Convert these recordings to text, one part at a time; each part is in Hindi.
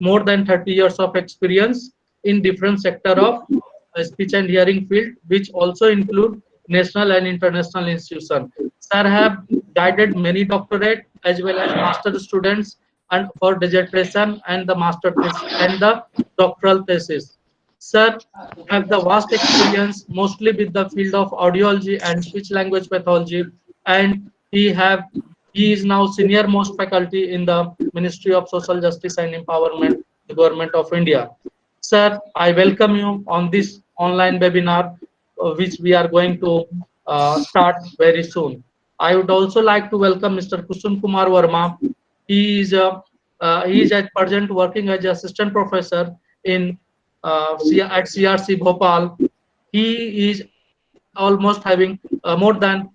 more than 30 years of experience in different sector of speech and hearing field, which also include national and international institution. Sir have guided many doctorate as well as master students and for dissertation and the master thesis and the doctoral thesis. Sir have the vast experience mostly with the field of audiology and speech language pathology, and he is now senior most faculty in the Ministry of Social Justice and Empowerment, the Government of India. Sir, I welcome you on this online webinar, which we are going to start very soon. I would also like to welcome Mr. Kusum Kumar Verma. He is at present working as assistant professor in at CRC Bhopal. He is almost having more than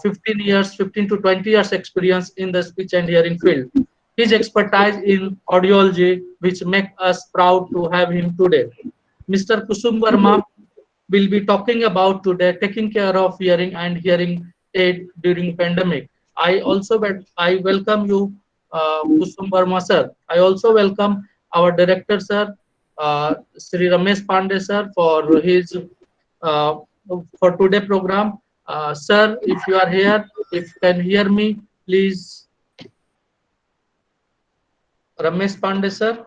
15 years, 15 to 20 years experience in the speech and hearing field. His expertise in audiology, which make us proud to have him today. Mr. Kusum Verma will be talking about today taking care of hearing and hearing aid during pandemic. I welcome you, Kusum Verma sir. I also welcome our director sir, Sri Ramesh Pandey sir, uh, for today program. Sir, if you are here, if you can hear me, please, Ramesh Pandey sir.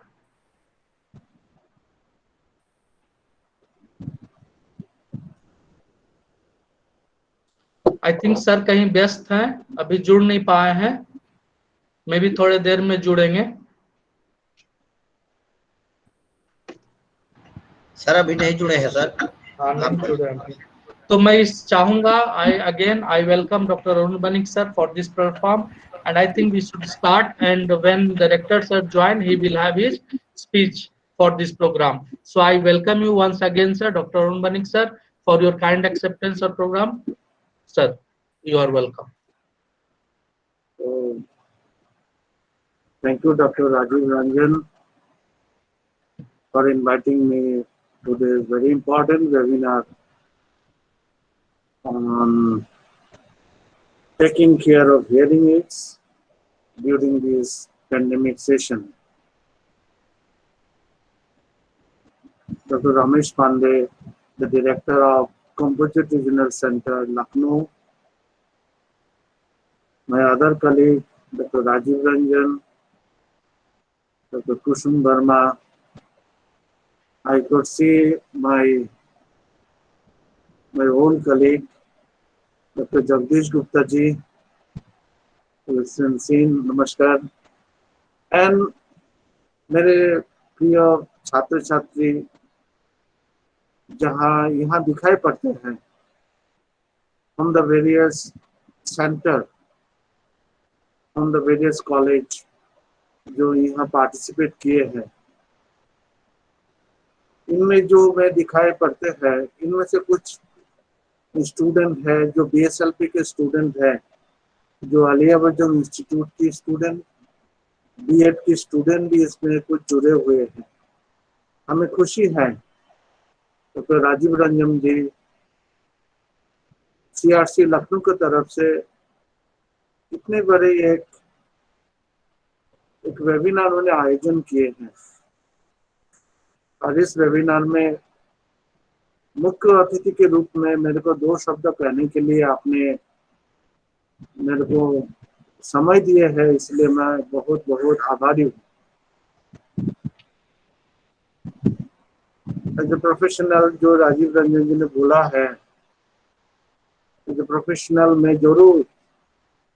I think sir कहीं व्यस्त हैं, अभी जुड़ नहीं पाए हैं, मैं भी थोड़े देर में जुड़ेंगे। सर अभी नहीं जुड़े हैं सर। हाँ नहीं जुड़े अभी। तो मैं इस चाहूंगा I welcome Dr. Arun Banik sir for this platform, and I think we should start, and when the director sir join, he will have his speech for this program. So I welcome you once again sir, Dr. Arun Banik sir, for your kind acceptance of program. Sir, you are welcome. Thank you, Dr. Rajiv Ranjan, for inviting me to this very important webinar on taking care of hearing aids during this pandemic session. Dr. Ramesh Pandey, the Director of Composite Regional Center, Lucknow, my other colleague, Dr. Rajiv Ranjan, Dr. Kusum Verma. I could see my own colleague, Dr. Jagdish Gupta ji, who is seen, namaskar, and मेरे प्रिय छात्र छात्री जहाँ यहाँ दिखाई पड़ते हैं, from the various center, from the various college जो यहाँ पार्टिसिपेट किए हैं, इनमें जो मैं दिखाई पड़ते हैं, इनमें से कुछ स्टूडेंट है जो BSLP के स्टूडेंट है, जो आलिया भट्ट इंस्टीट्यूट की स्टूडेंट, B.Ed की स्टूडेंट भी इसमें कुछ जुड़े हुए हैं। हमें खुशी है डॉक्टर राजीव रंजन जी CRC लखनऊ की तरफ से इतने बड़े एक वेबिनार उन्होंने आयोजन किए हैं, और इस वेबिनार में मुख्य अतिथि के रूप में मेरे को 2 शब्द कहने के लिए आपने मेरे को समय दिए है, इसलिए मैं बहुत बहुत आभारी हूँ। एज ए प्रोफेशनल, जो राजीव रंजन जी ने बोला है, एज ए प्रोफेशनल मैं जरूर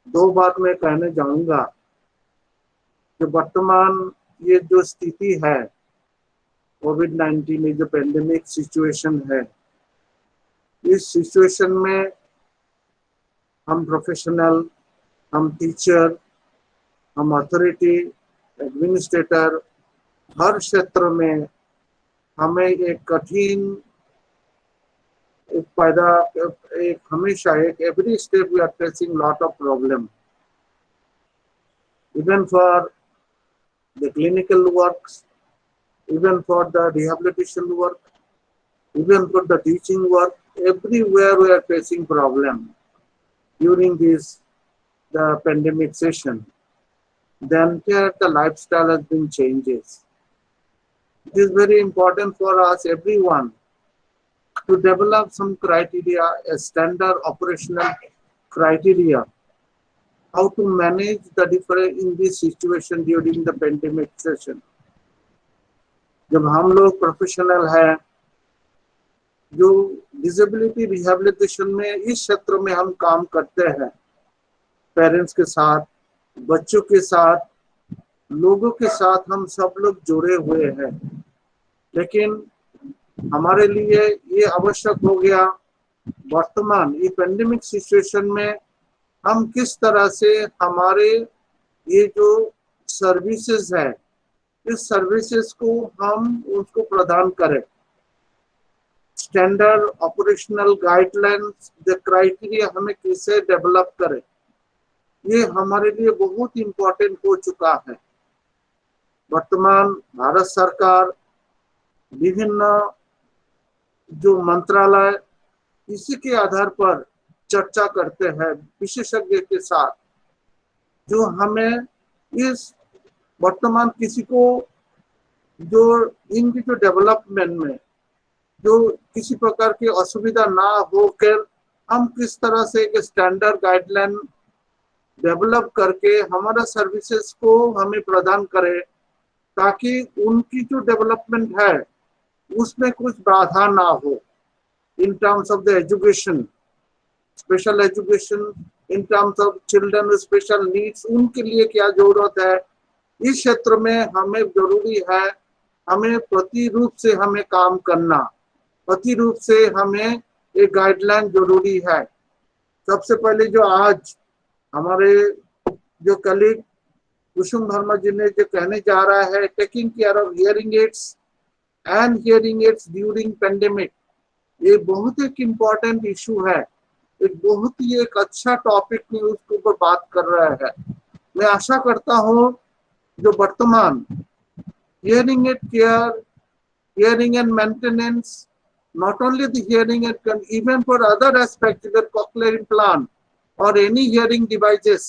2 बात मैं कहने जाऊंगा। जो वर्तमान ये जो स्थिति है, कोविड-19 जो पेंडेमिक सिचुएशन है, इस सिचुएशन में हम प्रोफेशनल, हम टीचर, हम अथॉरिटी, एडमिनिस्ट्रेटर, हर क्षेत्र में हमें एक कठिन हमेशा every step we are facing lot of problem, even for the clinical works, even for the rehabilitation work, even for the teaching work. Everywhere we are facing problem during the pandemic session. The entire lifestyle has been changes. It is very important for us, everyone, to develop some criteria, a standard operational criteria, how to manage the different in this situation during the pandemic session. जब हम लोग प्रोफेशनल हैं, जो डिसेबिलिटी रिहेबिलिटेशन में इस क्षेत्र में हम काम करते हैं, पेरेंट्स के साथ, बच्चों के साथ, लोगों के साथ हम सब लोग जुड़े हुए हैं, लेकिन हमारे लिए ये आवश्यक हो गया वर्तमान ये पेंडेमिक सिचुएशन में हम किस तरह से हमारे ये जो सर्विसेज है, इस सर्विसेज को हम उसको प्रदान करें। Standard operational guidelines, the criteria हमें कैसे डेवलप करें, ये हमारे लिए बहुत इम्पोर्टेंट हो चुका है। वर्तमान भारत सरकार विभिन्न जो मंत्रालय इसी के आधार पर चर्चा करते हैं विशेषज्ञ के साथ, जो हमें इस वर्तमान किसी को जो इनकी जो डेवलपमेंट में जो किसी प्रकार की असुविधा ना होकर हम किस तरह से एक स्टैंडर्ड गाइडलाइन डेवलप करके हमारा सर्विसेज को हमें प्रदान करें, ताकि उनकी जो डेवलपमेंट है उसमें कुछ बाधा ना हो। In terms of the education, special education, in terms of children with special needs, उनके लिए क्या जरूरत है, इस क्षेत्र में हमें जरूरी है, हमें प्रति रूप से हमें काम करना, प्रति रूप से हमें एक गाइडलाइन जरूरी है। सबसे पहले जो आज हमारे जो कलीग कुसुम वर्मा जी ने जो कहने जा रहा है, taking care of hearing aids and hearing aids during pandemic, ये बहुत एक इम्पोर्टेंट इशू है, एक बहुत ही एक अच्छा टॉपिक में उसके ऊपर बात कर रहा है। मैं आशा करता हूँ जो वर्तमान hearing aid care, hearing and maintenance, not only the hearing and even for other aspects, the cochlear implant or any hearing devices,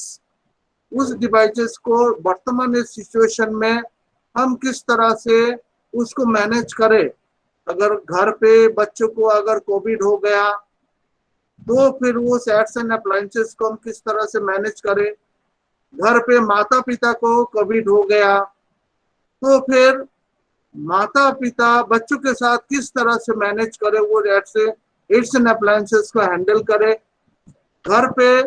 उस डिवाइसेस को वर्तमान इस सिचुएशन में हम किस तरह से उसको मैनेज करें। अगर घर पे बच्चों को अगर कोविड हो गया तो फिर वो सेट्स एंड अप्लायंसेस को हम किस तरह से मैनेज करें। घर पे माता पिता को कोविड हो गया तो फिर माता पिता बच्चों के साथ किस तरह से मैनेज करे, वो एड्स एंड अप्लायंसेस को हैंडल करे। घर पे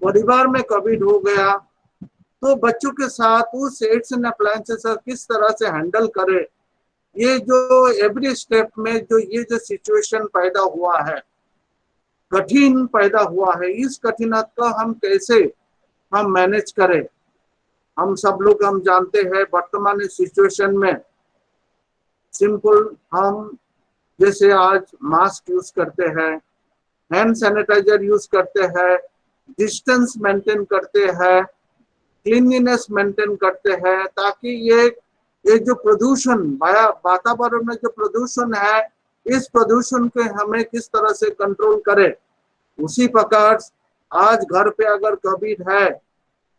परिवार में कोविड हो गया तो बच्चों के साथ उस एड्स एंड अप्लायंसेस को किस तरह से हैंडल करे। ये जो एवरी स्टेप में जो ये जो सिचुएशन पैदा हुआ है, कठिन पैदा हुआ है, इस कठिनाई का हम कैसे हम मैनेज करें। हम सब लोग हम जानते हैं वर्तमान इस सिचुएशन में सिंपल हम जैसे आज मास्क यूज करते हैं, हैंड सैनिटाइजर यूज करते हैं, डिस्टेंस मेंटेन करते हैं, क्लीनलीनेस मेंटेन करते हैं, ताकि ये जो प्रदूषण वातावरण में जो प्रदूषण है, इस प्रदूषण के हमें किस तरह से कंट्रोल करें। उसी प्रकार आज घर पे अगर कोविड है,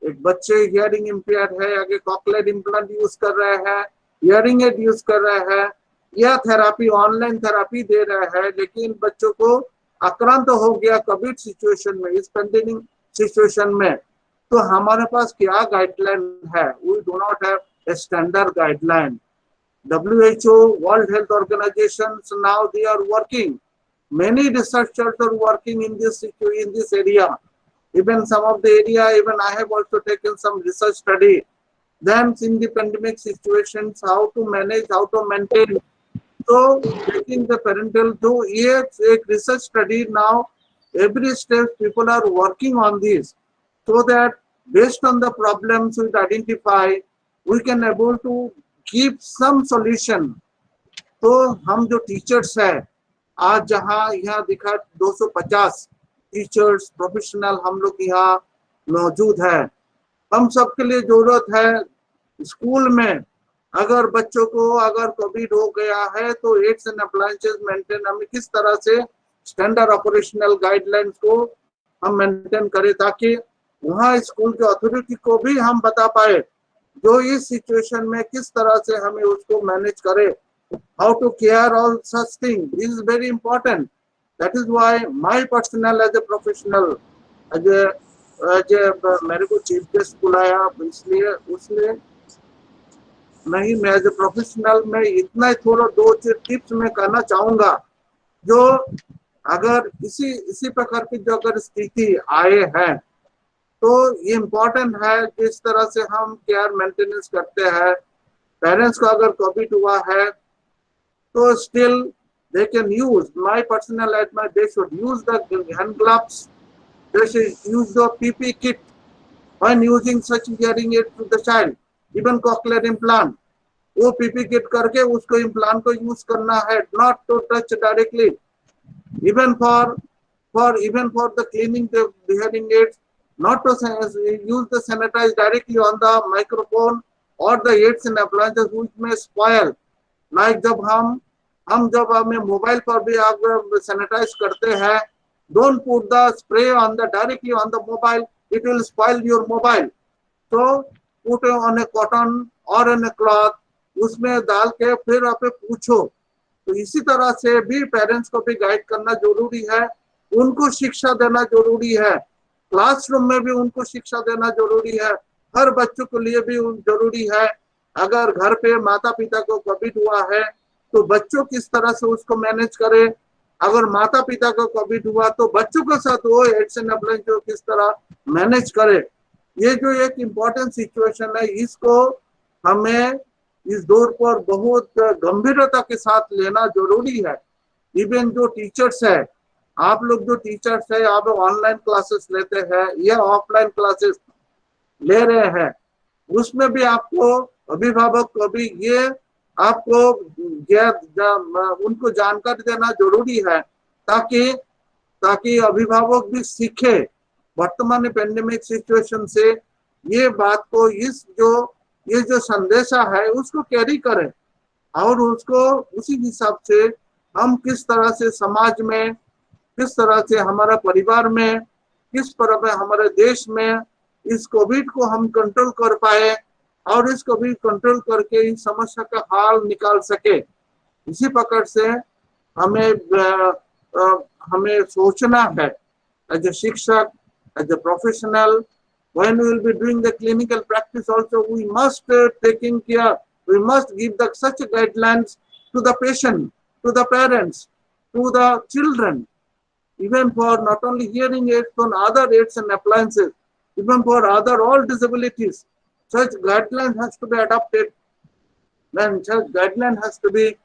एक बच्चे हियरिंग इम्पेयर्ड है, आगे कॉक्लियर इम्प्लांट यूज कर रहे हैं, हियरिंग एड यूज कर रहे हैं, या थेरापी ऑनलाइन थेरापी दे रहे हैं, लेकिन बच्चों को आक्रांत हो गया कोविड सिचुएशन में, इस पेंडेमिक सिचुएशन में, तो हमारे पास क्या गाइडलाइन है। We do not have a standard guideline. WHO, World Health Organization, now they are working. Many researchers are working in this area. Even some of the area, even I have also taken some research study. Then in the pandemic situations, how to manage, how to maintain. So taking the parental to a research study now, every step people are working on this, so that based on the problems we identify, we can able to give some solution. तो हम जो टीचर्स है, आज जहाँ यहाँ दिखा 250 टीचर्स प्रोफेशनल हम लोग यहाँ मौजूद है। हम सबके लिए जरूरत है स्कूल में अगर बच्चों को अगर कोविड हो गया है तो एड्स एंड अप्लायंसेस मेंटेन हमें किस तरह से स्टैंडर्ड ऑपरेशनल गाइडलाइंस को हम मेंटेन करें, ताकि वहाँ स्कूल के अथॉरिटी को भी हम बता पाए जो इस सिचुएशन में किस तरह से हमें उसको मैनेज करें, how to care all such things. This is very important. That is why my personnel as a professional, as a मेरे को चीफ गेस्ट बुलाया, इसलिए उसने नहीं, मैं एज ए प्रोफेशनल में इतना ही थोड़ा दो टिप्स में कहना चाहूंगा, जो अगर इसी प्रकार की जो अगर स्थिति आए हैं तो ये इम्पोर्टेंट है जिस तरह से हम केयर मेंटेनेंस करते हैं। पेरेंट्स को अगर कोविड हुआ है तो still they can use, my personal advice, they should use the hand gloves, they should use the PP kit when using such hearing aid to the child, even cochlear implant, वो PP kit करके उसको implant को use करना है, not to touch directly, even for the cleaning the hearing aids, not to use the sanitize directly on the microphone or the aids and appliances which may spoil, like जब जब हमें मोबाइल पर भी आप सैनिटाइज करते हैं, don't put the spray on the directly on the mobile, it will spoil your mobile, तो पुट ऑन ए कॉटन और ऑन ए क्लॉथ, उसमें डाल के फिर आप पूछो। तो इसी तरह से भी पेरेंट्स को भी गाइड करना जरूरी है, उनको शिक्षा देना जरूरी है, क्लासरूम में भी उनको शिक्षा देना जरूरी है, हर बच्चों के लिए भी जरूरी है। अगर घर पे माता पिता को कोविड हुआ है तो बच्चों किस तरह से उसको मैनेज करें, अगर माता पिता को कोविड हुआ तो बच्चों के साथ वो एड्स एंड एप्लायंस को किस तरह मैनेज करें। ये जो एक इम्पोर्टेंट सिचुएशन है, इसको हमें इस दौर पर बहुत गंभीरता के साथ लेना जरूरी है। इवन जो टीचर्स है, आप लोग जो टीचर्स है, आप ऑनलाइन क्लासेस लेते हैं या ऑफलाइन क्लासेस ले रहे हैं, उसमें भी आपको अभिभावक को भी ये आपको उनको जानकारी देना जरूरी है, ताकि अभिभावक भी सीखे वर्तमान पेंडेमिक सिचुएशन से ये बात को, ये जो संदेशा है उसको कैरी करें और उसको उसी हिसाब से हम किस तरह से समाज में, किस तरह से हमारा परिवार में, किस तरह से हमारे देश में इस कोविड को हम कंट्रोल कर पाए और इसको भी कंट्रोल करके इस समस्या का हल निकाल सके। इसी प्रकार से हमें सोचना है एज ए शिक्षक, as a professional, when we will be doing the clinical practice also, we must taking care, we must give such guidelines to the patient, to the parents, to the children, even for not only hearing aids, but other aids and appliances, even for other all disabilities. Such guideline has to be adopted, and such guideline has to be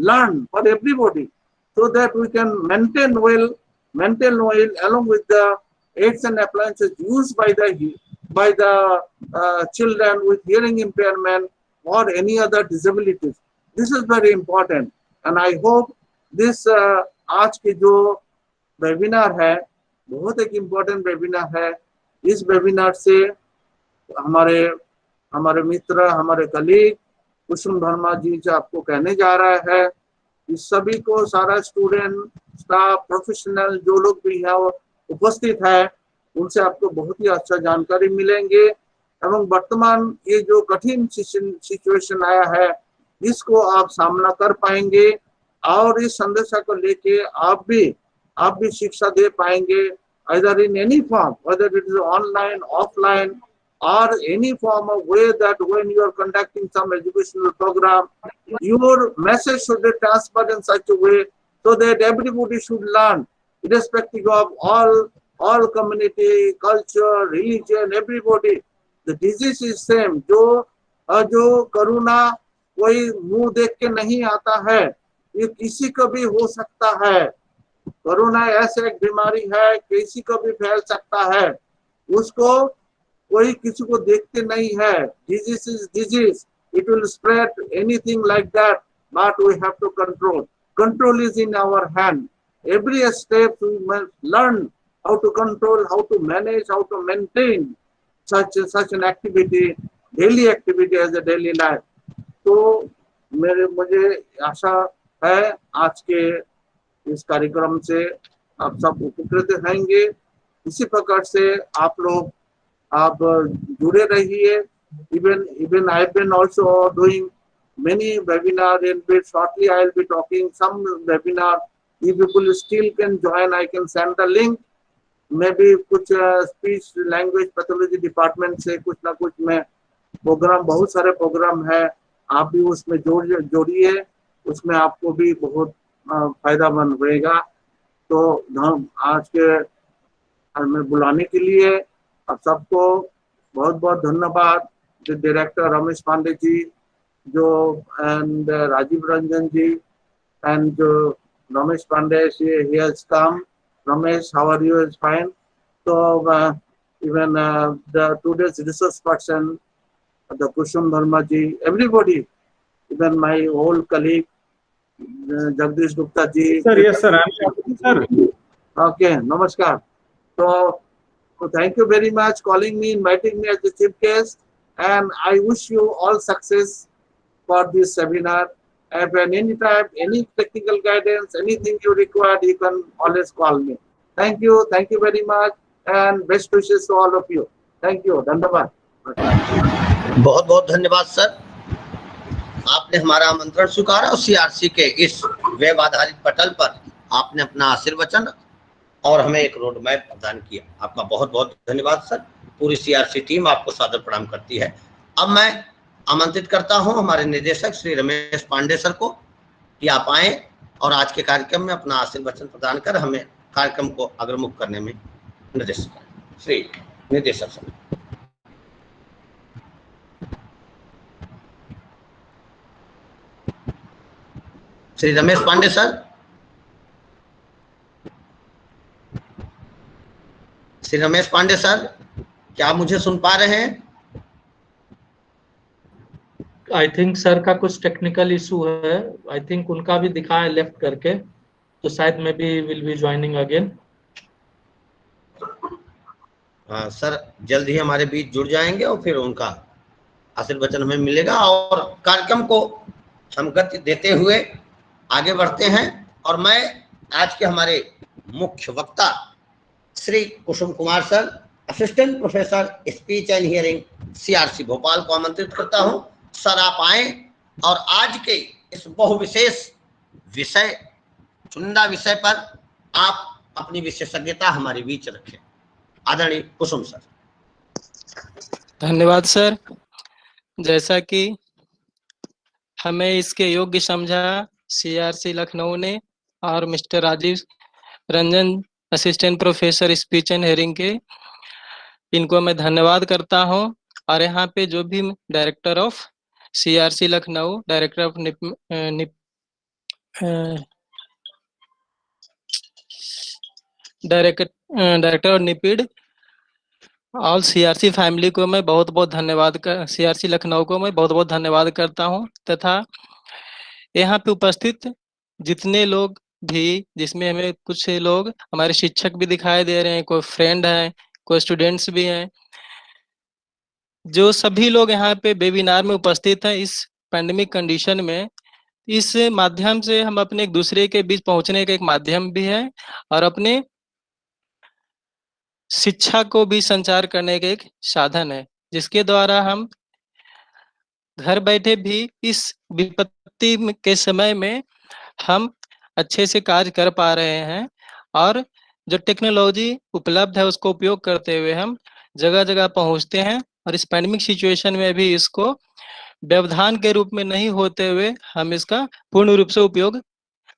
learned for everybody, so that we can maintain well along with the aids and appliances used by the children with hearing impairment or any other disabilities. This is very important, and I hope this आज की जो वेबिनार है बहुत एक इम्पोर्टेंट वेबिनार है। इस वेबिनार से हमारे मित्र, हमारे कलीग कुसुम वर्मा जी जो आपको कहने जा रहा है, इस सभी को, सारा स्टूडेंट, स्टाफ, प्रोफेशनल जो लोग भी है उपस्थित है, उनसे आपको बहुत ही अच्छा जानकारी मिलेंगे एवं वर्तमान ये जो कठिन सिचुएशन आया है इसको आप सामना कर पाएंगे और इस संदेशा को लेके आप भी शिक्षा दे पाएंगे, either in any form, whether it is online, offline, or any form of way that when you are conducting some educational program, your message should be transferred in such a way so that everybody should learn, irrespective of all community, culture, religion, everybody. The disease is same. जो कोरोना कोई मुंह देख के नहीं आता है, ये किसी को भी हो सकता है। कोरोना ऐसा एक बीमारी है, किसी को भी फैल सकता है, उसको कोई किसी को देखते नहीं है। Disease is disease. It will spread anything like that, but we have to control. Control is in our hand. Every step we must learn how to control, how to manage, how to maintain such an activity, daily activity as a daily life. तो मुझे आशा है आज के इस कार्यक्रम से आप सब उपकृत रहेंगे। इसी प्रकार से आप लोग आप जुड़े रहिए। Even I have been also doing many webinar, and shortly I will be talking some webinar. If people still can join, I can send the link. Maybe कुछ स्पीच लैंग्वेज पैथोलॉजी डिपार्टमेंट से कुछ ना कुछ मैं प्रोग्राम, बहुत सारे प्रोग्राम है, आप भी उसमें जोड़िए, उसमें आपको भी बहुत फायदामंद होएगा। तो हम आज के हमें बुलाने के लिए आप सबको बहुत बहुत धन्यवाद। जो डायरेक्टर रमेश पांडे जी, जो एंड राजीव रंजन जी, एंड जो Ramesh Pandey, he has come. Ramesh, how are you? Is fine. So even the today's resource person, the Kushum Verma ji, everybody, even my old colleague Jagdish Gupta ji. Sir, yes, sir. I'm sir. Okay, namaskar. So thank you very much calling me, inviting me as the chief guest, and I wish you all success for this seminar. If at any time, any technical guidance, anything you require, you can always call me. Thank you very much, and best wishes to all of you. Thank you, धन्यवाद। बहुत बहुत धन्यवाद सर, आपने हमारा आमंत्रण स्वीकारा और सीआरसी के इस वेब आधारित पटल पर आपने अपना आशीर्वचन और हमें एक रोड मैप प्रदान किया। आपका बहुत बहुत धन्यवाद सर। पूरी सीआरसी टीम आपको सादर प्रणाम करती है। अब मैं आमंत्रित करता हूं हमारे निदेशक श्री रमेश पांडे सर को कि आप आए और आज के कार्यक्रम में अपना आशीर्वचन प्रदान कर हमें कार्यक्रम को अग्रमुख करने में निर्देश करें। श्री निदेशक sir. Shri Ramesh Pandey sir. Shri Ramesh Pandey sir, क्या आप मुझे सुन पा रहे हैं? आई थिंक सर का कुछ टेक्निकल इशू है, आई थिंक उनका भी दिखा है लेफ्ट करके, तो शायद may be will be joining again. हाँ सर, जल्द ही हमारे बीच जुड़ जाएंगे और फिर उनका आशीर्वचन हमें मिलेगा और कार्यक्रम को हम गति देते हुए आगे बढ़ते हैं। और मैं आज के हमारे मुख्य वक्ता Shri Kusum Kumar sir, assistant professor speech and hearing CRC Bhopal को आमंत्रित करता हूं। सर आप आए और आज के इस बहुविशेष विषय, चुनिंदा विषय पर आप अपनी विशेषज्ञता हमारे बीच रखें। आदरणीय कुसुम सर। धन्यवाद सर। जैसा कि हमें इसके योग्य समझा सीआरसी लखनऊ ने और mister Rajiv Ranjan assistant professor speech and hearing के, इनको मैं धन्यवाद करता हूं। और यहाँ पे जो भी director of CRC Lucknow, director of director of NIEPID, all CRC family को मैं बहुत बहुत धन्यवाद कर, सीआरसी लखनऊ को मैं बहुत बहुत धन्यवाद करता हूं। तथा यहाँ पे उपस्थित जितने लोग भी, जिसमें हमें कुछ लोग हमारे शिक्षक भी दिखाई दे रहे हैं, कोई फ्रेंड हैं, कोई स्टूडेंट्स भी हैं, जो सभी लोग यहाँ पे वेबिनार में उपस्थित हैं। इस पैंडेमिक कंडीशन में इस माध्यम से हम अपने एक दूसरे के बीच पहुंचने का एक माध्यम भी है और अपने शिक्षा को भी संचार करने का एक साधन है, जिसके द्वारा हम घर बैठे भी इस विपत्ति के समय में हम अच्छे से कार्य कर पा रहे हैं। और जो टेक्नोलॉजी उपलब्ध है उसको उपयोग करते हुए हम जगह जगह पहुंचते हैं और इस पैंडेमिक सिचुएशन में भी इसको व्यवधान के रूप में नहीं होते हुए हम इसका पूर्ण रूप से उपयोग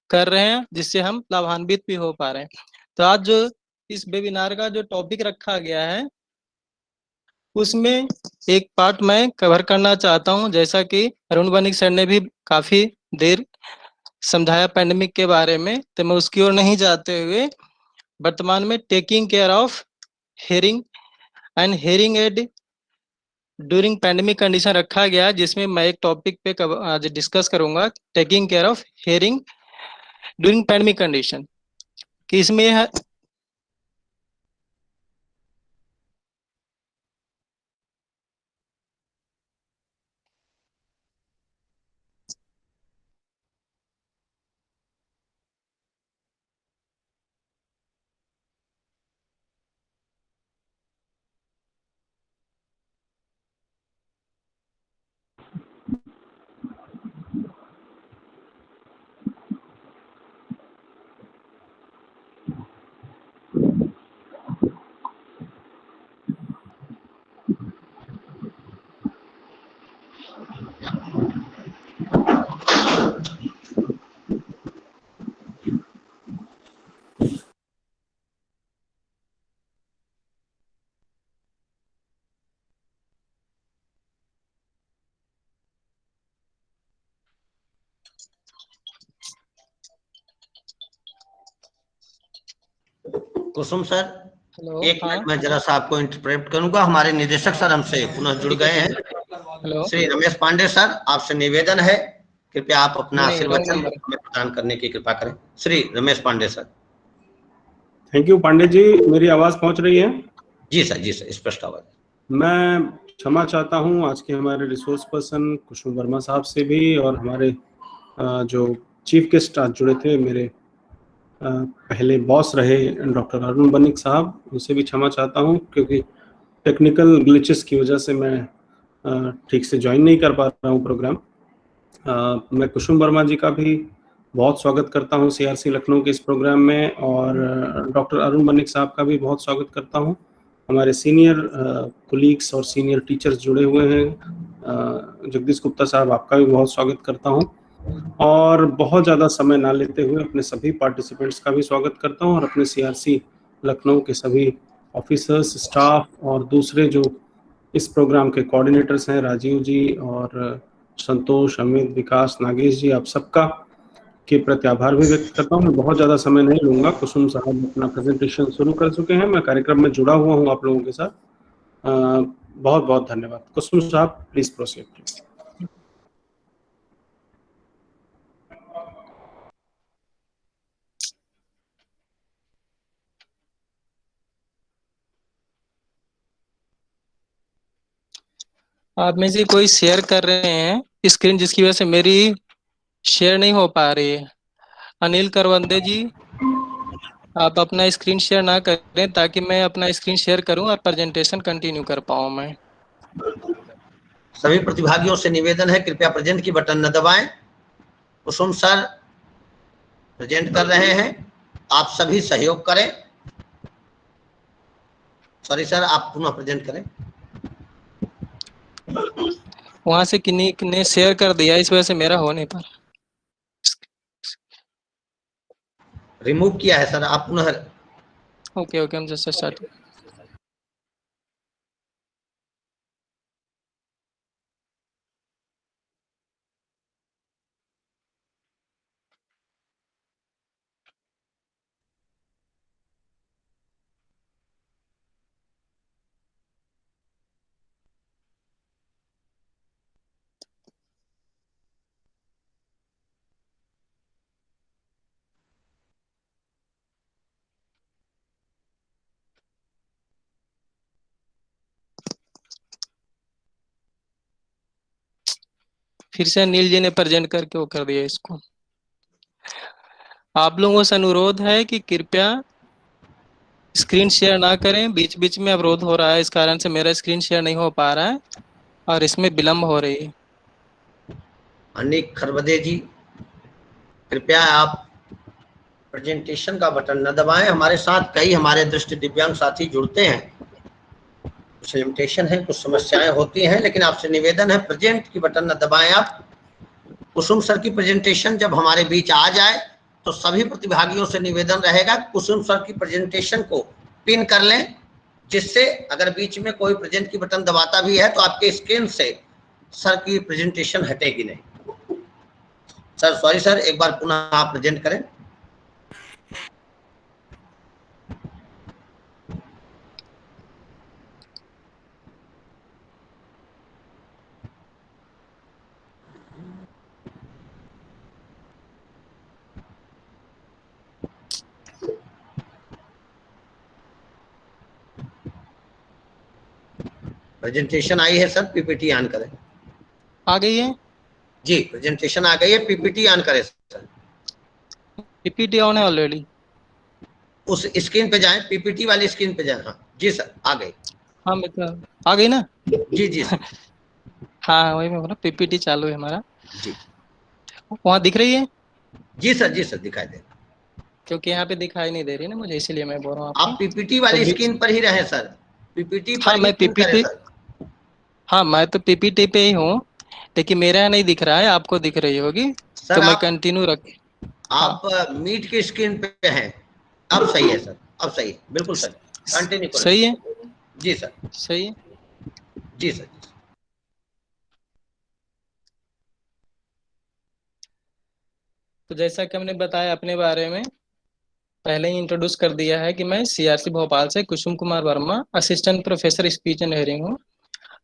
कर रहे हैं, जिससे हम लाभान्वित भी हो पा रहे हैं। तो आज जो इस वेबिनार का जो टॉपिक रखा गया है उसमें एक पार्ट मैं कवर करना चाहता हूं। जैसा कि अरुण बनिक सर ने भी काफी देर समझाया पैंडेमिक के बारे में, तो मैं उसकी ओर नहीं जाते हुए वर्तमान में taking care of hearing and hearing aid during pandemic condition रखा गया, जिसमें मैं एक टॉपिक पे आज डिस्कस करूंगा, taking care of hearing during pandemic condition. कि इसमें कुसुम सर, हेलो। एक हाँ। मिनट में जरा सा आपको इंटरप्रेट करूंगा। हमारे निदेशक सर हमसे पुनः जुड़ गए हैं। हेलो। श्री रमेश पांडे सर, आपसे निवेदन है, कृपया आप अपना नहीं, रॉन्ग आशीर्वचन नंबर। हमें प्रदान करने की कृपा करें। Shri Ramesh Pandey sir. Thank you Pandey ji, मेरी आवाज पहुंच रही है? जी सर, स्पष्ट आवाज। मैं क्षमा चाहता हूं आज के हमारे रिसोर्स पर्सन कुसुम वर्मा साहब से भी, और हमारे जो चीफ गेस्ट आज जुड़े थे, मेरे पहले बॉस रहे डॉक्टर अरुण बनिक साहब, उनसे भी क्षमा चाहता हूं क्योंकि टेक्निकल ग्लिचेस की वजह से मैं ठीक से ज्वाइन नहीं कर पा रहा हूं प्रोग्राम। मैं कुसुम वर्मा जी का भी बहुत स्वागत करता हूं सीआरसी लखनऊ के इस प्रोग्राम में, और डॉक्टर अरुण बनिक साहब का भी बहुत स्वागत करता हूं। हमारे सीनियर कोलीग्स और सीनियर टीचर्स जुड़े हुए हैं। जगदीश गुप्ता साहब, आपका भी बहुत स्वागत करता हूं, और बहुत ज़्यादा समय ना लेते हुए अपने सभी पार्टिसिपेंट्स का भी स्वागत करता हूं, और अपने सीआरसी लखनऊ के सभी ऑफिसर्स, स्टाफ और दूसरे जो इस प्रोग्राम के कोऑर्डिनेटर्स हैं, राजीव जी और संतोष, अमित, विकास, नागेश जी, आप सबका के प्रति आभार भी व्यक्त करता हूं। मैं बहुत ज़्यादा समय नहीं लूंगा। कुसुम साहब अपना प्रेजेंटेशन शुरू कर चुके हैं, मैं कार्यक्रम में जुड़ा हुआ हूं आप लोगों के साथ। बहुत बहुत धन्यवाद। कुसुम साहब, प्लीज प्रोसीड प्लीज। आप में से कोई शेयर कर रहे हैं स्क्रीन, जिसकी वजह से मेरी शेयर नहीं हो पा रही है। अनिल करवंदे जी, आप अपना स्क्रीन शेयर ना करें ताकि मैं अपना स्क्रीन शेयर करूं और प्रेजेंटेशन कंटिन्यू कर पाऊं मैं। सभी प्रतिभागियों से निवेदन है, कृपया प्रेजेंट की बटन न दबाएं। कुसुम सर प्रेजेंट कर रहे हैं, आप सभी सहयोग करें। सॉरी सर, आप पुनः प्रेजेंट करें। वहां से किन्हीं ने शेयर कर दिया, इस वजह से मेरा हो नहीं पा रहा। रिमूव किया है सर, आप पुनः। ओके, हम जस्ट स्टार्ट। फिर से अनिल जी ने प्रेजेंट करके वो कर दिया इसको। आप लोगों से अनुरोध है कि कृपया स्क्रीन शेयर ना करें, बीच बीच में अवरोध हो रहा है, इस कारण से मेरा स्क्रीन शेयर नहीं हो पा रहा है और इसमें विलंब हो रही है। अनिक खरवदे जी, कृपया आप प्रेजेंटेशन का बटन न दबाएं। हमारे साथ कई हमारे दृष्टि दिव्यांग साथी जुड़ते हैं, कुछ लिमिटेशन है, कुछ समस्याएं होती हैं, लेकिन आपसे निवेदन है प्रेजेंट की बटन न दबाएं आप। कुसुम सर की प्रेजेंटेशन जब हमारे बीच आ जाए तो सभी प्रतिभागियों से निवेदन रहेगा कुसुम सर की प्रेजेंटेशन को पिन कर लें, जिससे अगर बीच में कोई प्रेजेंट की बटन दबाता भी है तो आपके स्क्रीन से सर की प्रेजेंटेशन हटेगी नहीं। सर सॉरी सर, एक बार पुनः आप प्रेजेंट करें। प्रेजेंटेशन आई है सर, पीपीटी ऑन करें। आ गई है जी, प्रेजेंटेशन आ गई है, पीपीटी ऑन करें सर। पीपीटी ऑन है ऑलरेडी। उस स्क्रीन पे जाएं, पीपीटी वाली स्क्रीन पे जाएं। हाँ जी सर, आ गई। हाँ मतलब आ गई ना। जी जी सर। हाँ वही मैं बोला, पीपीटी चालू है हमारा। जी वहाँ दिख रही है? जी सर दिखाई दे। क्योंकि यहाँ पे दिखाई नहीं दे रही ना मुझे, इसीलिए मैं बोल रहा हूँ आप आपको। पीपीटी तो वाली स्क्रीन पर ही रहें सर, पीपीटी हाँ पर ही मैं क्लिक करें पीपीटी, सर। हाँ मैं तो पीपीटी पे ही हूँ, लेकिन मेरे यहाँ नहीं दिख रहा है, आपको दिख रही होगी। सर तो मैं आप कंटिन्यू रख हाँ, मीट की स्क्रीन पे हैं। अब सही है सर, अब सही है, बिल्कुल सर, कंटिन्यू करें। सही है, जी सर, सही है। जी सर। तो जैसा कि हमने बताया अपने बारे में, पहले ही इंट्रोड्यूस कर दिया है कि मैं सीआरसी भोपाल से Kusum Kumar Verma, assistant professor speech and hearing हूँ।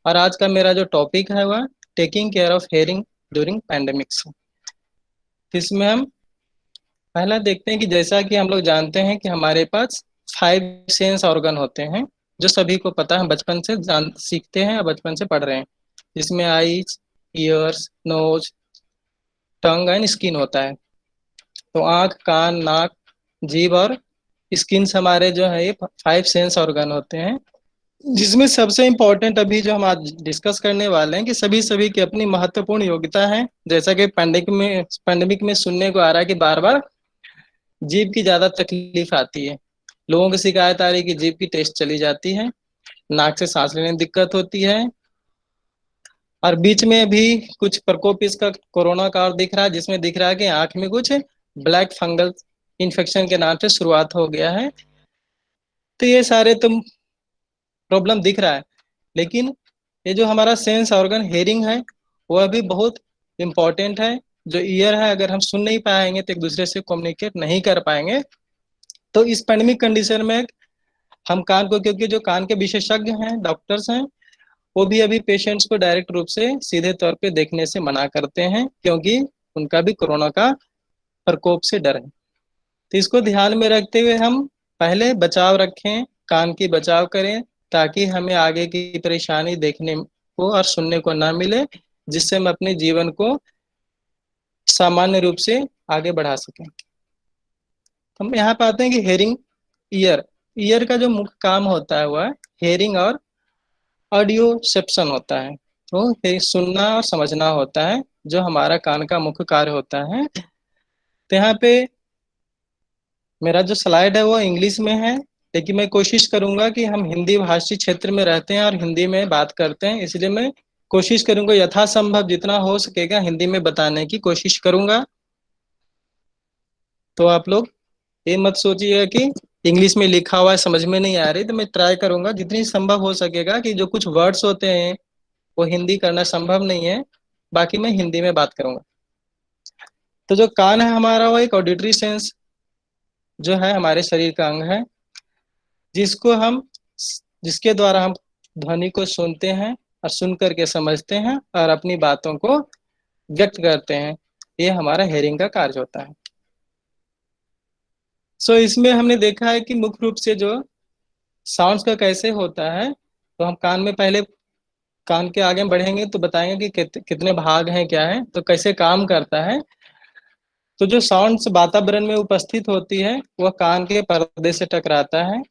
और आज का मेरा जो टॉपिक है वह taking care of hearing during pandemics. इसमें हम पहला देखते हैं कि जैसा कि हम लोग जानते हैं कि हमारे पास 5 सेंस ऑर्गन होते हैं, जो सभी को पता है, बचपन से जान सीखते हैं या बचपन से पढ़ रहे हैं। जिसमें eyes, ears, nose, tongue and skin होता है। तो आँख, कान, नाक, जीभ और स्किन हमारे जो है ये 5 सेंस ऑर्गन होते हैं। जिसमें सबसे इम्पोर्टेंट अभी जो हम आज डिस्कस करने वाले हैं कि सभी सभी की अपनी महत्वपूर्ण योग्यता है। जैसा कि पैंडेमिक में सुनने को आ रहा है कि बार बार जीभ की ज्यादा तकलीफ आती है। लोगों की शिकायत आ रही है कि जीभ की टेस्ट चली जाती है, नाक से सांस लेने में दिक्कत होती है। और बीच में भी कुछ प्रकोप इसका कोरोना का और दिख रहा है, जिसमें दिख रहा है कि आंख में कुछ ब्लैक फंगल इन्फेक्शन के नाम से शुरुआत हो गया है। तो ये सारे तो प्रॉब्लम दिख रहा है, लेकिन ये जो हमारा सेंस ऑर्गन हेयरिंग है वह भी बहुत इम्पोर्टेंट है। जो ईयर है, अगर हम सुन नहीं पाएंगे तो एक दूसरे से कम्युनिकेट नहीं कर पाएंगे। तो इस पैंडेमिक कंडीशन में हम कान को, क्योंकि जो कान के विशेषज्ञ हैं, डॉक्टर्स हैं, वो भी अभी पेशेंट्स को डायरेक्ट रूप से सीधे तौर पे देखने से मना करते हैं, क्योंकि उनका भी कोरोना का प्रकोप से डर है। तो इसको ध्यान में रखते हुए हम पहले बचाव रखें, कान की बचाव करें, ताकि हमें आगे की परेशानी देखने को और सुनने को ना मिले, जिससे हम अपने जीवन को सामान्य रूप से आगे बढ़ा सकें। हम यहाँ पे आते हैं कि हेयरिंग ईयर ईयर का जो मुख्य काम होता है वह हेयरिंग और ऑडियोसेप्शन होता है। तो ये सुनना और समझना होता है, जो हमारा कान का मुख्य कार्य होता है। तो यहाँ पे मेरा जो स्लाइड है वो इंग्लिश में है, लेकिन मैं कोशिश करूंगा कि हम हिंदी भाषी क्षेत्र में रहते हैं और हिंदी में बात करते हैं, इसलिए मैं कोशिश करूंगा यथासंभव जितना हो सकेगा हिंदी में बताने की कोशिश करूंगा। तो आप लोग ये मत सोचिएगा कि इंग्लिश में लिखा हुआ है समझ में नहीं आ रही, तो मैं ट्राई करूंगा जितनी संभव हो सकेगा कि जो कुछ वर्ड्स होते हैं वो हिंदी करना संभव नहीं है, बाकी मैं हिंदी में बात करूंगा। तो जो कान है हमारा वो एक ऑडिटरी सेंस जो है हमारे शरीर का अंग है, जिसको हम जिसके द्वारा हम ध्वनि को सुनते हैं और सुन करके समझते हैं और अपनी बातों को व्यक्त करते हैं। ये हमारा हेयरिंग का कार्य होता है। सो इसमें हमने देखा है कि मुख्य रूप से जो साउंड्स का कैसे होता है, तो हम कान में पहले कान के आगे बढ़ेंगे तो बताएंगे कि कितने भाग हैं, क्या है, तो कैसे काम करता है। तो जो साउंड्स वातावरण में उपस्थित होती है वह कान के पर्दे से टकराता है,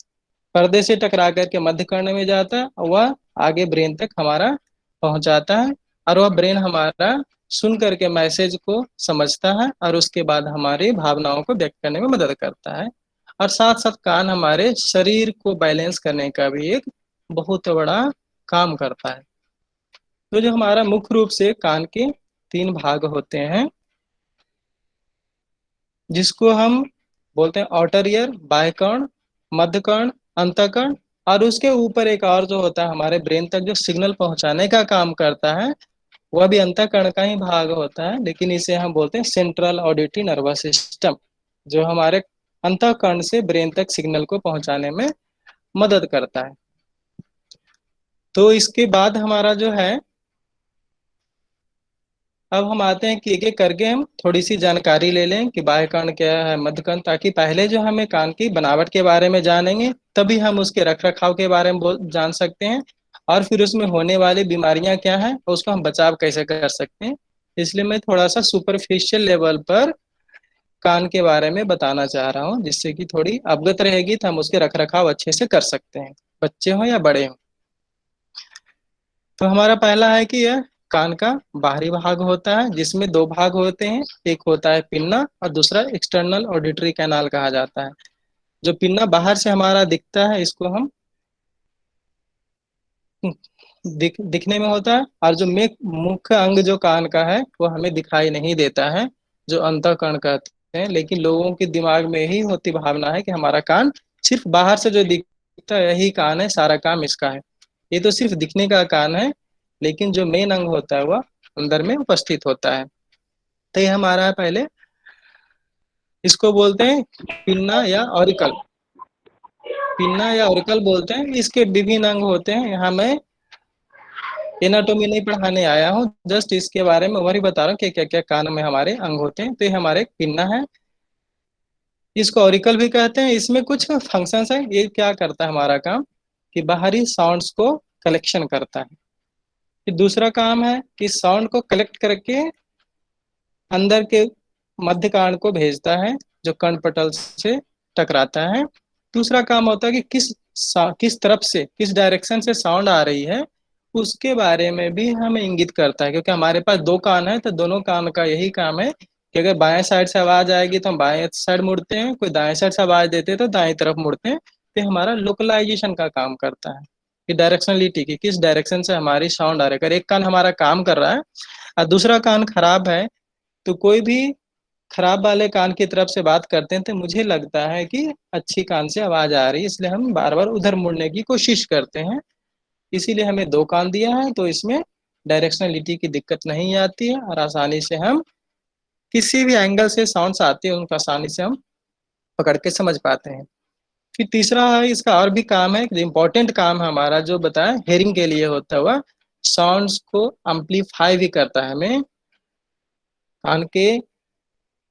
पर्दे से टकरा करके मध्य कर्ण में जाता है और वह आगे ब्रेन तक हमारा पहुंच जाता है। और वह ब्रेन हमारा सुन करके मैसेज को समझता है और उसके बाद हमारी भावनाओं को व्यक्त करने में मदद करता है। और साथ साथ कान हमारे शरीर को बैलेंस करने का भी एक बहुत बड़ा काम करता है। तो जो हमारा मुख्य रूप से कान के 3 भाग होते हैं, जिसको हम बोलते हैं आउटर ईयर, बाह्य कर्ण, मध्य कर्ण, अंतःकर्ण। और उसके ऊपर एक और जो होता है हमारे ब्रेन तक जो सिग्नल पहुंचाने का काम करता है, वह भी अंतःकरण का ही भाग होता है, लेकिन इसे हम बोलते हैं सेंट्रल ऑडिटरी नर्वस सिस्टम, जो हमारे अंतःकरण से ब्रेन तक सिग्नल को पहुंचाने में मदद करता है। तो इसके बाद हमारा जो है, अब हम आते हैं कि एक एक करके हम थोड़ी सी जानकारी ले लें कि बाह्य कर्ण क्या है, मध्य कर्ण, ताकि पहले जो हमें कान की बनावट के बारे में जानेंगे तभी हम उसके रख रखाव के बारे में जान सकते हैं, और फिर उसमें होने वाली बीमारियां क्या हैं और उसको हम बचाव कैसे कर सकते हैं। इसलिए मैं थोड़ा सा सुपरफिशियल लेवल पर कान के बारे में बताना चाह रहा हूँ, जिससे कि थोड़ी अवगत रहेगी तो हम उसके रख रखाव अच्छे से कर सकते हैं, बच्चे हों या बड़े हों। तो हमारा पहला है कि यह कान का बाहरी भाग होता है, जिसमें 2 भाग होते हैं, एक होता है पिन्ना और दूसरा एक्सटर्नल ऑडिटरी कैनाल कहा जाता है। जो पिन्ना बाहर से हमारा दिखता है, इसको हम दिखने में होता है, और जो मुख्य अंग जो कान का है वो हमें दिखाई नहीं देता है, जो अंतःकरण कहते हैं। लेकिन लोगों के दिमाग में यही होती भावना है कि हमारा कान सिर्फ बाहर से जो दिखता है यही कान है, सारा काम इसका है। ये तो सिर्फ दिखने का कान है, लेकिन जो मेन अंग होता है वह अंदर में उपस्थित होता है। तो ये हमारा है पहले, इसको बोलते हैं पिन्ना या ऑरिकल। पिन्ना या ऑरिकल बोलते हैं। इसके विभिन्न अंग होते हैं। यहाँ मैं एनाटोमी नहीं पढ़ाने आया हूँ, जस्ट इसके बारे में वही बता रहा हूँ कि क्या क्या कान में हमारे अंग होते हैं। तो ये हमारे पिन्ना है, इसको ऑरिकल भी कहते हैं। इसमें कुछ फंक्शंस है। ये क्या करता है हमारा काम कि बाहरी साउंड्स को कलेक्शन करता है। फिर दूसरा काम है कि साउंड को कलेक्ट करके अंदर के मध्य कान को भेजता है, जो कर्णपटल से टकराता है। दूसरा काम होता है कि किस तरफ से, किस डायरेक्शन से साउंड आ रही है, उसके बारे में भी हमें इंगित करता है। क्योंकि हमारे पास दो कान है, तो दोनों कान का यही काम है कि अगर बाएं साइड से आवाज आएगी तो हम बाएं साइड मुड़ते हैं, कोई दाएं साइड से आवाज देते हैं तो दाएं तरफ मुड़ते हैं। तो हमारा लोकलाइजेशन का काम करता है कि डायरेक्शनलिटी की, किस डायरेक्शन से हमारी साउंड आ रही है। अगर एक कान हमारा काम कर रहा है और दूसरा कान खराब है, तो कोई भी खराब वाले कान की तरफ से बात करते हैं तो मुझे लगता है कि अच्छी कान से आवाज आ रही है, इसलिए हम बार बार उधर मुड़ने की कोशिश करते हैं। इसीलिए हमें दो कान दिया है, तो इसमें डायरेक्शनलिटी की दिक्कत नहीं आती है और आसानी से हम किसी भी एंगल से साउंड्स आते हैं उनको आसानी से हम पकड़ के समझ पाते हैं। फिर तीसरा है, इसका और भी काम है, इम्पोर्टेंट काम है हमारा, जो बताया हेयरिंग के लिए होता हुआ, साउंड्स को एम्पलीफाई भी करता है हमें। कान के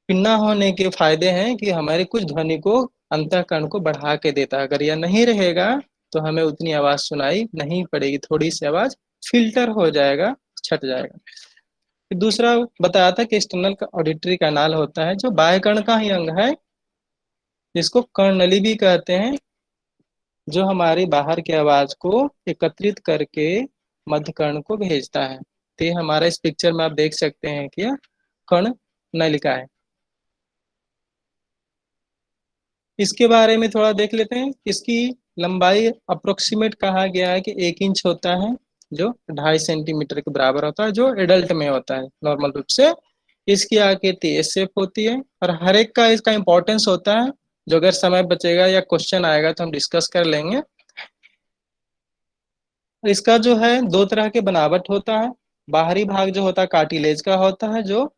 पिन्ना होने के फायदे हैं कि हमारे कुछ ध्वनि को, अंतःकरण को बढ़ा के देता है। अगर यह नहीं रहेगा तो हमें उतनी आवाज सुनाई नहीं पड़ेगी, थोड़ी सी आवाज फिल्टर हो जाएगा, छट जाएगा। फिर दूसरा बताया था कि एक्सटर्नल ऑडिटरी कैनाल होता है, जो बाह्य कर्ण का ही अंग है, जिसको कर्णनली भी कहते हैं, जो हमारी बाहर की आवाज को एकत्रित करके मध्य कर्ण को भेजता है। तो ये हमारा इस पिक्चर में आप देख सकते हैं कि कर्ण नलिका है। इसके बारे में थोड़ा देख लेते हैं। इसकी लंबाई अप्रोक्सीमेट कहा गया है कि 1 इंच होता है, जो 2.5 सेंटीमीटर के बराबर होता है, जो एडल्ट में होता है नॉर्मल रूप से। इसकी आकृति एस शेप होती है और हर एक का इसका इंपॉर्टेंस होता है, जो अगर समय बचेगा या क्वेश्चन आएगा तो हम डिस्कस कर लेंगे। इसका जो है दो तरह के बनावट होता है। बाहरी भाग जो होता है कार्टिलेज का होता है, जो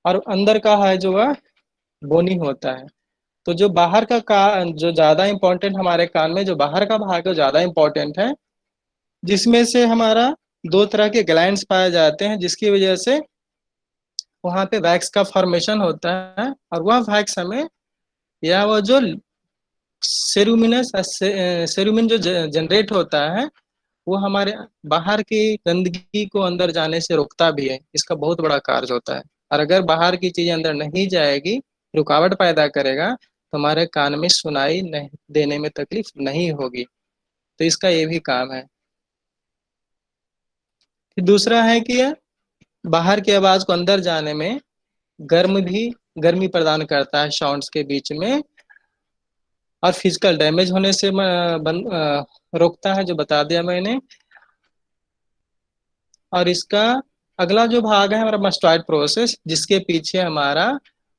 और अंदर का है जो वह बोनी होता है। तो जो बाहर का जो ज्यादा इंपॉर्टेंट हमारे कान में जो बाहर का भाग है ज्यादा इंपॉर्टेंट है, जिसमें से हमारा दो तरह के ग्लैंड्स पाए जाते हैं, जिसकी वजह से वहां पे वैक्स का फॉर्मेशन होता है। और वह वैक्स हमें, या वो जो सेरुमिनस सेरुमिन जो जनरेट होता है, वो हमारे बाहर की गंदगी को अंदर जाने से रोकता भी है। इसका बहुत बड़ा कार्य होता है। और अगर बाहर की चीज अंदर नहीं जाएगी, रुकावट पैदा करेगा, तो हमारे कान में सुनाई नहीं देने में तकलीफ नहीं होगी। तो इसका ये भी काम है। फिर दूसरा है कि बाहर की आवाज को अंदर जाने में गर्मी प्रदान करता है साउंड्स के बीच में, और फिजिकल डैमेज होने से रोकता है, जो बता दिया मैंने। और इसका अगला जो भाग है हमारा मस्टॉइड प्रोसेस, जिसके पीछे हमारा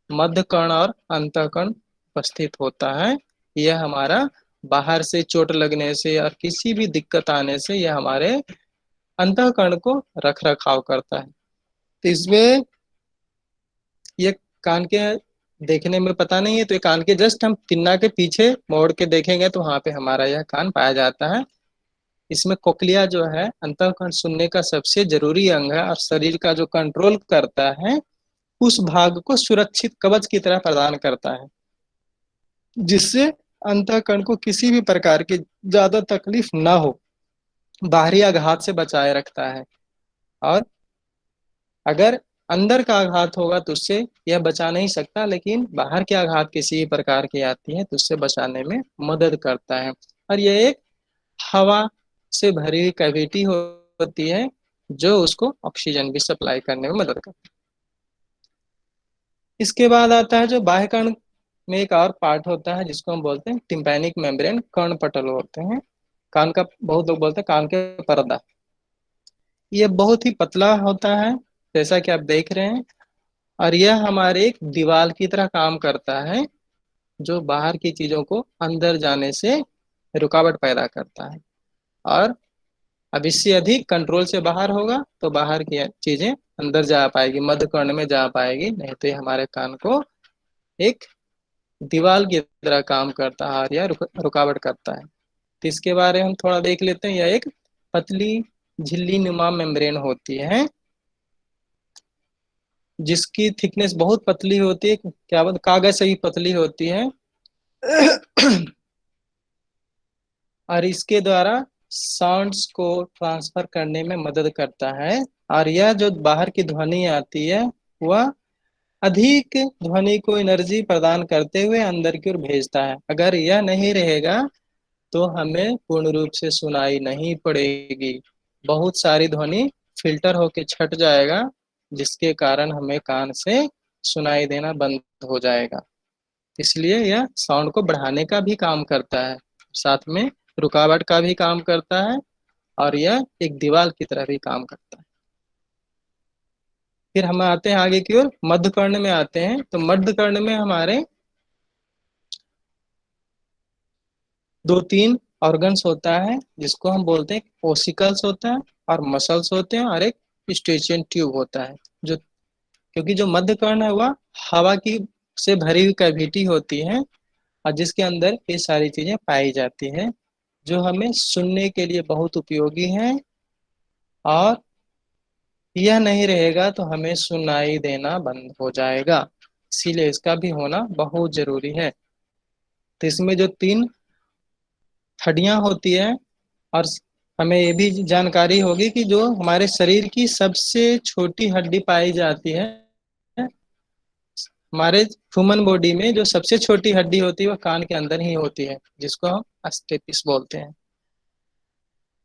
मध्य कर्ण और अंतःकर्ण उपस्थित होता है। यह हमारा बाहर से चोट लगने से और किसी भी दिक्कत आने से यह हमारे अंतःकर्ण को रख रखाव करता है। तो इसमें ये कान के देखने में पता नहीं है, तो ये कान के जस्ट हम तिन्ना के पीछे मोड़ के देखेंगे तो वहां पे हमारा यह कान पाया जाता है। इसमें कोक्लिया जो है अंतःकरण सुनने का सबसे जरूरी अंग है, और शरीर का जो कंट्रोल करता है उस भाग को सुरक्षित कवच की तरह प्रदान करता है, जिससे अंतःकरण को किसी भी प्रकार की ज्यादा तकलीफ ना हो, बाहरी आघात से बचाए रखता है। और अगर अंदर का आघात होगा तो उससे यह बचा नहीं सकता, लेकिन बाहर के आघात किसी भी प्रकार की आती है तो उससे बचाने में मदद करता है। और यह एक हवा से भरी हुई कैविटी होती है, जो उसको ऑक्सीजन भी सप्लाई करने में मदद करती है। इसके बाद आता है जो बाह्य कर्ण में एक और पार्ट होता है, जिसको हम बोलते हैं टिम्पैनिक मेम्ब्रेन, कर्णपटल होते हैं। कान का, बहुत लोग बोलते हैं कान के पर्दा, ये बहुत ही पतला होता है जैसा कि आप देख रहे हैं, और यह हमारे एक दीवार की तरह काम करता है जो बाहर की चीजों को अंदर जाने से रुकावट पैदा करता है। और अब इससे अधिक कंट्रोल से बाहर होगा तो बाहर की चीजें अंदर जा पाएगी, मध्य कर्ण में जा पाएगी, नहीं तो ये हमारे कान को एक दीवार की तरह काम करता है और यह रुकावट करता है। तो इसके बारे में हम थोड़ा देख लेते हैं। यह एक पतली झिल्ली नुमा मेम्ब्रेन होती है जिसकी थिकनेस बहुत पतली होती है, क्या बोलते, कागज से भी पतली होती है और इसके द्वारा साउंड्स को ट्रांसफर करने में मदद करता है। और यह जो बाहर की ध्वनि आती है वह अधिक ध्वनि को एनर्जी प्रदान करते हुए अंदर की ओर भेजता है। अगर यह नहीं रहेगा तो हमें पूर्ण रूप से सुनाई नहीं पड़ेगी, बहुत सारी ध्वनि फिल्टर होके छट जाएगा जिसके कारण हमें कान से सुनाई देना बंद हो जाएगा। इसलिए यह साउंड को बढ़ाने का भी काम करता है, साथ में रुकावट का भी काम करता है और यह एक दीवार की तरह भी काम करता है। फिर हम आते हैं आगे की ओर, मध्य कर्ण में आते हैं। तो मध्य कर्ण में हमारे 2-3 ऑर्गन्स होता है जिसको हम बोलते हैं ओसिकल्स होता है और मसल्स होते हैं और एक स्टेचियन ट्यूब होता है। जो क्योंकि जो मध्य कर्ण है वह हवा की से भरी हुई कैविटी होती है और जिसके अंदर ये सारी चीजें पाई जाती हैं जो हमें सुनने के लिए बहुत उपयोगी है, और यह नहीं रहेगा तो हमें सुनाई देना बंद हो जाएगा, इसीलिए इसका भी होना बहुत जरूरी है। तो इसमें जो 3 हड्डियां होती है, और हमें ये भी जानकारी होगी कि जो हमारे शरीर की सबसे छोटी हड्डी पाई जाती है, हमारे ह्यूमन बॉडी में जो सबसे छोटी हड्डी होती है वह कान के अंदर ही होती है जिसको हम अस्टेपिस बोलते हैं।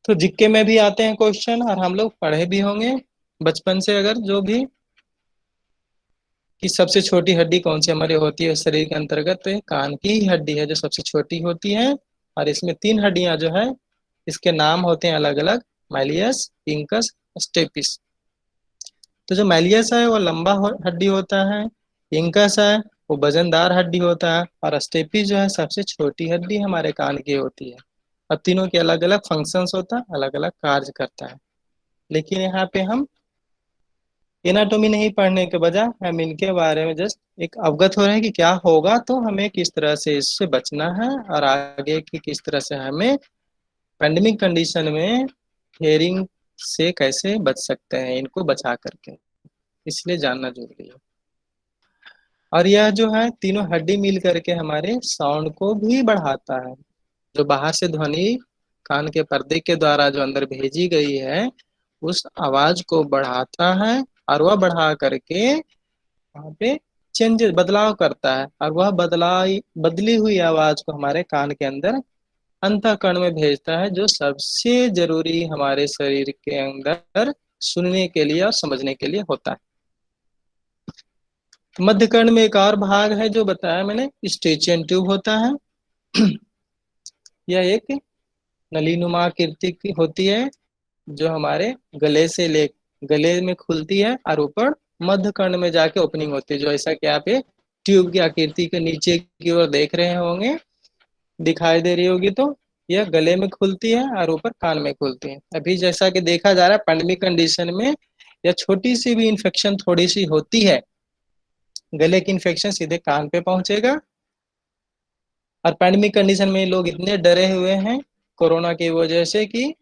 तो जिक्के में भी आते हैं क्वेश्चन और हम लोग पढ़े भी होंगे बचपन से, अगर जो भी कि सबसे छोटी हड्डी कौन सी हमारी होती है शरीर के अंतर्गत, तो कान की ही हड्डी है जो सबसे छोटी होती है। और इसमें 3 हड्डियां जो है इसके नाम होते हैं अलग अलग, मैलियस, इंकस, स्टेपिस। तो जो मैलियस है वो लंबा हड्डी होता है, इंकस है वो वजनदार हड्डी होता है, और स्टेपिस जो है सबसे छोटी हड्डी हमारे कान की होती है। अब तीनों के अलग अलग फंक्शंस होता है, अलग अलग कार्य करता है। लेकिन यहाँ पे हम एनाटॉमी नहीं पढ़ने के बजाय हम इनके बारे में जस्ट एक अवगत हो रहे हैं कि क्या होगा तो हमें किस तरह से इससे बचना है और आगे की किस तरह से हमें पैंडेमिक कंडीशन में हेयरिंग से कैसे बच सकते हैं इनको बचा करके, इसलिए जानना जरूरी है। और यह जो है तीनों हड्डी मिल करके हमारे साउंड को भी बढ़ाता है। जो बाहर से ध्वनि कान के पर्दे के द्वारा जो अंदर भेजी गई है उस आवाज को बढ़ाता है और वह बढ़ा करके वहाँ पे चेंजेस बदलाव करता है, और वह बदली हुई आवाज को हमारे कान के अंदर अंतःकरण में भेजता है जो सबसे जरूरी हमारे शरीर के अंदर सुनने के लिए और समझने के लिए होता है। मध्य कर्ण में एक और भाग है जो बताया मैंने, स्टेचियन ट्यूब होता है। यह एक नलीनुमा आकृति की होती है जो हमारे गले में खुलती है और ऊपर मध्य कर्ण में जाके ओपनिंग होती है, जो ऐसा कि आप ये ट्यूब की आकृति के नीचे की ओर देख रहे होंगे, दिखाई दे रही होगी। तो यह गले में खुलती है और ऊपर कान में खुलती है। अभी जैसा कि देखा जा रहा है पैंडेमिक कंडीशन में यह छोटी सी भी इन्फेक्शन थोड़ी सी होती है, गले की इन्फेक्शन सीधे कान पे पहुंचेगा। और पैंडेमिक कंडीशन में लोग इतने डरे हुए हैं कोरोना की वजह से कि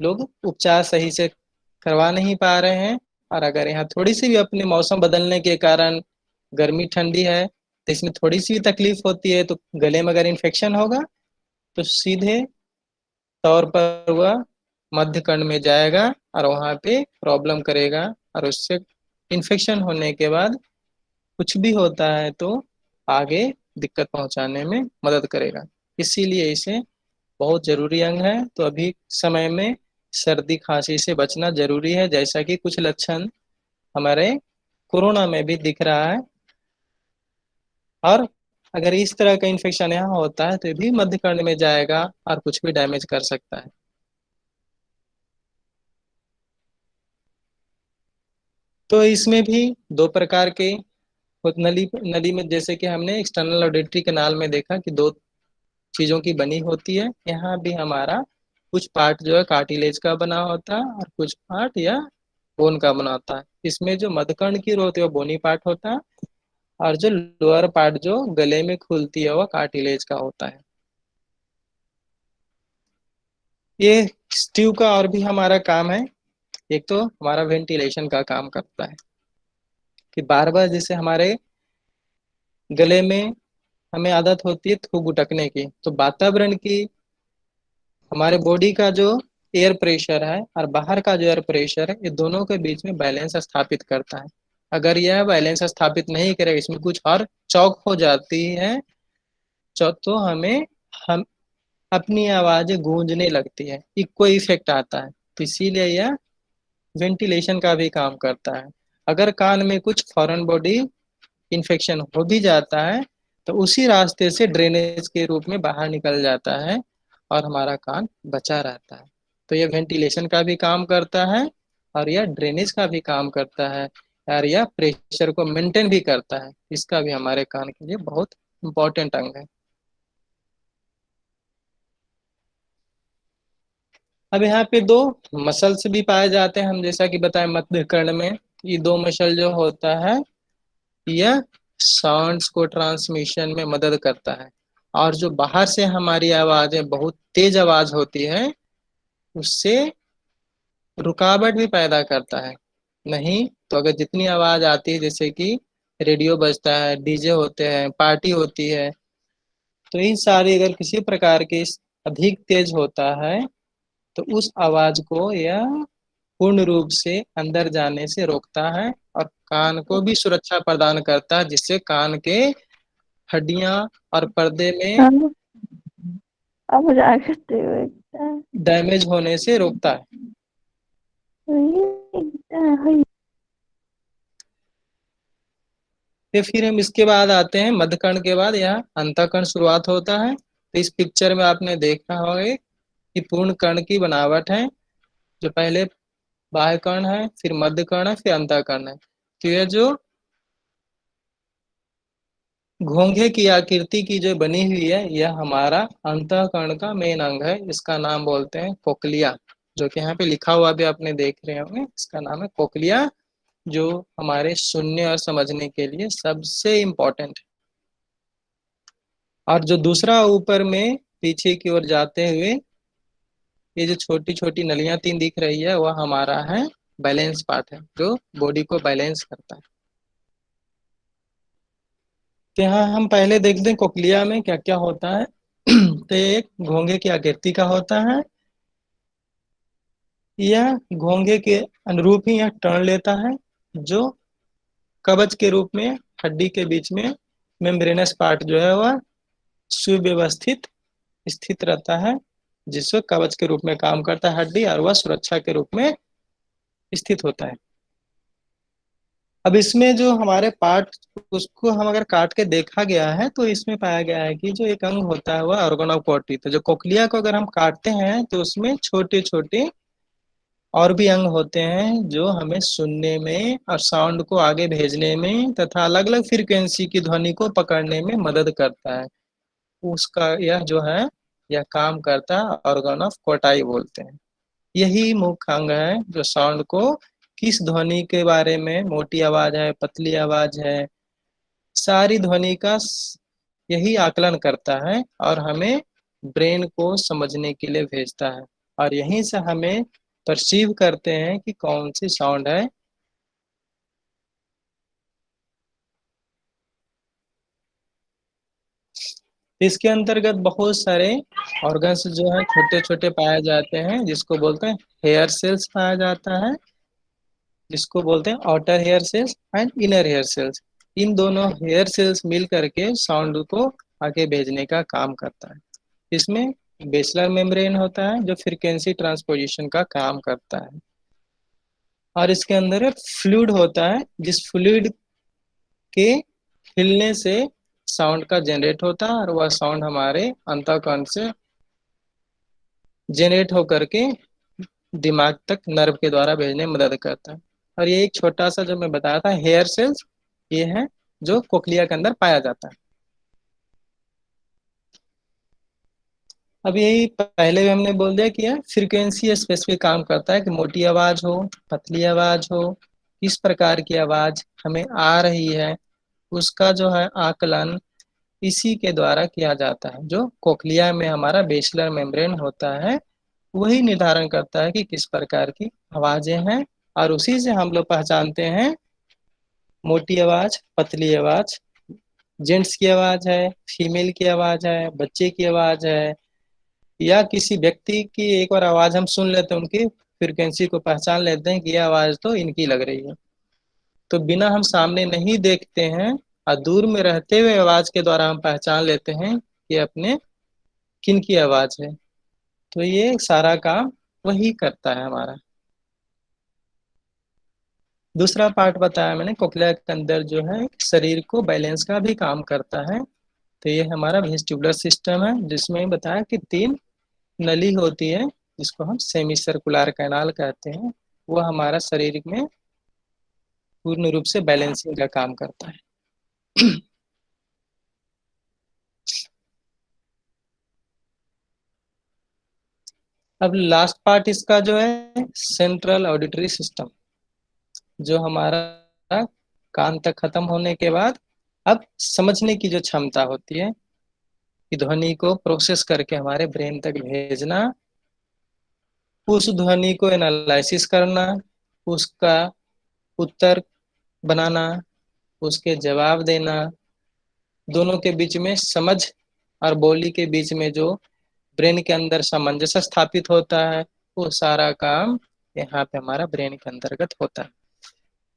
लोग उपचार सही से करवा नहीं पा रहे हैं। और अगर यहाँ थोड़ी सी भी अपने मौसम बदलने के कारण गर्मी ठंडी है तो इसमें थोड़ी सी भी तकलीफ होती है, तो गले में अगर इन्फेक्शन होगा तो सीधे तौर पर वह मध्य कर्ण में जाएगा और वहाँ पे प्रॉब्लम करेगा, और उससे इन्फेक्शन होने के बाद कुछ भी होता है तो आगे दिक्कत पहुंचाने में मदद करेगा। इसीलिए इसे बहुत जरूरी अंग है। तो अभी समय में सर्दी खांसी से बचना जरूरी है, जैसा कि कुछ लक्षण हमारे कोरोना में भी दिख रहा है। और अगर इस तरह का इन्फेक्शन यहाँ होता है तो ये भी मध्य कर्ण में जाएगा और कुछ भी डैमेज कर सकता है। तो इसमें भी दो प्रकार के नली नली में, जैसे कि हमने एक्सटर्नल ऑडिटरी कैनाल में देखा कि दो चीजों की बनी होती है, यहाँ भी हमारा कुछ पार्ट जो है कार्टिलेज का बना होता है और कुछ पार्ट या बोन का बना होता है। इसमें जो मध्यकर्ण की होती है वो बोनी पार्ट होता है और जो लोअर पार्ट जो गले में खुलती है वो कार्टिलेज का होता है। ये स्टीव का और भी हमारा काम है। एक तो हमारा वेंटिलेशन का काम करता है कि बार बार जैसे हमारे गले में हमें आदत होती है थूक गुटकने की, तो वातावरण की हमारे बॉडी का जो एयर प्रेशर है और बाहर का जो एयर प्रेशर है, ये दोनों के बीच में बैलेंस स्थापित करता है। अगर यह बैलेंस स्थापित नहीं करेगा, इसमें कुछ और चौक हो जाती है तो हम अपनी आवाजें गूंजने लगती है, इको इफेक्ट आता है। तो इसीलिए यह वेंटिलेशन का भी काम करता है। अगर कान में कुछ फॉरेन बॉडी इन्फेक्शन हो भी जाता है तो उसी रास्ते से ड्रेनेज के रूप में बाहर निकल जाता है और हमारा कान बचा रहता है। तो यह वेंटिलेशन का भी काम करता है और यह ड्रेनेज का भी काम करता है और यह प्रेशर को मेंटेन भी करता है। इसका भी हमारे कान के लिए बहुत इंपॉर्टेंट अंग है। अब यहाँ पे दो मसल्स भी पाए जाते हैं, हम जैसा कि बताएं मध्य कर्ण में ये दो मसल जो होता है यह साउंड्स को ट्रांसमिशन में मदद करता है और जो बाहर से हमारी आवाजें बहुत तेज आवाज होती है उससे रुकावट भी पैदा करता है। नहीं तो अगर जितनी आवाज आती है, जैसे कि रेडियो बजता है, डीजे होते हैं, पार्टी होती है, तो इन सारी अगर किसी प्रकार की अधिक तेज होता है तो उस आवाज को यह पूर्ण रूप से अंदर जाने से रोकता है और कान को भी सुरक्षा प्रदान करता है, जिससे कान के हड्डियां और पर्दे में अब जागते हुए डैमेज होने से रोकता है। फिर हम इसके बाद आते हैं मध्यकर्ण के बाद यहाँ अंतःकर्ण शुरुआत होता है। तो इस पिक्चर में आपने देखा होगा कि पूर्ण कर्ण की बनावट है, जो पहले बाह्य कर्ण है, फिर मध्य कर्ण है, फिर अंतःकर्ण है। तो यह जो घोंघे की आकृति की जो बनी हुई है यह हमारा अंतःकर्ण का मेन अंग है। इसका नाम बोलते हैं कोक्लिया, जो कि यहाँ पे लिखा हुआ भी आपने देख रहे होंगे। इसका नाम है कोक्लिया, जो हमारे सुनने और समझने के लिए सबसे इम्पोर्टेंट है। और जो दूसरा ऊपर में पीछे की ओर जाते हुए ये जो छोटी छोटी नलियां तीन दिख रही है वह हमारा है बैलेंस पार्ट है, जो बॉडी को बैलेंस करता है। तो यहाँ हम पहले देखते हैं कोक्लिया में क्या क्या होता है। तो एक घोंघे की आकृति का होता है, यह घोंघे के अनुरूप ही यह टर्न लेता है, जो कवच के रूप में हड्डी के बीच में मेम्ब्रेनस पार्ट जो है वह सुव्यवस्थित स्थित रहता है, जिसको कवच के रूप में काम करता है हड्डी, और वह सुरक्षा के रूप में स्थित होता है। अब इसमें जो हमारे पार्ट उसको हम अगर काट के देखा गया है तो इसमें पाया गया है कि जो एक अंग होता है वह ऑर्गन ऑफ बॉडी। तो जो कोक्लिया को अगर हम काटते हैं तो उसमें छोटे छोटे और भी अंग होते हैं जो हमें सुनने में और साउंड को आगे भेजने में तथा अलग अलग फ्रीक्वेंसी की ध्वनि को पकड़ने में मदद करता है। उसका यह जो है यह काम करता है ऑर्गन ऑफ कोटाई बोलते हैं। यही मुख्य अंग है जो साउंड को किस ध्वनि के बारे में, मोटी आवाज है, पतली आवाज है, सारी ध्वनि का यही आकलन करता है और हमें ब्रेन को समझने के लिए भेजता है। और यहीं से हमें परसीव करते हैं कि कौन सी साउंड है। इसके अंतर्गत बहुत सारे ऑर्गन्स जो है छोटे छोटे पाए जाते हैं, जिसको बोलते हैं हेयर सेल्स पाया जाता है, जिसको बोलते हैं outer hair cells and inner hair cells. इन दोनों हेयर सेल्स मिल करके साउंड को आगे भेजने का काम करता है। इसमें बेसलर मेम्ब्रेन होता है जो फ्रीक्वेंसी ट्रांसपोजिशन का काम करता है, और इसके अंदर फ्लूइड होता है जिस फ्लूइड के हिलने से साउंड का जनरेट होता है और वह साउंड हमारे अंतःकरण से जनरेट होकर के दिमाग तक नर्व के द्वारा भेजने में मदद करता है। और ये एक छोटा सा जो मैं बताया था हेयर सेल्स, ये है जो कोक्लिया के अंदर पाया जाता है। अब यही पहले भी हमने बोल दिया कि यह फ्रीक्वेंसी स्पेसिफिक काम करता है कि मोटी आवाज हो, पतली आवाज हो, किस प्रकार की आवाज हमें आ रही है, उसका जो है आकलन इसी के द्वारा किया जाता है। जो कोक्लिया में हमारा बेसलर मेम्ब्रेन होता है वही निर्धारण करता है कि किस प्रकार की आवाजें हैं, और उसी से हम लोग पहचानते हैं मोटी आवाज, पतली आवाज, जेंट्स की आवाज है, फीमेल की आवाज है, बच्चे की आवाज है, या किसी व्यक्ति की एक बार आवाज हम सुन लेते हैं, उनकी फ्रिक्वेंसी को पहचान लेते हैं कि यह आवाज तो इनकी लग रही है। तो बिना हम सामने नहीं देखते हैं और दूर में रहते हुए आवाज के द्वारा हम पहचान लेते हैं कि अपने किन की आवाज है। तो ये सारा काम वही करता है हमारा। दूसरा पार्ट बताया मैंने कोक्लिया के अंदर जो है शरीर को बैलेंस का भी काम करता है। तो ये हमारा वेस्टिबुलर सिस्टम है, जिसमें बताया कि 3 नली होती है जिसको हम सेमी सर्कुलर कैनाल कहते हैं। वो हमारा शरीर में पूर्ण रूप से बैलेंसिंग का काम करता है। अब लास्ट पार्ट इसका जो है सेंट्रल ऑडिटरी सिस्टम, जो हमारा कान तक खत्म होने के बाद अब समझने की जो क्षमता होती है कि ध्वनि को प्रोसेस करके हमारे ब्रेन तक भेजना, उस ध्वनि को एनालिसिस करना, उसका उत्तर बनाना, उसके जवाब देना, दोनों के बीच में समझ और बोली के बीच में जो ब्रेन के अंदर सामंजस्य स्थापित होता है, वो सारा काम यहाँ पे हमारा ब्रेन के अंतर्गत होता है।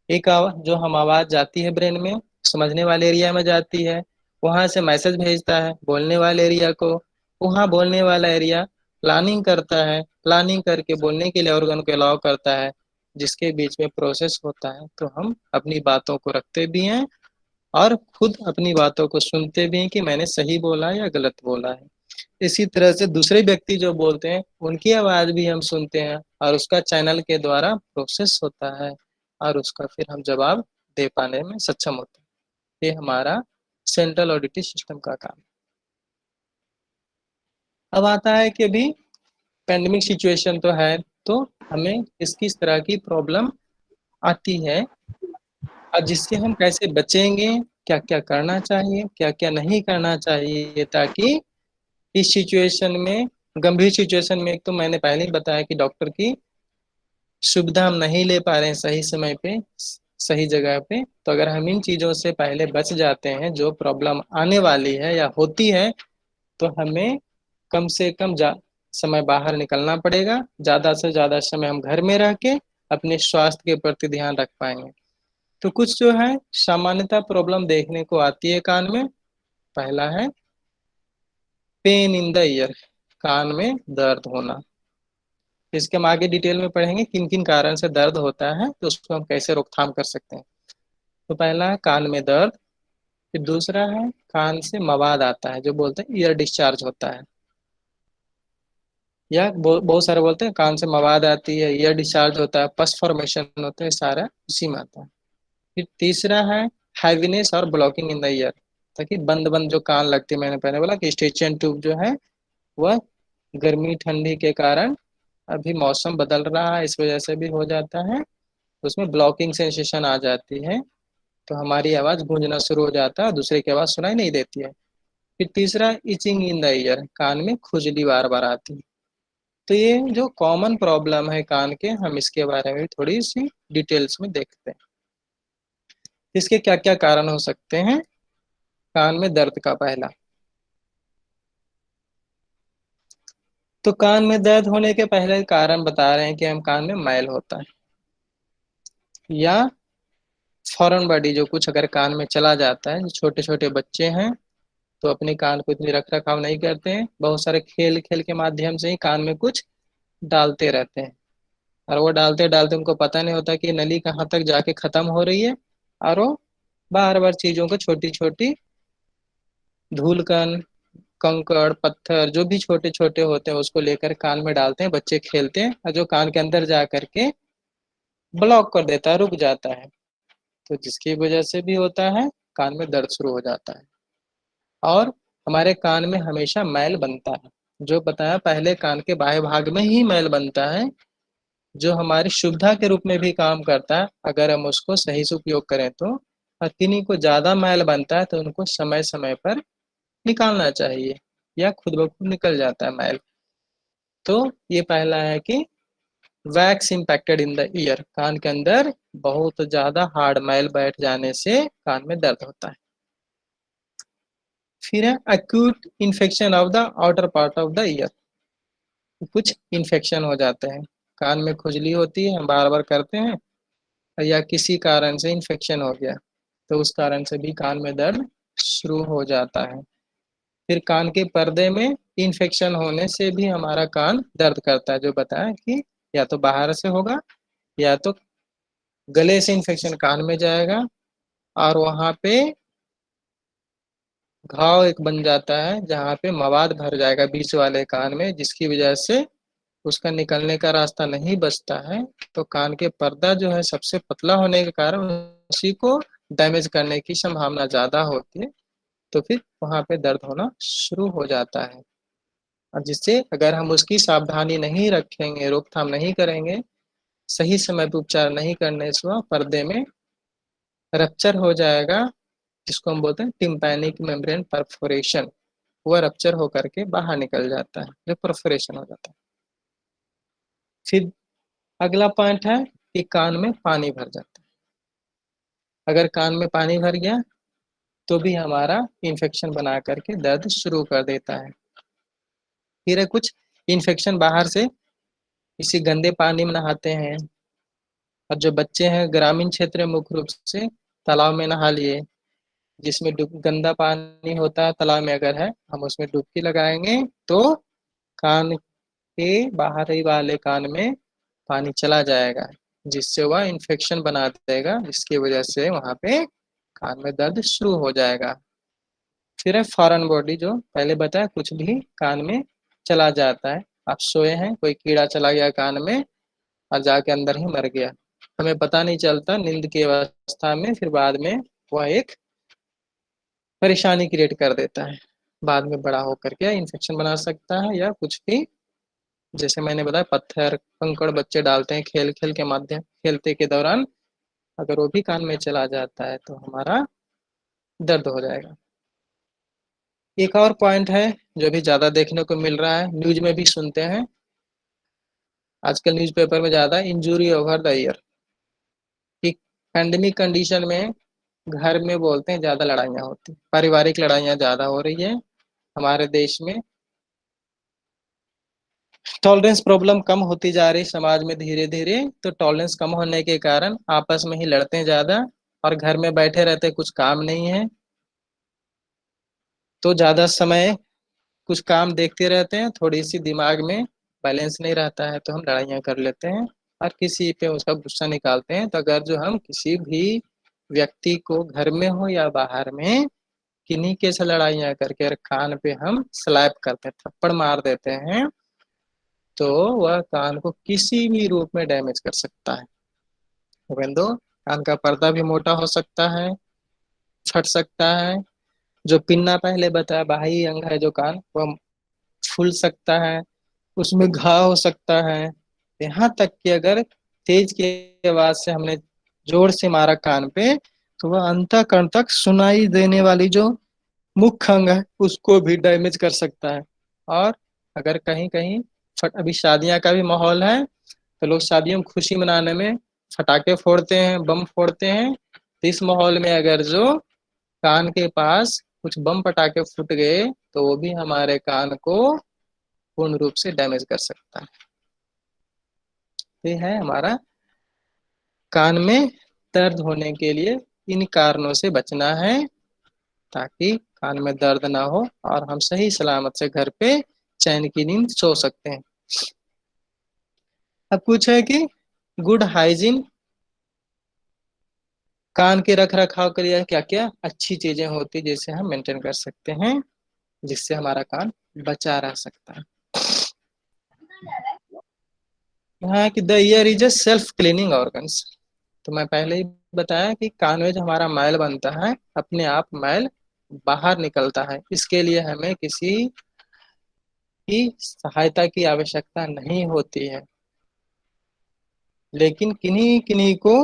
एक जो हम आवाज जाती है ब्रेन में, समझने वाले एरिया में जाती है, वहां से मैसेज भेजता है बोलने वाले एरिया को, वहां बोलने वाला एरिया प्लानिंग करता है, प्लानिंग करके बोलने के लिए ऑर्गन को अलाउ करता है, जिसके बीच में प्रोसेस होता है। तो हम अपनी बातों को रखते भी हैं और खुद अपनी बातों को सुनते भी हैं कि मैंने सही बोला या गलत बोला है। इसी तरह से दूसरे व्यक्ति जो बोलते हैं उनकी आवाज भी हम सुनते हैं और उसका चैनल के द्वारा प्रोसेस होता है और उसका फिर हम जवाब दे पाने में सक्षम होते हैं। ये हमारा सेंट्रल ऑडिटरी सिस्टम का काम। अब आता है कि अभी पैंडेमिक सिचुएशन तो है, तो हमें किस किस तरह की प्रॉब्लम आती है और जिससे हम कैसे बचेंगे, क्या क्या करना चाहिए, क्या क्या नहीं करना चाहिए, ताकि इस सिचुएशन में, गंभीर सिचुएशन में, एक तो मैंने पहले ही बताया कि डॉक्टर की सुविधा हम नहीं ले पा रहे हैं सही समय पे सही जगह पे, तो अगर हम इन चीज़ों से पहले बच जाते हैं, जो प्रॉब्लम आने वाली है या होती है, तो हमें कम से कम समय बाहर निकलना पड़ेगा, ज़्यादा से ज़्यादा समय हम घर में रह के अपने स्वास्थ्य के प्रति ध्यान रख पाएंगे। तो कुछ जो है सामान्यतः प्रॉब्लम देखने को आती है कान में। पहला है पेन इन द ईयर, कान में दर्द होना। इसके हम आगे डिटेल में पढ़ेंगे किन किन कारण से दर्द होता है, तो उसको हम कैसे रोकथाम कर सकते हैं। तो पहला है कान में दर्द, फिर दूसरा है कान से मवाद आता है, जो बोलते हैं ईयर डिस्चार्ज होता है, या बहुत सारे बोलते हैं कान से मवाद आती है, ईयर डिस्चार्ज होता है, पस फॉर्मेशन होता है, सारा उसी में आता है। फिर तीसरा है हैवीनेस और ब्लॉकिंग इन द ईयर, ताकि बंद बंद जो कान लगती है, मैंने पहले बोला कि स्टेचियन ट्यूब जो है वह गर्मी ठंडी के कारण, अभी मौसम बदल रहा है इस वजह से भी हो जाता है, उसमें ब्लॉकिंग सेंसेशन आ जाती है, तो हमारी आवाज गूंजना शुरू हो जाता है, दूसरे की आवाज सुनाई नहीं देती है। फिर तीसरा इचिंग इन द ईयर, कान में खुजली बार बार आती है। तो ये जो कॉमन प्रॉब्लम है कान के, हम इसके बारे में थोड़ी सी डिटेल्स में देखते हैं, इसके क्या क्या कारण हो सकते हैं कान में दर्द का। पहला, तो कान में दर्द होने के पहले कारण बता रहे हैं कि हम कान में मैल होता है या फॉरेन बॉडी, जो कुछ अगर कान में चला जाता है। जो छोटे छोटे बच्चे हैं तो अपने कान को इतनी रख रखाव नहीं करते हैं, बहुत सारे खेल खेल के माध्यम से ही कान में कुछ डालते रहते हैं, और वो डालते डालते उनको पता नहीं होता कि नली कहाँ तक जाके खत्म हो रही है, और वो बार बार चीजों को छोटी छोटी धूल कण, कंकड़, पत्थर जो भी छोटे छोटे होते हैं उसको लेकर कान में डालते हैं, बच्चे खेलते हैं और जो कान के अंदर जा करके ब्लॉक कर देता है, रुक जाता है। तो जिसकी वजह से भी होता है कान में दर्द शुरू हो जाता है। और हमारे कान में हमेशा मैल बनता है, जो बताया पहले कान के बाह्य भाग में ही मैल बनता है, जो हमारी शुभता के रूप में भी काम करता है अगर हम उसको सही से उपयोग करें तो। और किन्हीं को ज्यादा मैल बनता है तो उनको समय समय पर निकालना चाहिए या खुद ब खुद निकल जाता है मैल। तो ये पहला है कि wax impacted in the ear, कान के अंदर बहुत ज्यादा हार्ड मैल बैठ जाने से कान में दर्द होता है। फिर है acute infection of the outer part of the year, कुछ इन्फेक्शन हो जाते हैं, कान में खुजली होती है, हम बार बार करते हैं या किसी कारण से इन्फेक्शन हो गया तो उस कारण से भी कान में दर्द शुरू हो जाता है। फिर कान के पर्दे में इन्फेक्शन होने से भी हमारा कान दर्द करता है, जो बताया कि या तो बाहर से होगा या तो गले से इन्फेक्शन कान में जाएगा और वहाँ पे घाव एक बन जाता है जहाँ पे मवाद भर जाएगा बीच वाले कान में, जिसकी वजह से उसका निकलने का रास्ता नहीं बचता है। तो कान के पर्दा जो है सबसे पतला होने के कारण उसी को डैमेज करने की संभावना ज्यादा होती है, तो फिर वहाँ पे दर्द होना शुरू हो जाता है। और जिससे अगर हम उसकी सावधानी नहीं रखेंगे, रोकथाम नहीं करेंगे, सही समय पर उपचार नहीं करने से वह पर्दे में रप्चर हो जाएगा, जिसको हम बोलते हैं टिम्पैनिक मेम्ब्रेन परफोरेशन। वह रप्चर होकर के बाहर निकल जाता है, जो परफोरेशन हो जाता है। फिर अगला पॉइंट है कि कान में पानी भर जाता है। अगर कान में पानी भर गया तो भी हमारा इन्फेक्शन बना करके दर्द शुरू कर देता है। फिर है कुछ इन्फेक्शन बाहर से, किसी गंदे पानी में नहाते हैं, और जो बच्चे हैं ग्रामीण क्षेत्र में मुख्य रूप से तालाब में नहा लिए, जिसमें गंदा पानी होता है तालाब में अगर है, हम उसमें डुबकी लगाएंगे तो कान के बाहरी वाले कान में पानी चला जाएगा, जिससे वह इन्फेक्शन बना देगा, जिसकी वजह से वहाँ पे कान में दर्द शुरू हो जाएगा। फिर है फॉरेन बॉडी, जो पहले बताया कुछ भी कान में चला जाता है। आप सोए हैं, कोई कीड़ा चला गया कान में और जाके अंदर ही मर गया, हमें पता नहीं चलता नींद की अवस्था में, फिर बाद में वह एक परेशानी क्रिएट कर देता है, बाद में बड़ा होकर के इन्फेक्शन बना सकता है या कुछ भी। जैसे मैंने बताया पत्थर कंकड़ बच्चे डालते हैं खेल खेल के माध्यम, खेलते के दौरान अगर वो भी कान में चला जाता है तो हमारा दर्द हो जाएगा। एक और पॉइंट है जो भी ज्यादा देखने को मिल रहा है, न्यूज में भी सुनते हैं आजकल, न्यूज़पेपर में ज्यादा इंजुरी ओवर द ईयर, कि पैंडेमिक कंडीशन में घर में बोलते हैं ज्यादा लड़ाइयाँ होती, पारिवारिक लड़ाइयाँ ज्यादा हो रही है हमारे देश में। टॉलरेंस प्रॉब्लम कम होती जा रही समाज में धीरे धीरे, तो टॉलरेंस कम होने के कारण आपस में ही लड़ते हैं ज्यादा, और घर में बैठे रहते कुछ काम नहीं है तो ज्यादा समय कुछ काम देखते रहते हैं, थोड़ी सी दिमाग में बैलेंस नहीं रहता है तो हम लड़ाइयाँ कर लेते हैं और किसी पे उसका गुस्सा निकालते हैं। तो अगर जो हम किसी भी व्यक्ति को घर में हो या बाहर में किन्हीं के से लड़ाइयाँ करके कान पे हम स्लैप करते हैं, थप्पड़ मार देते हैं, तो वह कान को किसी भी रूप में डैमेज कर सकता है। दो कान का पर्दा भी मोटा हो सकता है, फट सकता है, जो पिन्ना पहले बताया बाह्य अंग है जो कान, वह फूल सकता है, उसमें घाव हो सकता है। यहाँ तक कि अगर तेज की आवाज से हमने जोर से मारा कान पे तो वह अंतःकरण तक सुनाई देने वाली जो मुख्य अंग है उसको भी डैमेज कर सकता है। और अगर कहीं कहीं अभी शादियां का भी माहौल है तो लोग शादियों में खुशी मनाने में फटाके फोड़ते हैं, बम फोड़ते हैं, तो इस माहौल में अगर जो कान के पास कुछ बम पटाखे फूट गए तो वो भी हमारे कान को पूर्ण रूप से डैमेज कर सकता है। ये है हमारा कान में दर्द होने के लिए इन कारणों से बचना है, ताकि कान में दर्द ना हो और हम सही सलामत से घर पे चैन की नींद सो सकते हैं। अब कुछ है कि गुड हाइजीन कान के रख रखाव के लिए क्या क्या अच्छी चीजें होती जिससे हम मेंटेन कर सकते हैं, जिससे हमारा कान बचा रह सकता है। यहाँ कि the year is a self cleaning organs. तो मैं पहले ही बताया कि कान में जो हमारा मैल बनता है अपने आप मैल बाहर निकलता है, इसके लिए हमें किसी की सहायता की आवश्यकता नहीं होती है। लेकिन किन्हीं किन्हीं को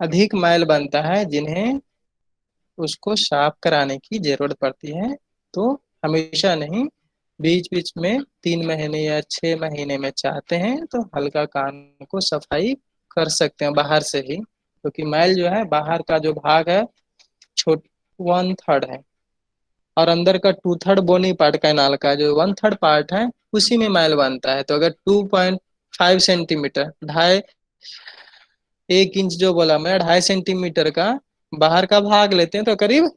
अधिक मैल बनता है जिन्हें उसको साफ कराने की जरूरत पड़ती है। तो हमेशा नहीं, बीच बीच में 3 महीने या 6 महीने में चाहते हैं तो हल्का कान को सफाई कर सकते हैं बाहर से ही, क्योंकि मैल जो है बाहर का जो भाग है छोट 1/3 है और अंदर का 2/3 बोनी पार्ट कैनाल का जो 1/3 पार्ट है उसी में मैल बनता है। तो अगर 2.5 सेंटीमीटर 1 इंच जो बोला मैं 2.5 सेंटीमीटर का बाहर का भाग लेते हैं तो करीब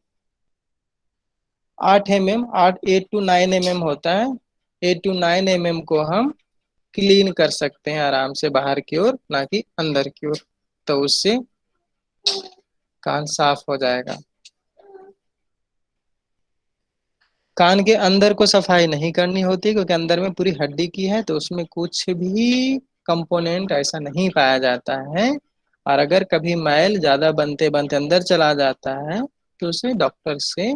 8 to 9 mm होता है। 8 to 9 mm को हम क्लीन कर सकते हैं आराम से बाहर की ओर, ना कि अंदर की ओर। तो उससे कान साफ हो जाएगा। कान के अंदर को सफाई नहीं करनी होती क्योंकि अंदर में पूरी हड्डी की है, तो उसमें कुछ भी कंपोनेंट ऐसा नहीं पाया जाता है। और अगर कभी मैल ज्यादा बनते बनते अंदर चला जाता है तो उसे डॉक्टर से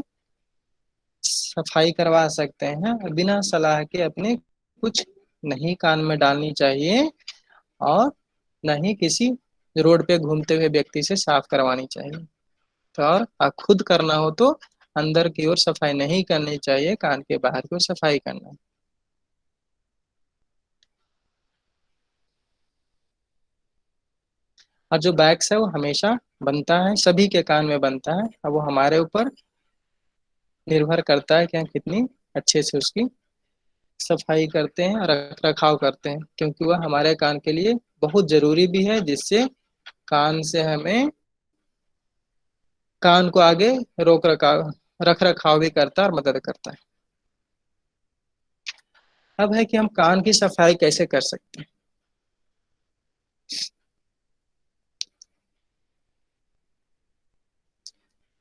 सफाई करवा सकते हैं। बिना सलाह के अपने कुछ नहीं कान में डालनी चाहिए और न ही किसी रोड पे घूमते हुए व्यक्ति से साफ करवानी चाहिए। तो और खुद करना हो तो अंदर की ओर सफाई नहीं करनी चाहिए, कान के बाहर की ओर सफाई करना। और जो बैक्स है वो हमेशा बनता है, सभी के कान में बनता है। अब वो हमारे ऊपर निर्भर करता है कि हम कितनी अच्छे से उसकी सफाई करते हैं और रख रखाव करते हैं, क्योंकि वह हमारे कान के लिए बहुत जरूरी भी है, जिससे कान से हमें कान को आगे रख रखाव भी करता है और मदद करता है। अब है कि हम कान की सफाई कैसे कर सकते हैं।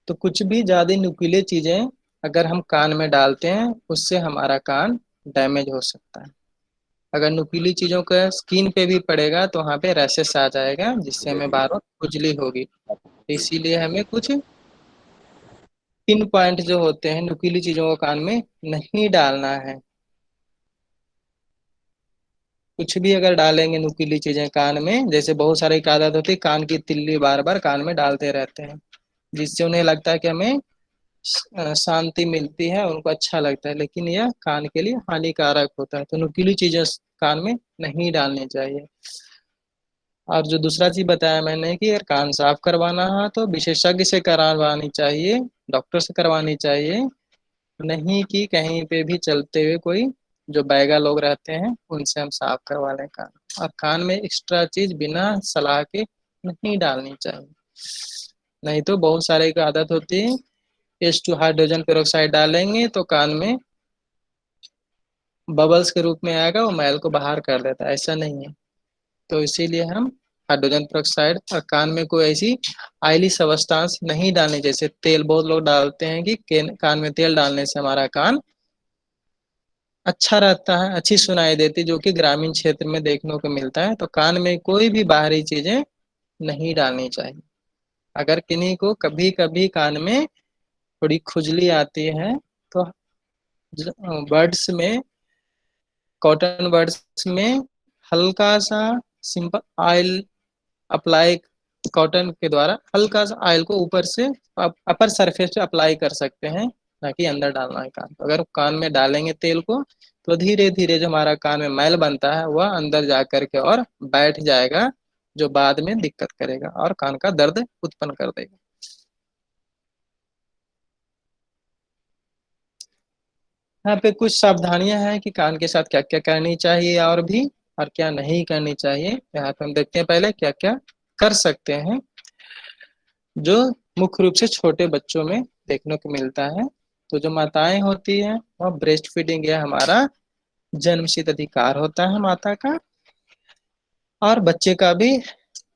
तो कुछ भी ज्यादा नुकीले चीजें अगर हम कान में डालते हैं उससे हमारा कान डैमेज हो सकता है। अगर नुकीली चीजों का स्किन पे भी पड़ेगा तो वहां पे रैशेस आ जाएगा, जिससे हमें बार बार खुजली होगी। इसीलिए हमें कुछ पिन पॉइंट जो होते हैं नुकीली चीजों को कान में नहीं डालना है। कुछ भी अगर डालेंगे नुकीली चीजें कान में, जैसे बहुत सारे की आदत होती है कान की तिल्ली बार बार कान में डालते रहते हैं, जिससे उन्हें लगता है कि हमें शांति मिलती है, उनको अच्छा लगता है, लेकिन यह कान के लिए हानिकारक होता है। तो नुकीली चीजें कान में नहीं डालनी चाहिए। और जो दूसरा चीज बताया मैंने कि अगर कान साफ करवाना है तो विशेषज्ञ से करवानी चाहिए, डॉक्टर से करवानी चाहिए, नहीं कि कहीं पे भी चलते हुए कोई जो बैगा लोग रहते हैं उनसे हम साफ करवा लें कान। और कान में एक्स्ट्रा चीज बिना सलाह के नहीं डालनी चाहिए, नहीं तो बहुत सारे की आदत होती है H2 हाइड्रोजन पेरोक्साइड डालेंगे तो कान में बबल्स के रूप में आएगा, वो मैल को बाहर कर देता है। ऐसा नहीं है। तो इसीलिए हम हाइड्रोजन पेरोक्साइड और कान में कोई ऐसी आयली सब्सटेंस नहीं डालनी, जैसे तेल बहुत लोग डालते हैं कि कान में तेल डालने से हमारा कान अच्छा रहता है, अच्छी सुनाई देती, जो कि ग्रामीण क्षेत्र में देखने को मिलता है। तो कान में कोई भी बाहरी चीजें नहीं डालनी चाहिए। अगर किन्हीं को कभी कभी कान में थोड़ी खुजली आती है तो बर्ड्स में कॉटन बर्ड्स में हल्का सा सिंपल ऑयल अप्लाई, कॉटन के द्वारा हल्का सा ऑयल को ऊपर से अपर सरफेस पे अप्लाई कर सकते हैं, ना कि अंदर डालना है कान। अगर कान में डालेंगे तेल को तो धीरे धीरे जो हमारा कान में मैल बनता है वह अंदर जा करके और बैठ जाएगा, जो बाद में दिक्कत करेगा और कान का दर्द उत्पन्न कर देगा। यहाँ पे कुछ सावधानियां हैं कि कान के साथ क्या क्या करनी चाहिए और भी और क्या नहीं करनी चाहिए। यहाँ पे हम देखते हैं पहले क्या क्या कर सकते हैं, जो मुख्य रूप से छोटे बच्चों में देखने को मिलता है। तो जो माताएं होती हैं वह ब्रेस्ट फीडिंग यह हमारा जन्मसिद्ध अधिकार होता है माता का और बच्चे का भी,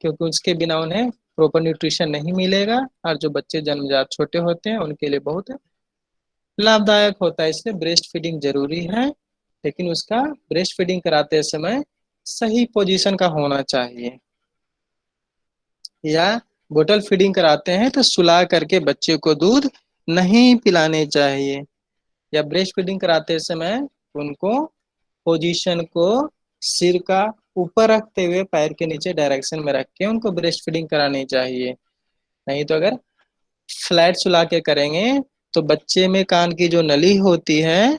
क्योंकि उसके बिना उन्हें प्रॉपर न्यूट्रिशन नहीं मिलेगा, और जो बच्चे जन्मजात छोटे होते हैं उनके लिए बहुत लाभदायक होता है। इसलिए ब्रेस्ट फीडिंग जरूरी है, लेकिन उसका ब्रेस्ट फीडिंग कराते समय सही पोजीशन का होना चाहिए। या बोतल फीडिंग कराते हैं तो सुला करके बच्चे को दूध नहीं पिलाने चाहिए। या ब्रेस्ट फीडिंग कराते समय उनको पोजीशन को सिर का ऊपर रखते हुए पैर के नीचे डायरेक्शन में रख के उनको ब्रेस्ट फीडिंग करानी चाहिए। नहीं तो अगर फ्लैट सुला के करेंगे तो बच्चे में कान की जो नली होती है,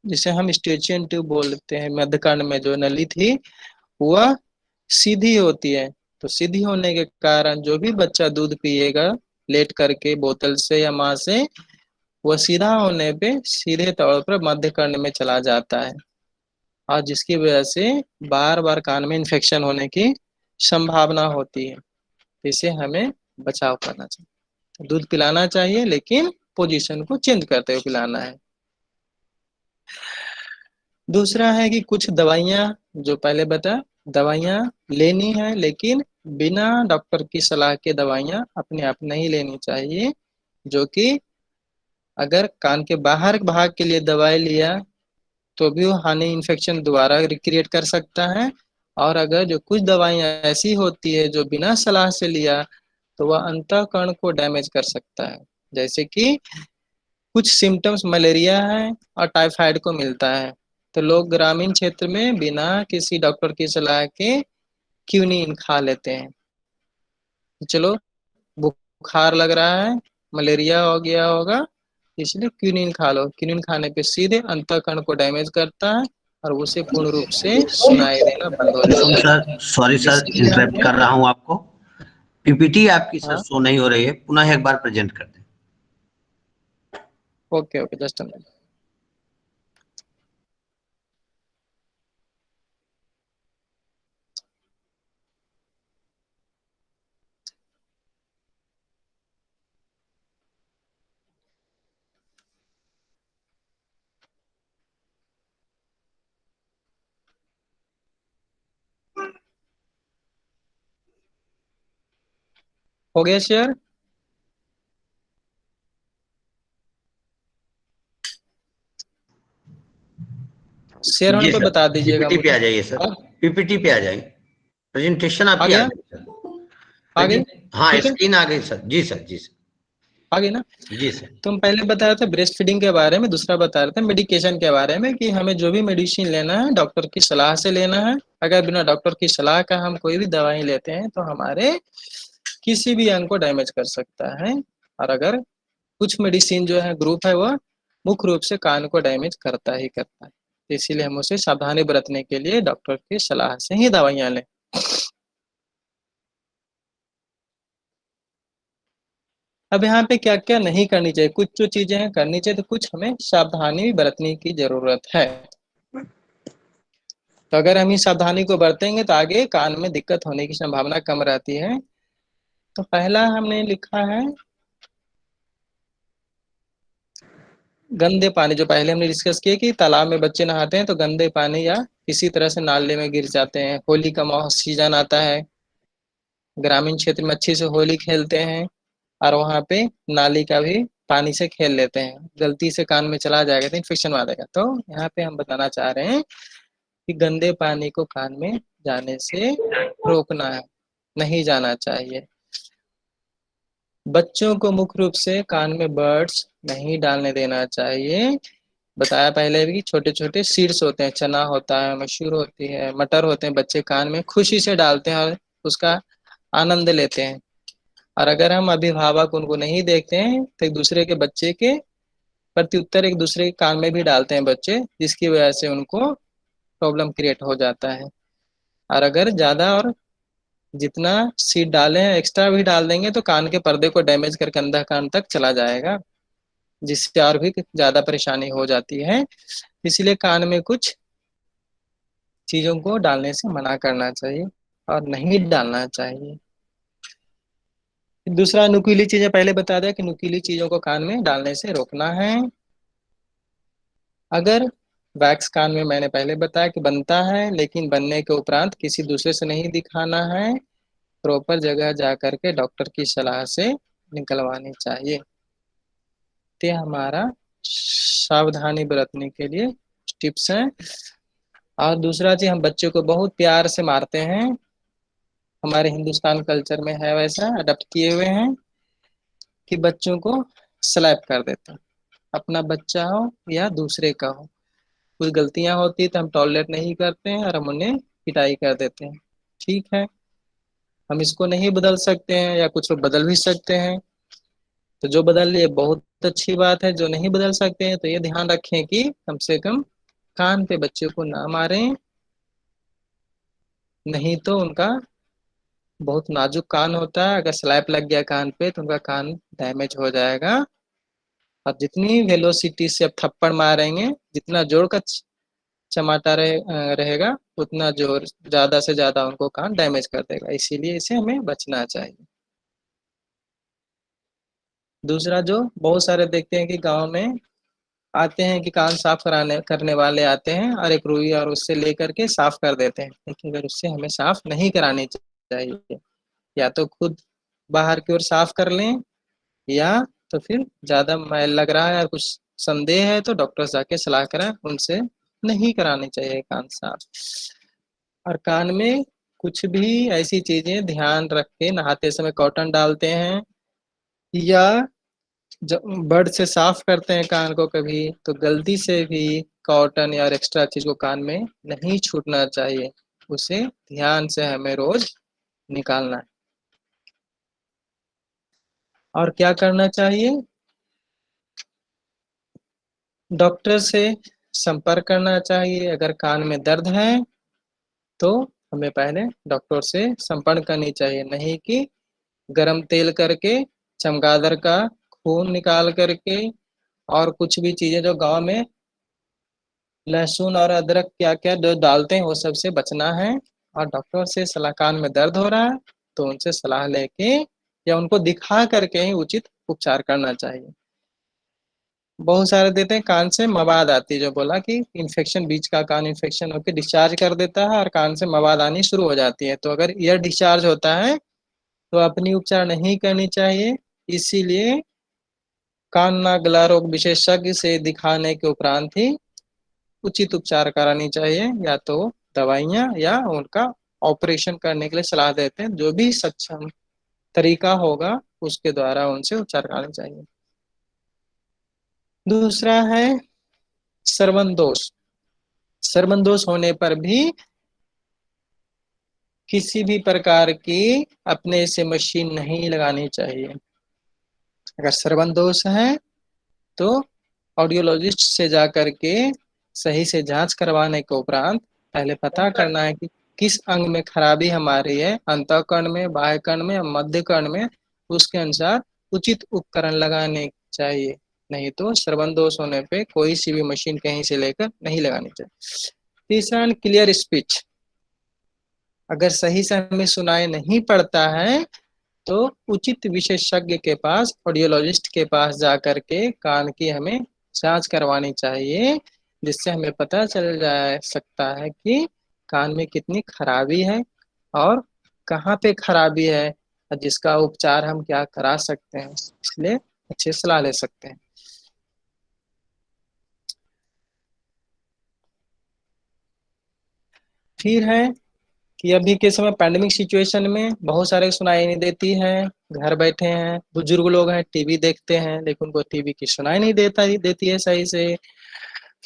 जिसे हम स्टेचियन ट्यूब बोलते हैं, मध्यकान में जो नली थी वह सीधी होती है। तो सीधी होने के कारण जो भी बच्चा दूध पिएगा लेट करके बोतल से या माँ से, वह सीधा होने पे सीधे तौर पर मध्य कर्ण में चला जाता है, और जिसकी वजह से बार बार कान में इन्फेक्शन होने की संभावना होती है। इसे हमें बचाव करना चाहिए। दूध पिलाना चाहिए, लेकिन पोजीशन को चेंज करते हुए पिलाना है। दूसरा है कि कुछ दवाइयाँ, जो पहले बता, दवाइयाँ लेनी है, लेकिन बिना डॉक्टर की सलाह के दवाइयाँ अपने आप नहीं लेनी चाहिए। जो कि अगर कान के बाहर भाग के लिए दवाई लिया तो भी वो हानि इन्फेक्शन दोबारा रिक्रिएट कर सकता है। और अगर जो कुछ दवाइयाँ ऐसी होती है जो बिना सलाह से लिया तो वह अंतःकरण को डैमेज कर सकता है। जैसे कि कुछ सिम्टम्स मलेरिया है और टाइफाइड को मिलता है, तो लोग ग्रामीण क्षेत्र में बिना किसी डॉक्टर की सलाह के क्यूनिन खा लेते हैं। चलो बुखार लग रहा है, मलेरिया हो गया होगा, इसलिए क्यूनिन खा लो। क्यूनिन खाने पे सीधे अंतःकरण को डैमेज करता है और उसे पूर्ण रूप से सुनाई देना बंद हो जाता है। सर सॉरी सर, इसलिए इंटरप्ट कर हमें, रहा हूँ आपको। पीपीटी आपकी सर हाँ, शो नहीं हो रही है, पुनः एक बार प्रेजेंट कर दें। Okay okay, just a minute. हो गया शेयर? शेयर होने जी पे सर, बता दीजिएगा पीपीटी पे मुझे। आ जाइए सर, आ, पीपीटी पे आ जाइए, प्रेजेंटेशन आ आपकी आ गया? गई सर। आ गई? प्रेजेंट, हाँ ठीक है, स्क्रीन आ गई सर। जी सर, जी सर, आ गई ना? जी सर। तुम पहले बता रहे थे ब्रेस्ट फीडिंग के बारे में, दूसरा बता रहे थे मेडिकेशन के बारे में कि हमें जो भी मेडिसिन लेना है डॉक्टर की सलाह से लेना है। अगर बिना डॉक्टर की सलाह का हम कोई भी दवाई लेते हैं तो हमारे किसी भी अंग को डैमेज कर सकता है। और अगर कुछ मेडिसिन जो है ग्रुप है वह मुख्य रूप से कान को डैमेज करता ही करता है। तो इसीलिए हम उसे सावधानी बरतने के लिए डॉक्टर की सलाह से ही दवाइयाँ लें। अब यहाँ पे क्या क्या नहीं करनी चाहिए, कुछ जो चीजें हैं करनी चाहिए, तो कुछ हमें सावधानी भी बरतने की जरूरत है। तो अगर हम इस सावधानी को बरतेंगे तो आगे कान में दिक्कत होने की संभावना कम रहती है। तो पहला हमने लिखा है गंदे पानी, जो पहले हमने डिस्कस किया कि तालाब में बच्चे नहाते हैं तो गंदे पानी या किसी तरह से नाले में गिर जाते हैं। होली का सीजन आता है, ग्रामीण क्षेत्र में अच्छे से होली खेलते हैं और वहां पे नाली का भी पानी से खेल लेते हैं, गलती से कान में चला जाएगा तो इन्फेक्शन आ जाएगा। तो यहाँ पे हम बताना चाह रहे हैं कि गंदे पानी को कान में जाने से रोकना है, नहीं जाना चाहिए। बच्चों को मुख्य रूप से कान में बर्ड्स नहीं डालने देना चाहिए। बताया पहले भी, छोटे छोटे सीड्स होते हैं, चना होता है, मसूर होती है, मटर होते हैं, बच्चे कान में खुशी से डालते हैं और उसका आनंद लेते हैं। और अगर हम अभिभावक उनको नहीं देखते हैं तो एक दूसरे के बच्चे के प्रत्युत्तर एक दूसरे के कान में भी डालते हैं बच्चे, जिसकी वजह से उनको प्रॉब्लम क्रिएट हो जाता है। और अगर ज्यादा और जितना सीड डाले हैं एक्स्ट्रा भी डाल देंगे तो कान के पर्दे को डैमेज करके अंधा कान तक चला जाएगा, जिससे और भी ज्यादा परेशानी हो जाती है। इसलिए कान में कुछ चीजों को डालने से मना करना चाहिए और नहीं डालना चाहिए। दूसरा, नुकीली चीजें पहले बता दिया कि नुकीली चीजों को कान में डालने से रोकना है। अगर वैक्स कान में, मैंने पहले बताया कि बनता है, लेकिन बनने के उपरांत किसी दूसरे से नहीं दिखाना है। प्रॉपर जगह जा करके डॉक्टर की सलाह से निकलवानी चाहिए। ये हमारा सावधानी बरतने के लिए टिप्स हैं। और दूसरा चीज, हम बच्चों को बहुत प्यार से मारते हैं, हमारे हिंदुस्तान कल्चर में है वैसा अडॉप्ट किए हुए हैं कि बच्चों को स्लैप कर देते हैं, अपना बच्चा हो या दूसरे का हो, कुछ गलतियां होती तो हम टॉलरेट नहीं करते हैं और हम उन्हें पिटाई कर देते हैं। ठीक है, हम इसको नहीं बदल सकते हैं या कुछ लोग बदल भी सकते हैं, तो जो बदल लिए बहुत अच्छी बात है, जो नहीं बदल सकते हैं तो ये ध्यान रखें कि कम से कम कान पे बच्चे को ना मारें, नहीं तो उनका बहुत नाजुक कान होता है, अगर स्लैप लग गया कान पे तो उनका कान डैमेज हो जाएगा। और जितनी वेलोसिटी से आप थप्पड़ मारेंगे, जितना जोर का चमाटा रहेगा, उतना जोर ज्यादा से ज्यादा उनको कान डैमेज कर देगा, इसीलिए इसे हमें बचना चाहिए। दूसरा, जो बहुत सारे देखते हैं कि गांव में आते हैं कि कान साफ करने वाले आते हैं और एक रुई और उससे लेकर के साफ कर देते हैं, लेकिन अगर उससे हमें साफ नहीं करानी चाहिए, या तो खुद बाहर की ओर साफ कर लें, या तो फिर ज्यादा मैल लग रहा है और कुछ संदेह है तो डॉक्टर से जाके सलाह कराएं, उनसे नहीं करानी चाहिए कान साफ। और कान में कुछ भी ऐसी चीजें ध्यान रख के, नहाते समय कॉटन डालते हैं या जब बर्ड से साफ करते हैं कान को कभी, तो गलती से भी कॉटन या एक्स्ट्रा चीज को कान में नहीं छूटना चाहिए, उसे ध्यान से हमें रोज निकालना है। और क्या करना चाहिए, डॉक्टर से संपर्क करना चाहिए। अगर कान में दर्द है तो हमें पहले डॉक्टर से संपर्क करनी चाहिए, नहीं कि गरम तेल करके, चमगादड़ का खून निकाल करके और कुछ भी चीजें जो गांव में लहसुन और अदरक क्या क्या जो डालते हैं वो सब से बचना है। और डॉक्टर से सलाह, कान में दर्द हो रहा है तो उनसे सलाह लेके या उनको दिखा करके ही उचित उपचार करना चाहिए। बहुत सारे देते हैं कान से मवाद आती है, जो बोला कि इन्फेक्शन, बीच का कान इन्फेक्शन होकर डिस्चार्ज कर देता है और कान से मवाद आनी शुरू हो जाती है, तो अगर ईयर डिस्चार्ज होता है तो अपनी उपचार नहीं करनी चाहिए। इसीलिए कान नाक गला रोग विशेषज्ञ से दिखाने के उपरांत ही उचित उपचार करानी चाहिए, या तो दवाइयाँ या उनका ऑपरेशन करने के लिए सलाह देते हैं, जो भी सक्षम तरीका होगा उसके द्वारा उनसे उपचार कराना चाहिए। दूसरा है श्रवण दोष। श्रवण दोष होने पर भी किसी भी प्रकार की अपने से मशीन नहीं लगानी चाहिए। अगर श्रवण दोष है तो ऑडियोलॉजिस्ट से जा करके सही से जांच करवाने के उपरांत पहले पता करना है कि किस अंग में खराबी हमारी है, अंतःकर्ण में, बाह्य कर्ण में, मध्य कर्ण में, उसके अनुसार उचित उपकरण लगाने चाहिए। नहीं तो श्रवण दोष होने पे कोई सी भी मशीन कहीं से लेकर नहीं लगानी चाहिए। तीसरा, क्लियर स्पीच। अगर सही से हमें सुनाई नहीं पड़ता है तो उचित विशेषज्ञ के पास, ऑडियोलॉजिस्ट के पास जा करके कान की हमें जांच करवानी चाहिए, जिससे हमें पता चल जा सकता है कि कान में कितनी खराबी है और कहाँ पे खराबी है और जिसका उपचार हम क्या करा सकते हैं, इसलिए अच्छे सलाह ले सकते हैं। फिर है कि अभी के समय पैंडेमिक सिचुएशन में बहुत सारे सुनाई नहीं देती है, घर बैठे हैं, बुजुर्ग लोग हैं, टीवी देखते हैं लेकिन उनको टीवी की सुनाई नहीं देती है सही से,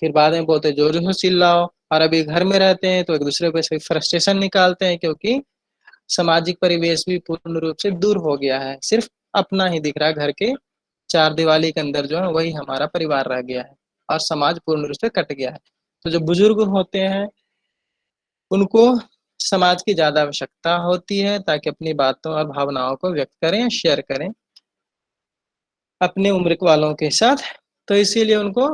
फिर बाद में बोलते जोर जोर से चिल्लाओ। और अभी घर में रहते हैं तो एक दूसरे पे से फ्रस्ट्रेशन निकालते हैं, क्योंकि सामाजिक परिवेश भी पूर्ण रूप से दूर हो गया है, सिर्फ अपना ही दिख रहा है, घर के चार दीवारी के अंदर जो है वही हमारा परिवार रह गया है और समाज पूर्ण रूप से कट गया है। तो जो बुजुर्ग होते हैं उनको समाज की ज्यादा आवश्यकता होती है, ताकि अपनी बातों और भावनाओं को व्यक्त करें, शेयर करें अपने उम्र वालों के साथ। तो इसीलिए उनको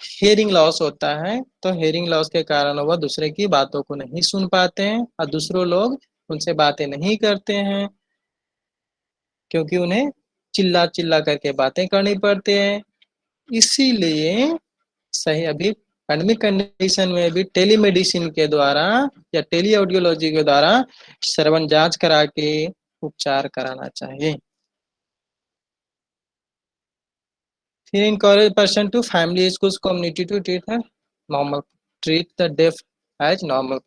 हियरिंग लॉस होता है, तो हियरिंग लॉस के कारण वह दूसरे की बातों को नहीं सुन पाते हैं और दूसरों लोग उनसे बातें नहीं करते हैं, क्योंकि उन्हें चिल्ला चिल्ला करके बातें करनी पड़ती हैं। इसीलिए सही, अभी पैंडेमिक कंडीशन में भी टेलीमेडिसिन के द्वारा या टेली ऑडियोलॉजी के द्वारा श्रवण जांच करा के उपचार कराना चाहिए। फिर encourage person to family schools community to treat the deaf as normal।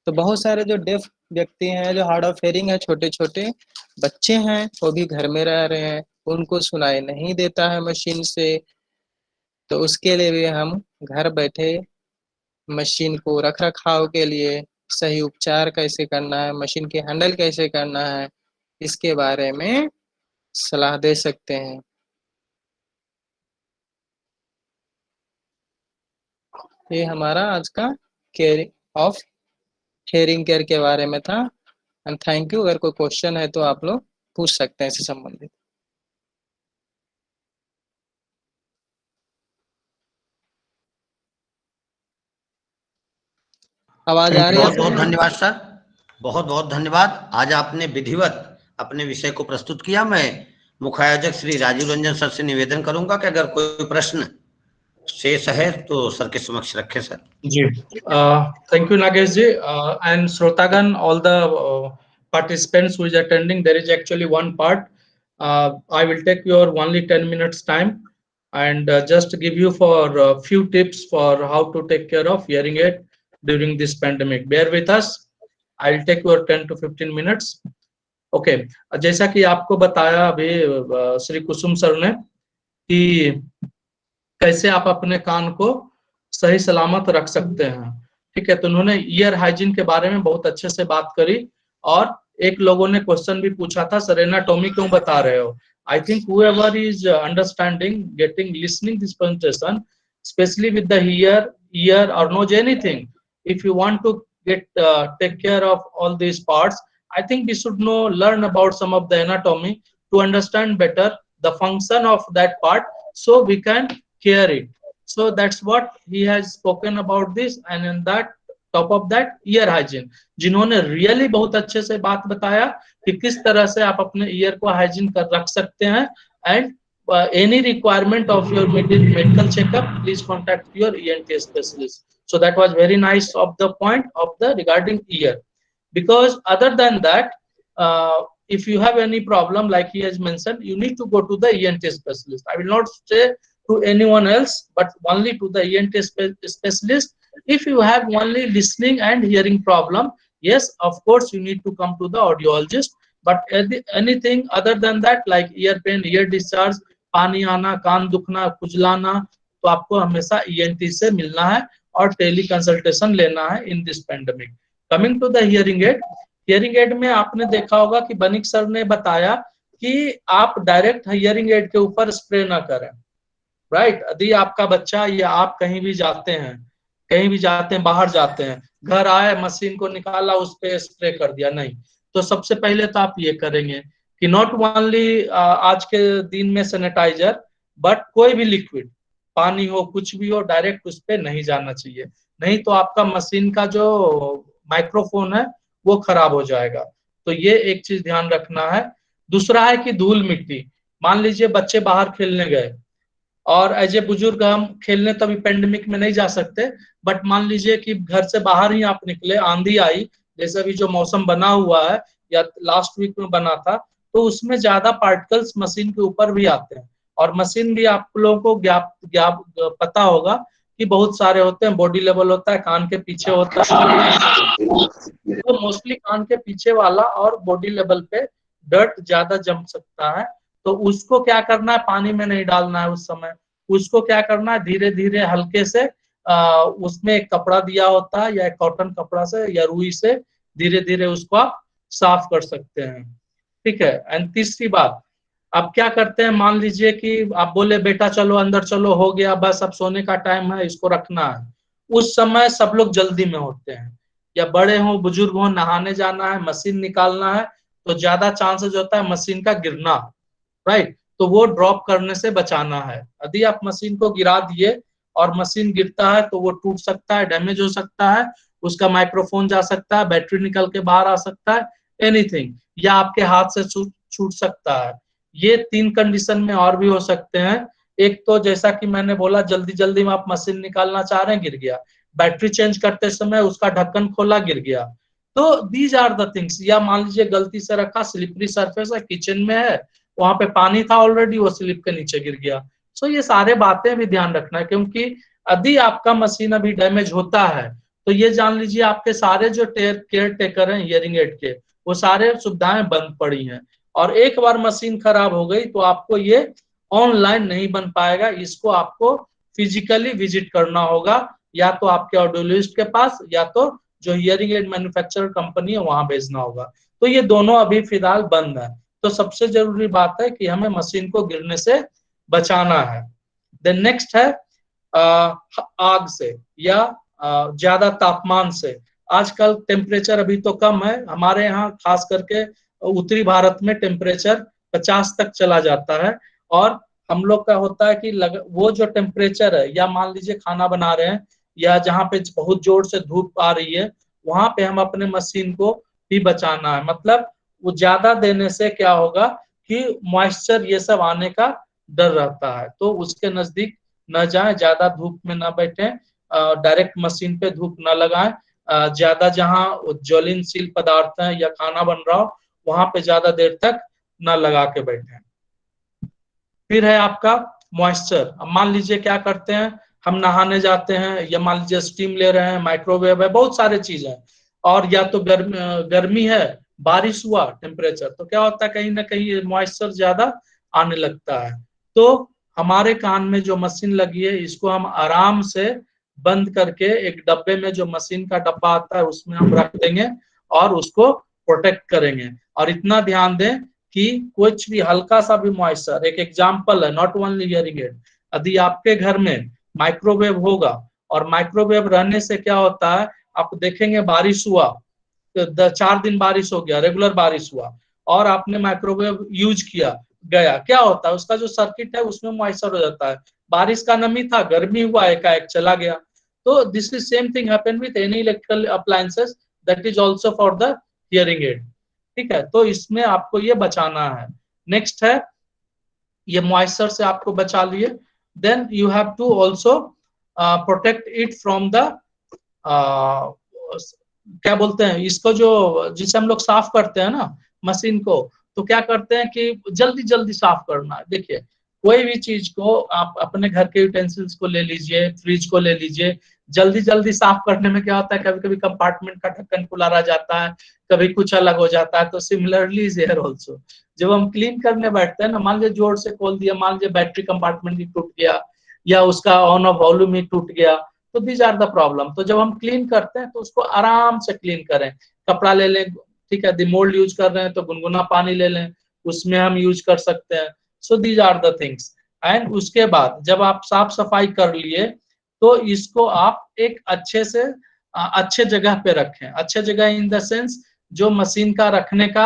तो बहुत सारे जो डेफ व्यक्ति हैं, जो हार्ड ऑफ हेयरिंग है, छोटे छोटे बच्चे हैं, वो भी घर में रह रहे हैं, उनको सुनाई नहीं देता है मशीन से। तो उसके लिए भी हम घर बैठे मशीन को रख रखाव के लिए सही उपचार कैसे करना है, मशीन की हैंडल कैसे करना है, इसके बारे में सलाह दे सकते हैं। ये हमारा आज का केयर ऑफ हेयरिंग केयर के बारे में था। And thank you. अगर कोई क्वेश्चन है तो आप लोग पूछ सकते हैं इससे संबंधित। आवाज आ रही है? बहुत बहुत धन्यवाद सर, बहुत बहुत धन्यवाद। आज आपने विधिवत अपने विषय को प्रस्तुत किया। मैं मुख्य आयोजक श्री राजीव रंजन सर से निवेदन करूंगा कि अगर कोई प्रश्न शेष है तो सर के समक्ष रखें सर। जी, thank you Nagesh ji, and Shrotagan, all the participants who is attending. There is actually one part. I will take your only 10 minutes time and just give you for a few tips for how to take care of hearing aid during this pandemic. Bear with us. I will take your 10 to 15 minutes. Okay, जैसा कि आपको बताया अभी श्री कुसुम सर ने कि कैसे आप अपने कान को सही सलामत रख सकते हैं, ठीक है। तो उन्होंने ईयर हाइजीन के बारे में बहुत अच्छे से बात करी। और एक लोगों ने क्वेश्चन भी पूछा था, सर एनाटॉमी क्यों बता रहे हो। I think whoever is understanding, getting, listening this presentation, especially with the ear or knows anything, if you want to get take care of all these parts, I think we should learn about some of the anatomy to understand better the function of that part, so we can care it. So that's what he has spoken about this, and in that top of that year hygiene, जिन्होंने रियली बहुत अच्छे से बात बताया कि किस तरह से आप अपने ईयर को हाइजीन कर रख सकते हैं। And any requirement of your medical checkup, please contact your ENT specialist. So that was very nice of the point of the regarding ear, because other than that, if you have any problem like he has mentioned, you need to go to the ENT specialist. I will not say to anyone else, but only to the ENT specialist. If you have only listening and hearing problem, yes, of course you need to come to the audiologist. But anything other than that, like ear pain, ear discharge, पानी आना, कान दुखना, खुजलाना, तो आपको हमेशा ENT से मिलना है और टेली कंसल्टेशन लेना है in this pandemic. Coming to the hearing aid, hearing aid में आपने देखा होगा कि बनिक सर ने बताया कि आप डायरेक्ट हियरिंग एड के ऊपर स्प्रे ना करें, राइट। यदि आपका बच्चा या आप कहीं भी जाते हैं, बाहर जाते हैं, घर आए, मशीन को निकाला, उस पे स्प्रे कर दिया, नहीं। तो सबसे पहले तो आप ये करेंगे कि नॉट ओनली आज के दिन में सैनिटाइजर, बट कोई भी लिक्विड, पानी हो, कुछ भी हो, डायरेक्ट उस पे नहीं जाना चाहिए, नहीं तो आपका मशीन का जो माइक्रोफोन है वो खराब हो जाएगा। तो ये एक चीज ध्यान रखना है। दूसरा है कि धूल मिट्टी, मान लीजिए बच्चे बाहर खेलने गए और एज ए बुजुर्ग हम खेलने तभी पेंडेमिक में नहीं जा सकते, बट मान लीजिए कि घर से बाहर ही आप निकले, आंधी आई, जैसे अभी जो मौसम बना हुआ है या लास्ट वीक में बना था, तो उसमें ज्यादा पार्टिकल्स मशीन के ऊपर भी आते हैं। और मशीन भी आप लोगों को पता होगा कि बहुत सारे होते हैं, बॉडी लेवल होता है, कान के पीछे होता है, तो मोस्टली कान के पीछे वाला और बॉडी लेवल पे डर्ट ज्यादा जम सकता है। तो उसको क्या करना है, पानी में नहीं डालना है उस समय, उसको क्या करना है, धीरे धीरे हल्के से उसमें एक कपड़ा दिया होता है या एक कॉटन कपड़ा से या रुई से धीरे धीरे उसको आप साफ कर सकते हैं, ठीक है। एंड तीसरी बात, आप क्या करते हैं, मान लीजिए कि आप बोले बेटा चलो अंदर चलो, हो गया बस अब सोने का टाइम है, इसको रखना है। उस समय सब लोग जल्दी में होते हैं, या बड़े हो, बुजुर्ग हो, नहाने जाना है, मशीन निकालना है, तो ज्यादा चांसेस होता है मशीन का गिरना, राइट। तो वो ड्रॉप करने से बचाना है। यदि आप मशीन को गिरा दिए और मशीन गिरता है तो वो टूट सकता है, डैमेज हो सकता है, उसका माइक्रोफोन जा सकता है, बैटरी निकल के बाहर आ सकता है, एनीथिंग, या आपके हाथ से छूट सकता है। ये 3 कंडीशन में और भी हो सकते हैं। एक तो जैसा कि मैंने बोला, जल्दी जल्दी में आप मशीन निकालना चाह रहे हैं, गिर गया। बैटरी चेंज करते समय उसका ढक्कन खोला, गिर गया। तो दीज आर द थिंग्स। या मान लीजिए गलती से रखा, स्लिपरी सरफेस है, किचन में है, वहां पे पानी था ऑलरेडी, वो स्लिप के नीचे गिर गया। सो ये सारे बातें भी ध्यान रखना है, क्योंकि यदि आपका मशीन अभी डैमेज होता है तो ये जान लीजिए आपके सारे जो केयर टेकर हैं हियरिंग एड के, वो सारे सुविधाएं बंद पड़ी हैं। और एक बार मशीन खराब हो गई तो आपको ये ऑनलाइन नहीं बन पाएगा, इसको आपको फिजिकली विजिट करना होगा, या तो आपके ऑडियोलिस्ट के पास, या तो जो हियरिंग एड मैन्युफैक्चरर कंपनी है वहां भेजना होगा। तो ये दोनों अभी फिलहाल बंद है। तो सबसे जरूरी बात है कि हमें मशीन को गिरने से बचाना है। देन नेक्स्ट है आग से या ज्यादा तापमान से। आजकल टेम्परेचर अभी तो कम है, हमारे यहाँ खास करके उत्तरी भारत में टेम्परेचर 50 तक चला जाता है। और हम लोग का होता है कि वो जो टेम्परेचर है, या मान लीजिए खाना बना रहे हैं या जहाँ पे बहुत जोर से धूप आ रही है, वहां पे हम अपने मशीन को भी बचाना है। मतलब वो ज्यादा देने से क्या होगा कि मॉइस्चर ये सब आने का डर रहता है, तो उसके नजदीक न जाएं, ज्यादा धूप में न बैठे, डायरेक्ट मशीन पे धूप न लगाएं। ज्यादा जहाँ ज्वलनशील पदार्थ है या खाना बन रहा हो वहां पे ज्यादा देर तक न लगा के बैठे। फिर है आपका मॉइस्चर। अब मान लीजिए क्या करते हैं, हम नहाने जाते हैं, या मान लीजिए स्टीम ले रहे हैं, माइक्रोवेव है, बहुत सारे चीज है, और या तो गर्मी है, बारिश हुआ टेम्परेचर, तो क्या होता है कहीं ना कहीं मॉइस्चर ज्यादा आने लगता है। तो हमारे कान में जो मशीन लगी है इसको हम आराम से बंद करके एक डब्बे में, जो मशीन का डब्बा आता है उसमें हम रख देंगे और उसको प्रोटेक्ट करेंगे। और इतना ध्यान दें कि कुछ भी हल्का सा भी मॉइस्चर, एक एग्जांपल है, नॉट ओनली हियरिंग एड, यदि आपके घर में माइक्रोवेव होगा, और माइक्रोवेव रहने से क्या होता है, आप देखेंगे बारिश हुआ, तो 4 दिन बारिश हो गया, रेगुलर बारिश हुआ, और आपने माइक्रोवेव यूज किया गया, क्या होता है उसका जो सर्किट है उसमें मॉइस्चर हो जाता है। बारिश का नमी था, गर्मी हुआ, एकाएक चला गया। तो this is same thing happen with any electrical appliances, that is also for the hearing add. ठीक है, तो इसमें आपको ये बचाना है। नेक्स्ट है, ये मॉइस्चर से आपको बचा लिए, then you have to also protect it from the क्या बोलते हैं इसको, जो जिसे हम लोग साफ करते हैं ना मशीन को, तो क्या करते हैं कि जल्दी जल्दी साफ करना है। देखिए कोई भी चीज को आप अपने घर के यूटेंसिल्स को ले लीजिए, फ्रिज को ले लीजिए, जल्दी जल्दी साफ करने में क्या होता है, कभी कभी कंपार्टमेंट का ढक्कन खुला रह जाता है, कभी कुछ अलग हो जाता है। तो सिमिलरली इज हियर आल्सो, जब हम क्लीन करने बैठते हैं ना, मान लीजिए जोर से खोल दिया, मान लीजिए बैटरी कंपार्टमेंट ही टूट गया, या उसका ऑन ऑफ वॉल्यूम ही टूट गया, तो दीज आर द प्रॉब्लम। तो जब हम क्लीन करते हैं तो उसको आराम से क्लीन करें। कपड़ा ले लें, ठीक है, डिमोल्ड यूज कर रहे हैं तो गुनगुना पानी ले लें, उसमें हम यूज कर सकते हैं। So these are the things. And उसके बाद जब आप साफ सफाई कर लिए तो इसको आप एक अच्छे से अच्छे जगह पे रखें। अच्छे जगह इन द सेंस, जो मशीन का रखने का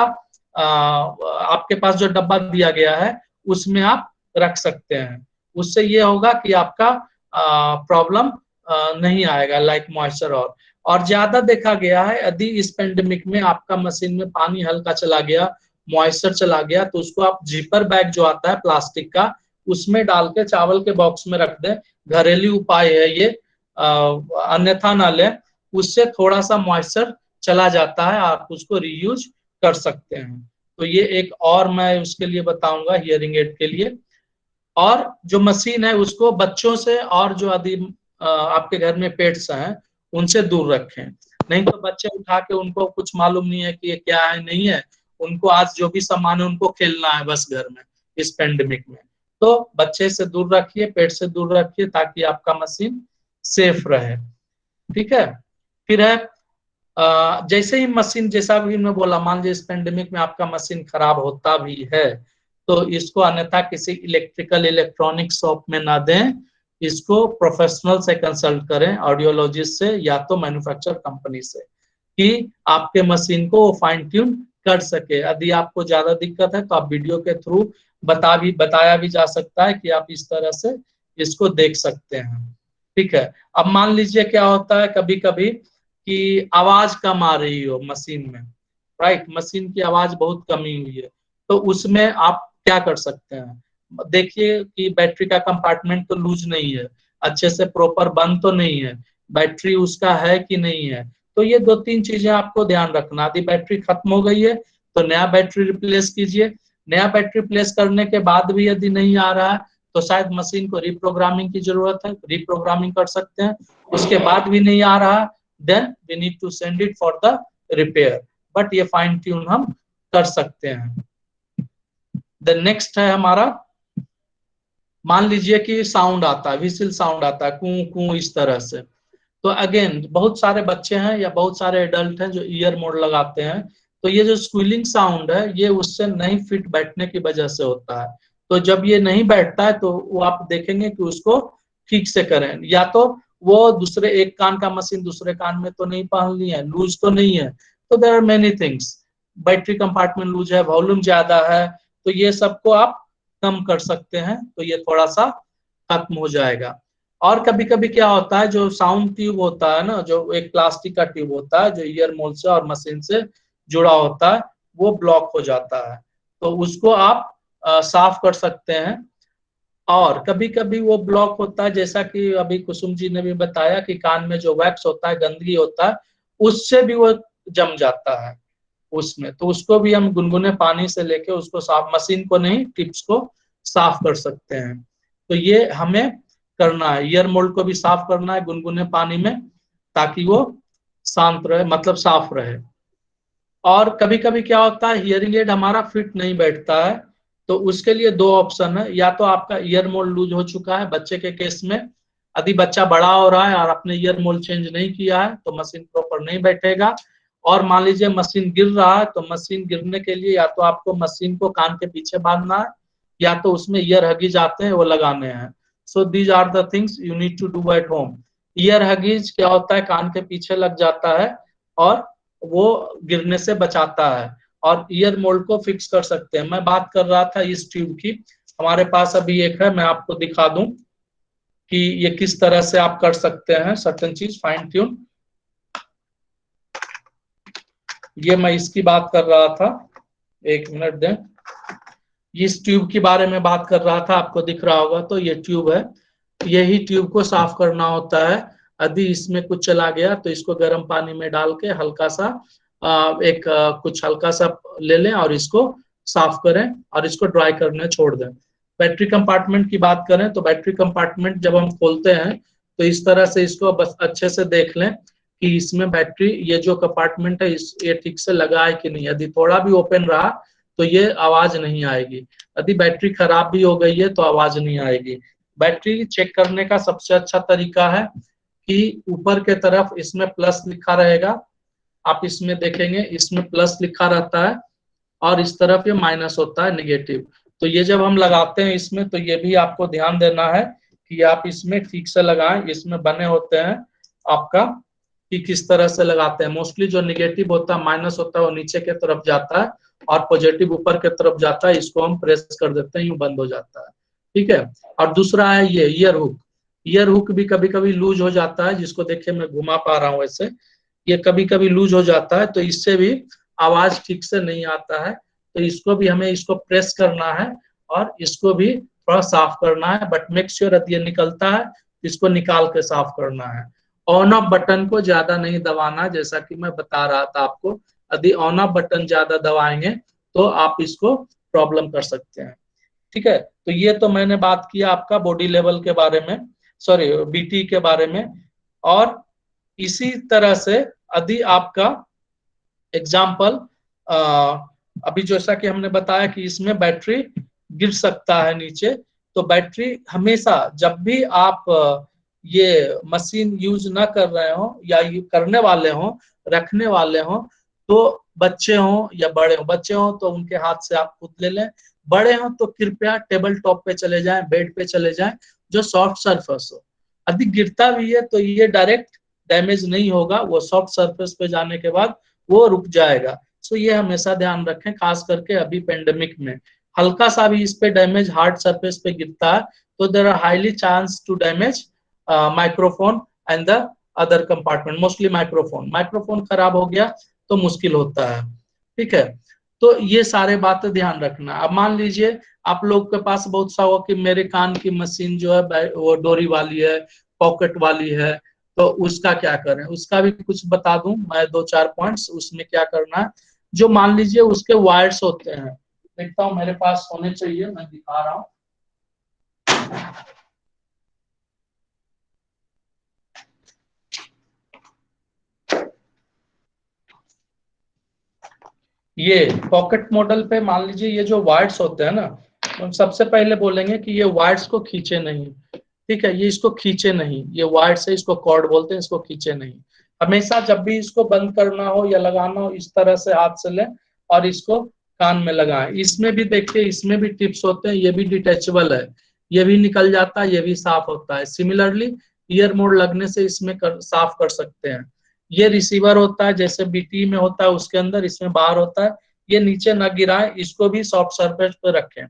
आपके पास जो डब्बा दिया गया है उसमें आप रख सकते हैं। उससे ये होगा कि आपका प्रॉब्लम नहीं आएगा लाइक मॉइस्चर। और ज्यादा देखा गया है यदि इस पेंडेमिक में आपका मशीन में पानी हल्का चला गया, मॉइस्चर चला गया, तो उसको आप जिपर बैग जो आता है प्लास्टिक का, उसमें डाल के चावल के बॉक्स में रख दें। घरेलू उपाय है ये, अन्यथा ना लें, उससे थोड़ा सा मॉइस्चर चला जाता है, आप उसको रीयूज कर सकते हैं। तो ये एक और मैं उसके लिए बताऊंगा हियरिंग एड के लिए। और जो मशीन है उसको बच्चों से और जो यदि आपके घर में पेट्स हैं उनसे दूर रखें। नहीं तो बच्चे उठा के, उनको कुछ मालूम नहीं है कि ये क्या है नहीं है, उनको आज जो भी सामान है उनको खेलना है बस घर में इस पेंडेमिक में। तो बच्चे से दूर रखिए, पेट से दूर रखिए, ताकि आपका मशीन सेफ रहे। ठीक है। फिर है जैसे ही मशीन, जैसा भी मैं बोला, मान लीजिए इस पेंडेमिक में आपका मशीन खराब होता भी है तो इसको अन्यथा किसी इलेक्ट्रिकल इलेक्ट्रॉनिक शॉप में ना दें, इसको प्रोफेशनल से कंसल्ट करें, ऑडियोलॉजिस्ट से या तो मैन्युफैक्चर कंपनी से, कि आपके मशीन को वो फाइन ट्यून कर सके। यदि आपको ज्यादा दिक्कत है तो आप वीडियो के थ्रू बताया भी जा सकता है कि आप इस तरह से इसको देख सकते हैं। ठीक है। अब मान लीजिए क्या होता है कभी कभी कि आवाज कम आ रही हो मशीन में, राइट, मशीन की आवाज बहुत कमी हुई है, तो उसमें आप क्या कर सकते हैं, देखिए कि बैटरी का कंपार्टमेंट तो लूज नहीं है, अच्छे से प्रॉपर बंद तो नहीं है, बैटरी उसका है कि नहीं है। तो ये 2-3 चीजें आपको ध्यान रखना। यदि बैटरी खत्म हो गई है तो नया बैटरी रिप्लेस कीजिए। नया बैटरी रिप्लेस करने के बाद भी यदि नहीं आ रहा है तो शायद मशीन को रिप्रोग्रामिंग की जरूरत है, रिप्रोग्रामिंग कर सकते हैं। उसके बाद भी नहीं आ रहा, then we need to send it for the repair, but ये फाइन ट्यून हम कर सकते हैं। देन नेक्स्ट है हमारा, मान लीजिए कि साउंड आता है, विसिल साउंड आता है, कू कू इस तरह से। तो अगेन बहुत सारे बच्चे हैं या बहुत सारे एडल्ट हैं जो ईयर मोड लगाते हैं, तो ये जो स्क्विलिंग साउंड है ये उससे नहीं फिट बैठने की वजह से होता है। तो जब ये नहीं बैठता है तो वो आप देखेंगे कि उसको ठीक से करें, या तो वो दूसरे एक कान का मशीन दूसरे कान में तो नहीं पहन ली है, लूज तो नहीं है। तो there are many things, battery compartment loose है, वॉल्यूम ज्यादा है, तो ये सबको आप कम कर सकते हैं, तो ये थोड़ा सा खत्म हो जाएगा। और कभी कभी क्या होता है, जो साउंड ट्यूब होता है ना, जो एक प्लास्टिक का ट्यूब होता है जो ईयर मोल से और मशीन से जुड़ा होता है, वो ब्लॉक हो जाता है, तो उसको आप साफ कर सकते हैं। और कभी कभी वो ब्लॉक होता है, जैसा कि अभी कुसुम जी ने भी बताया कि कान में जो वैक्स होता है, गंदगी होता है, उससे भी वो जम जाता है उसमें, तो उसको भी हम गुनगुने पानी से लेके उसको साफ, मशीन को नहीं टिप्स को साफ कर सकते हैं। तो ये हमें करना है, ईयर मोल्ड को भी साफ करना है गुनगुने पानी में, ताकि वो शांत रहे, मतलब साफ रहे। और कभी कभी क्या होता है, हियरिंग एड हमारा फिट नहीं बैठता है, तो उसके लिए 2 ऑप्शन है। या तो आपका ईयर मोल्ड लूज हो चुका है, बच्चे के केस में यदि बच्चा बड़ा हो रहा है और आपने ईयर मोल्ड चेंज नहीं किया है तो मशीन प्रॉपर नहीं बैठेगा। और मान लीजिए मशीन गिर रहा है, तो मशीन गिरने के लिए या तो आपको मशीन को कान के पीछे बांधना है, या तो उसमें ईयर हगीज आते हैं वो लगाने हैं। So these are the things you need to do at home. Ear huggies क्या होता है, कान के पीछे लग जाता है और वो गिरने से बचाता है, और ईयर मोल्ड को फिक्स कर सकते हैं। मैं बात कर रहा था इस ट्यूब की, हमारे पास अभी एक है, मैं आपको दिखा दूं कि ये किस तरह से आप कर सकते हैं सर्टेन चीज फाइन ट्यून। ये मैं इसकी बात कर रहा था, एक मिनट दें, इस ट्यूब के बारे में बात कर रहा था, आपको दिख रहा होगा, तो ये ट्यूब है, यही ट्यूब को साफ करना होता है। यदि इसमें कुछ चला गया तो इसको गर्म पानी में डाल के हल्का सा कुछ हल्का सा ले लें और इसको साफ करें और इसको ड्राई करने छोड़ दें। बैटरी कंपार्टमेंट की बात करें तो बैटरी कंपार्टमेंट जब हम खोलते हैं तो इस तरह से इसको बस अच्छे से देख लें कि इसमें बैटरी, ये जो कंपार्टमेंट है ये ठीक से लगा है कि नहीं। यदि थोड़ा भी ओपन रहा तो ये आवाज नहीं आएगी, यदि बैटरी खराब भी हो गई है तो आवाज नहीं आएगी। बैटरी चेक करने का सबसे अच्छा तरीका है कि ऊपर के तरफ इसमें प्लस लिखा रहेगा, आप इसमें देखेंगे इसमें प्लस लिखा रहता है और इस तरफ ये माइनस होता है, नेगेटिव। तो ये जब हम लगाते हैं इसमें तो ये भी आपको ध्यान देना है कि आप इसमें ठीक से लगाएं, इसमें बने होते हैं आपका कि किस तरह से लगाते हैं। मोस्टली जो नेगेटिव होता है, माइनस होता है, वो नीचे के तरफ जाता है और पॉजिटिव ऊपर के तरफ जाता है, इसको हम प्रेस कर देते हैं, यूं बंद हो जाता है, ठीक है। और दूसरा है ये ईयर हुक। ईयर हुक भी कभी कभी लूज हो जाता है, जिसको देखिए मैं घुमा पा रहा हूँ ऐसे, ये कभी कभी लूज हो जाता है, तो इससे भी आवाज ठीक से नहीं आता है। तो इसको भी हमें इसको प्रेस करना है और इसको भी थोड़ा साफ करना है, बट मेक श्योर यदि ये निकलता है इसको निकाल के साफ करना है। ऑन ऑफ बटन को ज्यादा नहीं दबाना, जैसा कि मैं बता रहा था आपको, यदि ऑन ऑफ बटन ज्यादा दबाएंगे तो आप इसको प्रॉब्लम कर सकते हैं, ठीक है। तो ये तो मैंने बात किया आपका बॉडी लेवल के बारे में, सॉरी बीटी के बारे में। और इसी तरह से यदि आपका एग्जाम्पल अभी जैसा कि हमने बताया कि इसमें बैटरी गिर सकता है नीचे, तो बैटरी हमेशा जब भी आप ये मशीन यूज ना कर रहे हो या करने वाले हो, रखने वाले हो, तो बच्चे हो या बड़े हो, बच्चे हो तो उनके हाथ से आप खुद ले लें, बड़े हो तो कृपया टेबल टॉप पे चले जाएं, बेड पे चले जाएं जो सॉफ्ट सरफेस हो। यदि गिरता भी है तो ये डायरेक्ट डैमेज नहीं होगा, वो सॉफ्ट सरफेस पे जाने के बाद वो रुक जाएगा। सो ये हमेशा ध्यान रखें, खास करके अभी पेंडेमिक में हल्का सा भी इस पे डैमेज हार्ड सरफेस पे गिरता है तो there are highly chance to damage microphone and the other compartment, mostly microphone खराब हो गया तो मुश्किल होता है, ठीक है। तो ये सारे बातें ध्यान रखना। अब मान लीजिए आप लोग के पास बहुत सा हो कि मेरे कान की मशीन जो है वो डोरी वाली है, पॉकेट वाली है, तो उसका क्या करें, उसका भी कुछ बता दूं मैं, 2-4 पॉइंट्स उसमें क्या करना है। जो मान लीजिए उसके वायर्स होते हैं, देखता हूं मेरे पास होने चाहिए, मैं दिखा रहा हूं। ये पॉकेट मॉडल पे मान लीजिए ये जो वायर्स होते हैं ना, हम सबसे पहले बोलेंगे कि ये वायर्स को खींचे नहीं, ठीक है, ये इसको खींचे नहीं, ये वायर्स है, इसको कॉर्ड बोलते हैं, इसको खींचे नहीं। हमेशा जब भी इसको बंद करना हो या लगाना हो, इस तरह से हाथ से लें और इसको कान में लगाएं। इसमें भी देखिए, इसमें भी टिप्स होते हैं, ये भी डिटेचेबल है, ये भी निकल जाता है, ये भी साफ होता है। सिमिलरली ईयर मोड लगने से इसमें साफ कर सकते हैं। ये रिसीवर होता है, जैसे बीटी में होता है उसके अंदर, इसमें बाहर होता है। ये नीचे न गिराएं, इसको भी सॉफ्ट सरफेस पे रखें,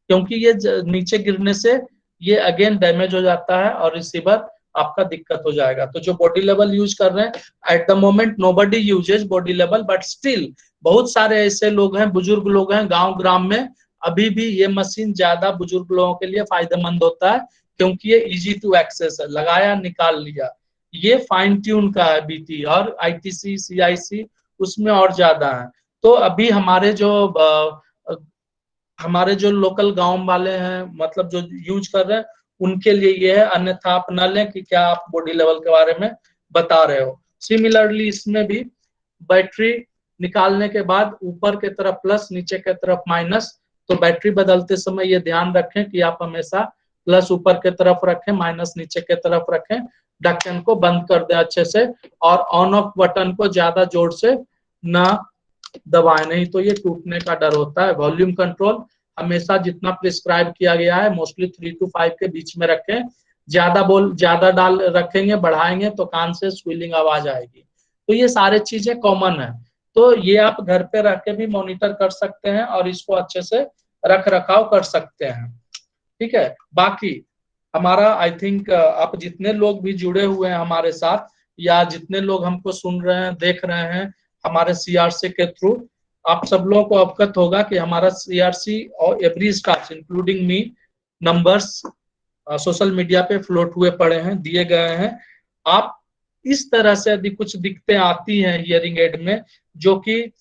क्योंकि ये नीचे गिरने से ये अगेन डैमेज हो जाता है और रिसीवर आपका दिक्कत हो जाएगा। तो जो बॉडी लेवल यूज कर रहे हैं at the moment nobody uses body level, but still बहुत सारे ऐसे लोग हैं, बुजुर्ग लोग हैं गांव ग्राम में, अभी भी ये मशीन ज्यादा बुजुर्ग लोगों के लिए फायदेमंद होता है, क्योंकि ये इजी टू एक्सेस है, लगाया निकाल लिया। ये फाइन ट्यून का है बीटी, और आईटीसी सीआईसी उसमें और ज्यादा है। तो अभी हमारे जो लोकल गांव वाले हैं, मतलब जो यूज कर रहे हैं, उनके लिए ये है, अन्यथा आप न लें कि क्या आप बॉडी लेवल के बारे में बता रहे हो। सिमिलरली इसमें भी बैटरी निकालने के बाद ऊपर के तरफ प्लस, नीचे के तरफ माइनस, तो बैटरी बदलते समय ये ध्यान रखें कि आप हमेशा प्लस ऊपर के तरफ रखें, माइनस नीचे के तरफ रखें। ढक्कन को बंद कर दें अच्छे से, और ऑन ऑफ बटन को ज्यादा जोर से ना दबाएं, नहीं तो ये टूटने का डर होता है। वॉल्यूम कंट्रोल हमेशा जितना प्रिस्क्राइब किया गया है मोस्टली 3 to 5 के बीच में रखें। ज्यादा डाल रखेंगे, बढ़ाएंगे तो कान से स्क्वीलिंग आवाज आएगी। तो ये सारे चीजें कॉमन है, तो ये आप घर पे रह के भी मॉनिटर कर सकते हैं और इसको अच्छे से रख रखाव कर सकते हैं, ठीक है। बाकी हमारा आई थिंक आप जितने लोग भी जुड़े हुए हैं हमारे साथ, या जितने लोग हमको सुन रहे हैं, देख रहे हैं हमारे सीआरसी के थ्रू, आप सब लोगों को अवगत होगा कि हमारा सीआरसी और every staff including me numbers social media पे फ्लोट हुए पड़े हैं, दिए गए हैं। आप इस तरह से यदि कुछ दिक्कतें आती हैं हियरिंग एड में, जो कि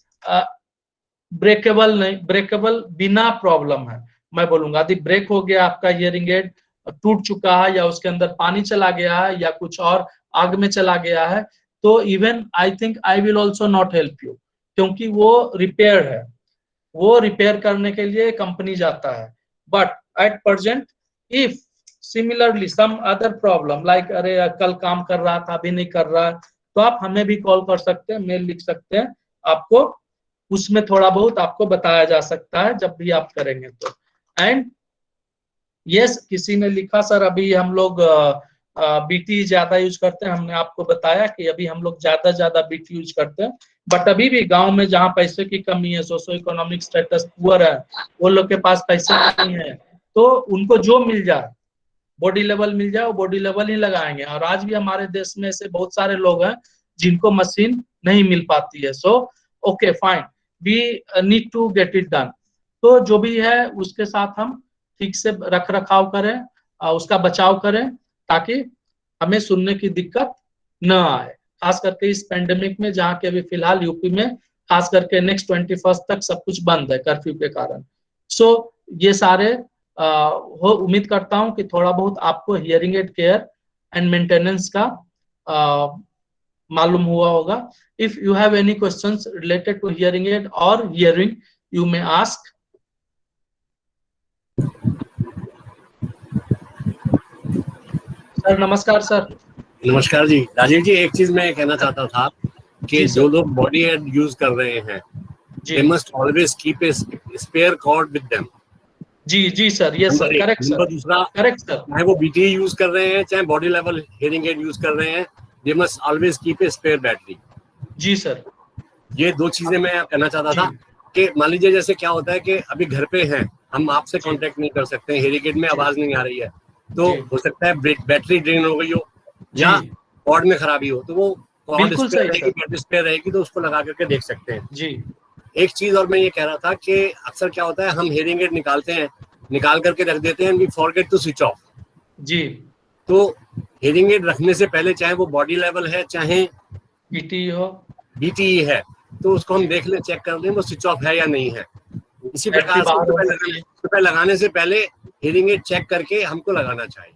ब्रेकेबल नहीं, ब्रेकेबल बिना प्रॉब्लम है, मैं बोलूंगा यदि ब्रेक हो गया, आपका हियरिंग एड टूट चुका है, या उसके अंदर पानी चला गया है, या कुछ और आग में चला गया है, तो even I think I will also not help you, क्योंकि वो रिपेयर है, वो रिपेयर करने के लिए कंपनी जाता है। But at present if similarly some other problem like अरे कल काम कर रहा था अभी नहीं कर रहा, तो आप हमें भी कॉल कर सकते हैं, मेल लिख सकते हैं, आपको उसमें थोड़ा बहुत आपको बताया जा सकता है जब भी आप करेंगे तो। एंड यस, किसी ने लिखा सर अभी हम लोग बीटी ज्यादा यूज करते हैं, हमने आपको बताया कि अभी हम लोग ज्यादा बीटी यूज करते हैं, बट अभी भी गांव में जहाँ पैसे की कमी है, सोशो इकोनॉमिक स्टेटस पुअर है, वो लोग के पास पैसे नहीं है, तो उनको जो मिल जाए, बॉडी लेवल मिल जाए, वो बॉडी लेवल ही लगाएंगे। और आज भी हमारे देश में ऐसे बहुत सारे लोग हैं जिनको मशीन नहीं मिल पाती है। So okay fine, we need to get it done. तो जो भी है उसके साथ हम ठीक से रख रखाव करें, उसका बचाव करें, ताकि हमें सुनने की दिक्कत न आए, खास करके इस पेंडेमिक में, जहाँ के अभी फिलहाल यूपी में खास करके नेक्स्ट 21 तक सब कुछ बंद है कर्फ्यू के कारण। सो ये सारे उम्मीद करता हूं कि थोड़ा बहुत आपको hearing aid care and maintenance का मालूम हुआ होगा। If you have any questions related to hearing aid और hearing, you may ask. Sir नमस्कार। सर नमस्कार जी। राजीव जी, एक चीज मैं कहना चाहता था कि जो लोग बॉडी एड यूज कर रहे हैं, they must always keep a spare cord with them. जी sir, yes sir, correct sir, दूसरा, करेक्ट सर, चाहे वो बीटी यूज कर रहे हैं चाहे body level hearing aid use कर रहे हैं, they must always keep a spare battery. जी सर, ये दो चीजें मैं कहना चाहता था कि मान लीजिए जैसे क्या होता है कि अभी घर पे हैं, हम आपसे कांटेक्ट नहीं कर सकते हैं, हियरिंग एड में आवाज नहीं आ रही है, तो हो सकता है बैटरी ड्रेन हो गई हो या कॉर्ड में खराबी हो, तो वो कॉर्ड स्पेयर रहेगी तो उसको लगा करके देख सकते हैं। जी एक चीज और मैं ये कह रहा था कि अक्सर क्या होता है, हम हियरिंग एड निकालते हैं, निकाल करके रख देते हैं, we forget to switch off. जी, तो हियरिंग एड रखने से पहले, चाहे वो बॉडी लेवल है चाहे बीटी हो, बीटीई है, तो उसको हम देख लें, चेक कर लें वो स्विच ऑफ है या नहीं है। इसी बैटरी प्रकार से बाहर होनी सुबह लगाने से पहले हियरिंग एड चेक करके हमको लगाना चाहिए।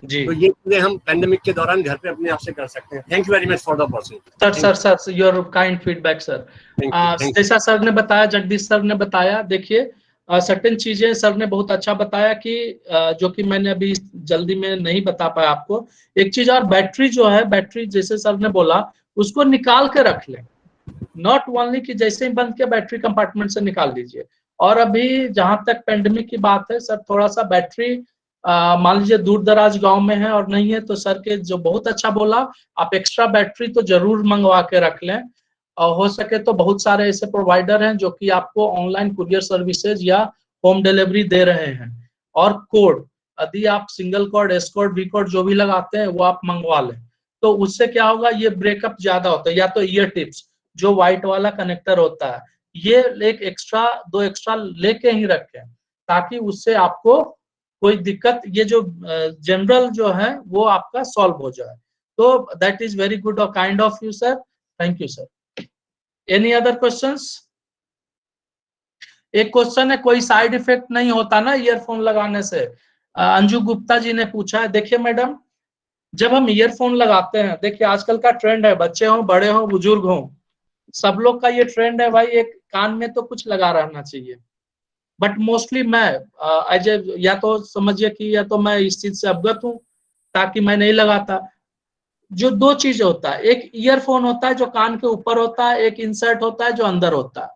जी। तो ये चीजें हम पेंडेमिक के दौरान घर पे अपने आप से कर सकते हैं। Thank you very much for the opportunity. Sir your kind feedback sir. जैसा सर ने बताया, जगदीश सर ने बताया, देखिए सर्टेन चीजें सर ने बहुत अच्छा बताया कि जो कि मैंने अभी जल्दी में नहीं बता पाया आपको। एक चीज और, बैटरी जो है, बैटरी जैसे सर ने बोला उसको निकाल के रख लें, नॉट ओनली कि जैसे ही बंद किया बैटरी कंपार्टमेंट से निकाल दीजिए। और अभी जहां तक पेंडेमिक की बात है सर, थोड़ा सा बैटरी मान लीजिए दूर दराज गांव में है और नहीं है, तो सर के जो बहुत अच्छा बोला, आप एक्स्ट्रा बैटरी तो जरूर मंगवा के रख लें। और हो सके तो बहुत सारे ऐसे प्रोवाइडर हैं जो कि आपको ऑनलाइन कुरियर सर्विसेज या होम डिलीवरी दे रहे हैं। और कोड, यदि आप single cord, S cord, V cord जो भी लगाते हैं वो आप मंगवा लें, तो उससे क्या होगा, ये ब्रेकअप ज्यादा होता है। या तो ईयर टिप्स जो व्हाइट वाला कनेक्टर होता है, ये एक एक्स्ट्रा, 2 एक्स्ट्रा लेके ही रखें, ताकि उससे आपको कोई दिक्कत, ये जो जनरल जो है वो आपका सॉल्व हो जाए। तो दैट इज वेरी गुड और kind of you sir, thank you sir. Any other questions? एक क्वेश्चन है, कोई साइड इफेक्ट नहीं होता ना ईयरफोन लगाने से? अंजू गुप्ता जी ने पूछा है। देखिए मैडम, जब हम ईयरफोन लगाते हैं, देखिए आजकल का ट्रेंड है, बच्चे हों, बड़े हों, बुजुर्ग हों, सब लोग का ये ट्रेंड है भाई, एक कान में तो कुछ लगा रहना चाहिए। बट मोस्टली मैं एज ए, या तो समझिए कि या तो मैं इस चीज से अवगत हूँ ताकि मैं नहीं लगाता। जो 2 चीज होता है, एक ईयरफोन होता है जो कान के ऊपर होता है, एक इंसर्ट होता है जो अंदर होता है।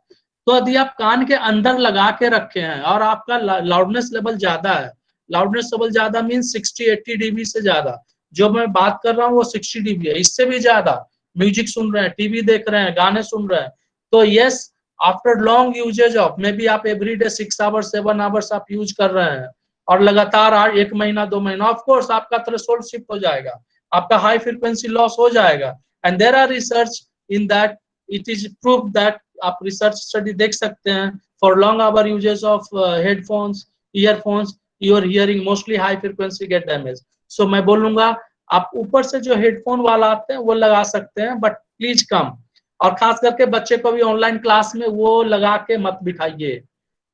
तो यदि आप कान के अंदर लगा के रखे हैं और आपका लाउडनेस लेवल ज्यादा है, लाउडनेस लेवल ज्यादा मीन्स 60-80 डीबी से ज्यादा, जो मैं बात कर रहा हूँ वो 60 डीबी है, इससे भी ज्यादा म्यूजिक सुन रहे हैं, टीवी देख रहे हैं, गाने सुन रहे हैं, तो yes, after long usage of maybe आप एवरीडे 6 आवर्स 7 आवर्स आप यूज कर रहे हैं और लगातार 1 महीना 2 महीना, ऑफ कोर्स आपका थ्रेशोल्ड शिफ्ट हो जाएगा, आपका हाई फ्रीक्वेंसी लॉस हो जाएगा। And there are research in that, it is prove that, आप रिसर्च स्टडी देख सकते हैं, for long hour usages of headphones, earphones, your hearing mostly high frequency gate damage. सो मैं बोलूंगा आप ऊपर से जो हेडफोन वाला आते हैं वो लगा सकते हैं, बट प्लीज कम, और खास करके बच्चे को भी ऑनलाइन क्लास में वो लगा के मत बिठाइए,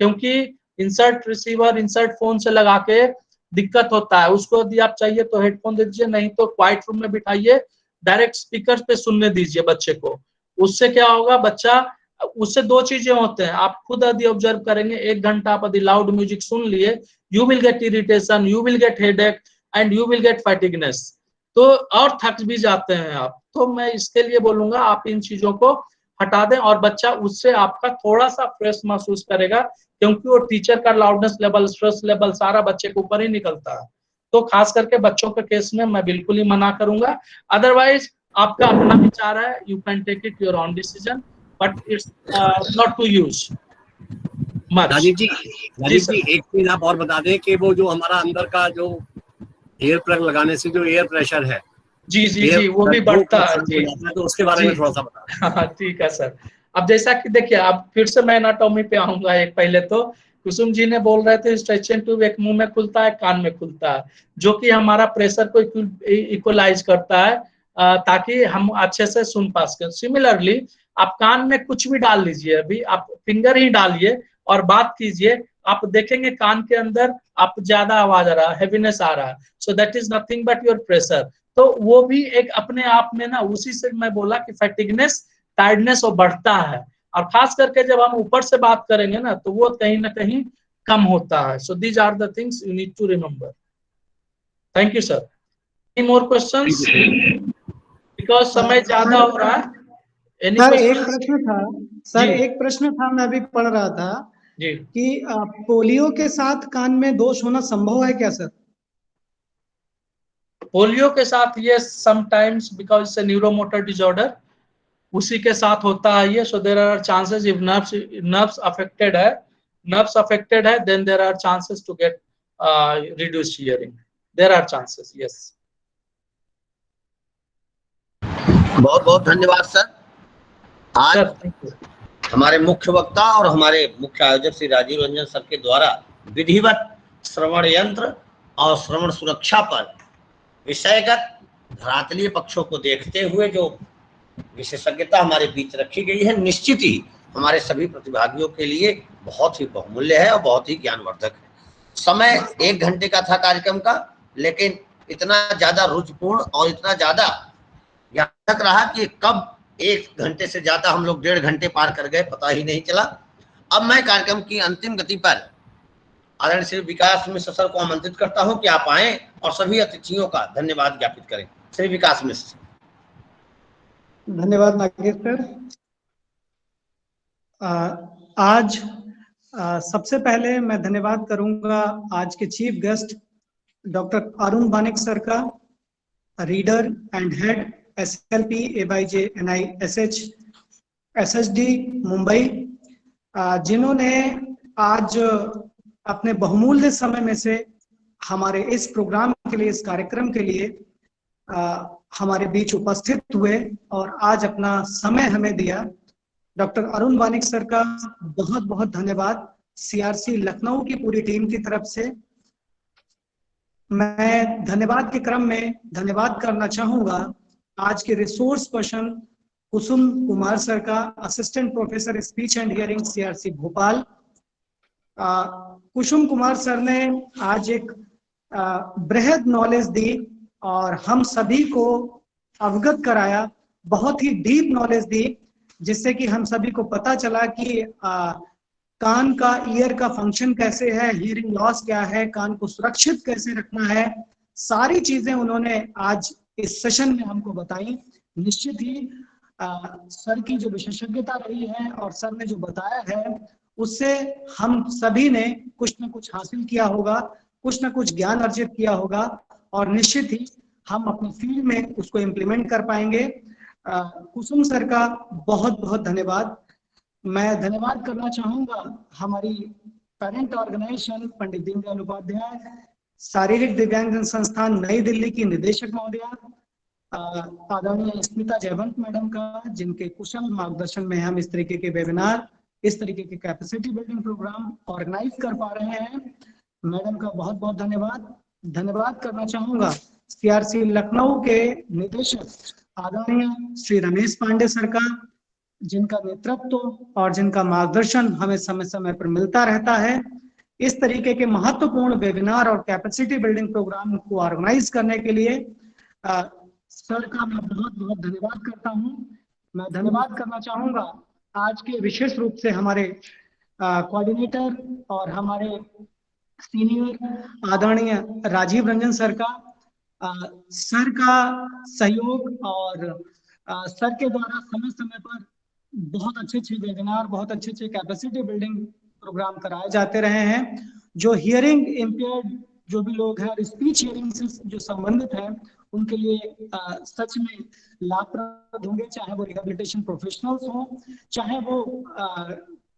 क्योंकि इंसर्ट रिसीवर, इंसर्ट फोन से लगा के दिक्कत होता है। उसको यदि आप चाहिए तो हेडफोन दे दीजिए, नहीं तो क्वाइट रूम में बिठाइए, डायरेक्ट स्पीकर पे सुनने दीजिए बच्चे को। उससे क्या होगा, बच्चा, उससे 2 चीजें होते हैं, आप खुद यदि ऑब्जर्व करेंगे, 1 घंटा आप यदि लाउड म्यूजिक सुन लिए, you will get irritation, you will get headache and you will get fatigueness, तो और थक भी जाते हैं आप। तो मैं इसके लिए बोलूंगा आप इन चीजों को हटा दें, और बच्चा उससे आपका थोड़ा सा फ्रेश महसूस करेगा, क्योंकि वो टीचर का लाउडनेस लेवल, स्ट्रेस लेवल सारा बच्चे के ऊपर ही निकलता है। तो खास करके बच्चों के केस में मैं बिल्कुल ही मना करूंगा। अदरवाइज आपका अपना विचार है, you can take it your own decision, but it's not to use much. Rajeev ji, एक चीज आप और बता दें कि वो जो हमारा अंदर का जो एयर प्लग लगाने से जो एयर प्रेशर है, जी वो भी बढ़ता है जी, तो उसके बारे में थोड़ा सा बता। हाँ ठीक है सर। अब जैसा कि देखिए, अब फिर से मैं एनाटॉमी पे आऊंगा। एक पहले तो कुसुम जी ने बोल रहे थे स्ट्रेचिंग ट्यूब एक मुंह में खुलता है, कान में खुलता है, जो कि हमारा प्रेशर को इक्वलाइज करता है, ताकि हम अच्छे से सुन पा सकें। सिमिलरली आप कान में कुछ भी डाल लीजिए, अभी आप फिंगर ही डालिए और बात कीजिए, आप देखेंगे कान के अंदर आप ज्यादा आवाज आ रहा है, हैवीनेस आ रहा है, so that is nothing but your pressure. तो वो भी एक अपने आप में ना, उसी से मैं बोला कि फैटिगनेस, टायर्डनेस वो बढ़ता है, और खास करके जब हम ऊपर से बात करेंगे ना, तो वो कहीं ना कहीं कम होता है। So these are the things you need to remember. Thank you sir. Any more questions? Because समय ज्यादा हो रहा है। Any सर एक questions? प्रश्न था, सर जी। एक प्रश्न था, मैं अभी पढ़ रहा था जी, कि पोलियो के साथ कान में दोष होना संभव है क्या सर? पोलियो के साथ ये sometimes, because it's a neuromotor disorder, उसी के साथ होता है ये। So there are chances, if nerves affected है, then there are chances to get reduced hearing, there are chances, yes. बहुत बहुत धन्यवाद सर। आज सर थैंक यू। हमारे मुख्य वक्ता और हमारे मुख्य आयोजक श्री राजीव रंजन सर के द्वारा विधिवत श्रवण यंत्र और श्रवण सुरक्षा पर विषयगत धरातलीय पक्षों को देखते हुए जो विशेषज्ञता हमारे बीच रखी गई है, निश्चित ही हमारे सभी प्रतिभागियों के लिए बहुत ही बहुमूल्य है और बहुत ही ज्ञानवर्धक है। समय 1 घंटे का था कार्यक्रम का, लेकिन इतना ज्यादा रुचिपूर्ण और इतना ज्यादा ज्ञानवर्धक रहा कि कब 1 घंटे से ज्यादा हम लोग 1.5 घंटे पार कर गए, पता ही नहीं चला। अब मैं कार्यक्रम की अंतिम गति पर आदरणीय श्री विकास मिश्र सर को आमंत्रित करता हूं कि आप आए और सभी अतिथियों का धन्यवाद ज्ञापित करें। श्री विकास मिश्र। धन्यवाद नागेश सर। आज सबसे पहले मैं धन्यवाद करूंगा आज के chief guest doctor Arun Banik sir का, reader and head SLP AYJ NISH SSD Mumbai, जिन्होंने आज अपने बहुमूल्य समय में से हमारे इस प्रोग्राम के लिए, इस कार्यक्रम के लिए हमारे बीच उपस्थित हुए और आज अपना समय हमें दिया। डॉक्टर अरुण बानिक सर का बहुत बहुत धन्यवाद CRC लखनऊ की पूरी टीम की तरफ से। मैं धन्यवाद के क्रम में धन्यवाद करना चाहूंगा आज के रिसोर्स पर्सन कुसुम कुमार सर का, assistant professor speech and hearing CRC Bhopal. Kusum Kumar sir ने आज एक बृहद नॉलेज दी और हम सभी को अवगत कराया, बहुत ही डीप नॉलेज दी, जिससे कि हम सभी को पता चला कि कान का, ईयर का फंक्शन कैसे है, हियरिंग लॉस क्या है, कान को सुरक्षित कैसे रखना है, सारी चीजें उन्होंने आज इस सेशन में हमको बताई। निश्चित ही सर की जो विशेषज्ञता रही है और सर ने जो बताया है उससे हम सभी ने कुछ न कुछ हासिल किया होगा, कुछ न कुछ ज्ञान अर्जित किया होगा और निश्चित ही हम अपने फील्ड में उसको इम्प्लीमेंट कर पाएंगे। कुसुम सर का बहुत बहुत धन्यवाद। मैं धन्यवाद करना चाहूंगा हमारी पेरेंट ऑर्गेनाइजेशन पंडित दीनदयाल उपाध्याय शारीरिक दिव्यांगजन संस्थान नई दिल्ली की निदेशक महोदया आदरणीय स्मिता जयवंत मैडम का, जिनके कुशल मार्गदर्शन में हम इस तरीके के वेबिनार, इस तरीके के कैपेसिटी बिल्डिंग प्रोग्राम ऑर्गेनाइज कर पा रहे हैं। मैडम का बहुत बहुत धन्यवाद। धन्यवाद करना चाहूंगा CRC लखनऊ के निदेशक आदरणीय श्री रमेश पांडे सर का, जिनका नेतृत्व और जिनका मार्गदर्शन हमें समय समय पर मिलता रहता है। इस तरीके के महत्वपूर्ण वेबिनार और कैपेसिटी बिल्डिंग प्रोग्राम को ऑर्गेनाइज करने के लिए सर का मैं बहुत बहुत धन्यवाद करता हूं। मैं धन्यवाद करना चाहूंगा आज के विशेष रूप से हमारे कोऑर्डिनेटर और हमारे सीनियर आदरणीय राजीव रंजन सर का। सर का सहयोग और सर के द्वारा समय समय पर बहुत अच्छे अच्छे वेबिनार, बहुत अच्छे अच्छे कैपेसिटी बिल्डिंग प्रोग्राम कराए जाते रहे हैं। जो हियरिंग इम्पेयर्ड जो भी लोग हैं और स्पीच हियरिंग से जो संबंधित हैं उनके लिए सच में लाभप्रद होंगे, चाहे वो रिहेबिलिटेशन प्रोफेशनल्स हों, चाहे वो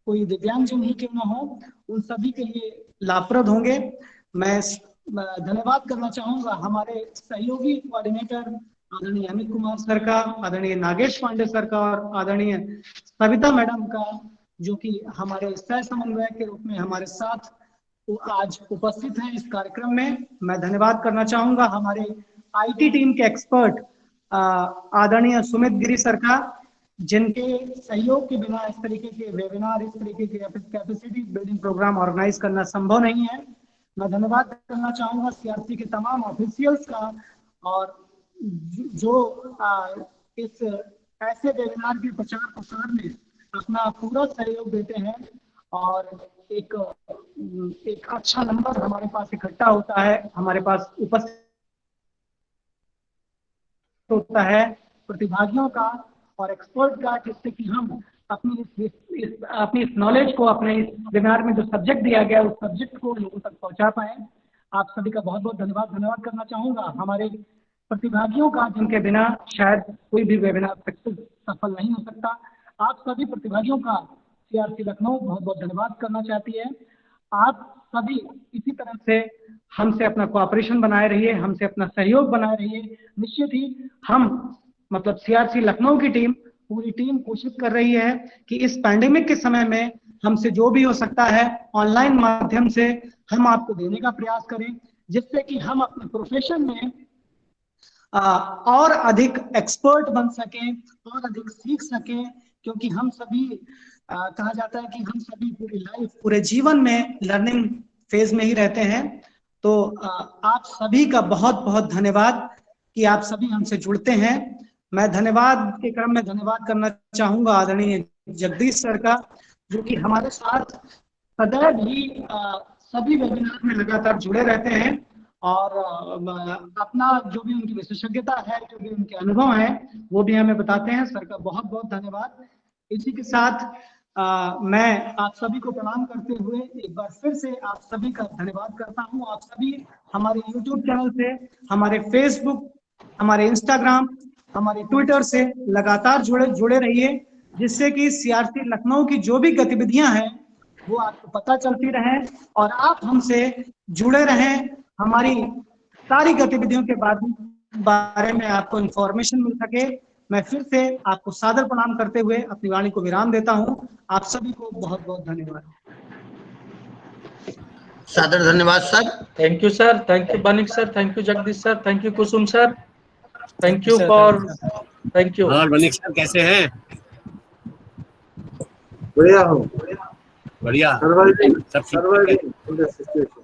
कोई दिव्यांगजन ही क्यों ना हो, उन सभी के लिए लाभप्रद होंगे। मैं धन्यवाद करना चाहूंगा हमारे सहयोगी कोऑर्डिनेटर आदरणीय अमित कुमार सर का, आदरणीय नागेश पांडे सर का और आदरणीय सविता मैडम का, जो कि हमारे सह समन्वयक के रूप में हमारे साथ आज उपस्थित हैं इस कार्यक्रम में। मैं धन्यवाद करना चाहूंगा हमारे IT टीम के एक्सपर्ट आदरणीय सुमित गिरी सर का, जिनके सहयोग के बिना इस तरीके के वेबिनार, इस तरीके के कैपेसिटी बिल्डिंग प्रोग्राम ऑर्गेनाइज करना संभव नहीं है। मैं धन्यवाद करना चाहूंगा CRC के तमाम ऑफिशियल्स का, और जो इस ऐसे वेबिनार के प्रचार प्रसार में अपना पूरा सहयोग देते हैं और एक अच्छा नंबर हमारे पास इकट्ठा होता है, हमारे पास उपस्थित होता है प्रतिभागियों का और एक्सपर्ट का, जिससे कि हम अपनी इस नॉलेज को, अपने इस वेबिनार में जो सब्जेक्ट दिया गया उस सब्जेक्ट को लोगों तक पहुंचा पाए। आप सभी का बहुत बहुत धन्यवाद करना चाहूंगा हमारे प्रतिभागियों का, जिनके बिना शायद कोई भी वेबिनार सफल नहीं हो सकता। आप सभी प्रतिभागियों का CRC लखनऊ बहुत बहुत धन्यवाद करना चाहती है। आप सभी इसी तरह से हमसे अपना कोऑपरेशन बनाए रहिए, हमसे अपना सहयोग बनाए रहिए। निश्चित ही हम मतलब CRC लखनऊ की टीम पूरी टीम कोशिश कर रही है कि इस पैंडेमिक के समय में हमसे जो भी हो सकता है ऑनलाइन माध्यम से हम आपको देने का प्रयास करें, जिससे कि हम अपने प्रोफेशन में और अधिक एक्सपर्ट बन सकें और अधिक सीख सकें, क्योंकि हम सभी कहा जाता है कि हम सभी पूरी लाइफ, पूरे जीवन में लर्निंग फेज में ही रहते हैं। तो आप सभी का बहुत बहुत धन्यवाद कि आप सभी हमसे जुड़ते हैं। मैं धन्यवाद के क्रम में धन्यवाद करना चाहूंगा आदरणीय जगदीश सर का, जो कि हमारे साथ सदैव ही सभी वेबिनार में लगातार जुड़े रहते हैं और अपना जो भी उनकी विशेषज्ञता है, जो भी उनके अनुभव हैं, वो भी हमें बताते हैं। सर का बहुत बहुत धन्यवाद। इसी के साथ मैं आप सभी को प्रणाम करते हुए एक बार फिर से आप सभी का धन्यवाद करता हूं। आप सभी हमारे YouTube चैनल से, हमारे Facebook, हमारे Instagram, हमारे ट्विटर से लगातार जुड़े रहिए, जिससे कि CRC लखनऊ की जो भी गतिविधियां हैं वो आपको पता चलती रहें और आप हमसे जुड़े रहें। हमारी सारी गतिविधियों के बारे में आपको इंफॉर्मेशन मिल सके। मैं फिर से आपको सादर प्रणाम करते हुए अपनी वाणी को विराम देता हूं। आप सभी को बहुत बहुत धन्यवाद। सादर धन्यवाद sir. Thank you sir, thank you Banik sir, thank you Jagdish sir, thank you Kusum sir, thank you for, thank you. और बनिक सर कैसे हैं? बढ़िया हूँ, बढ़िया। सर्वाइविंग सब ठीक है? In the situation.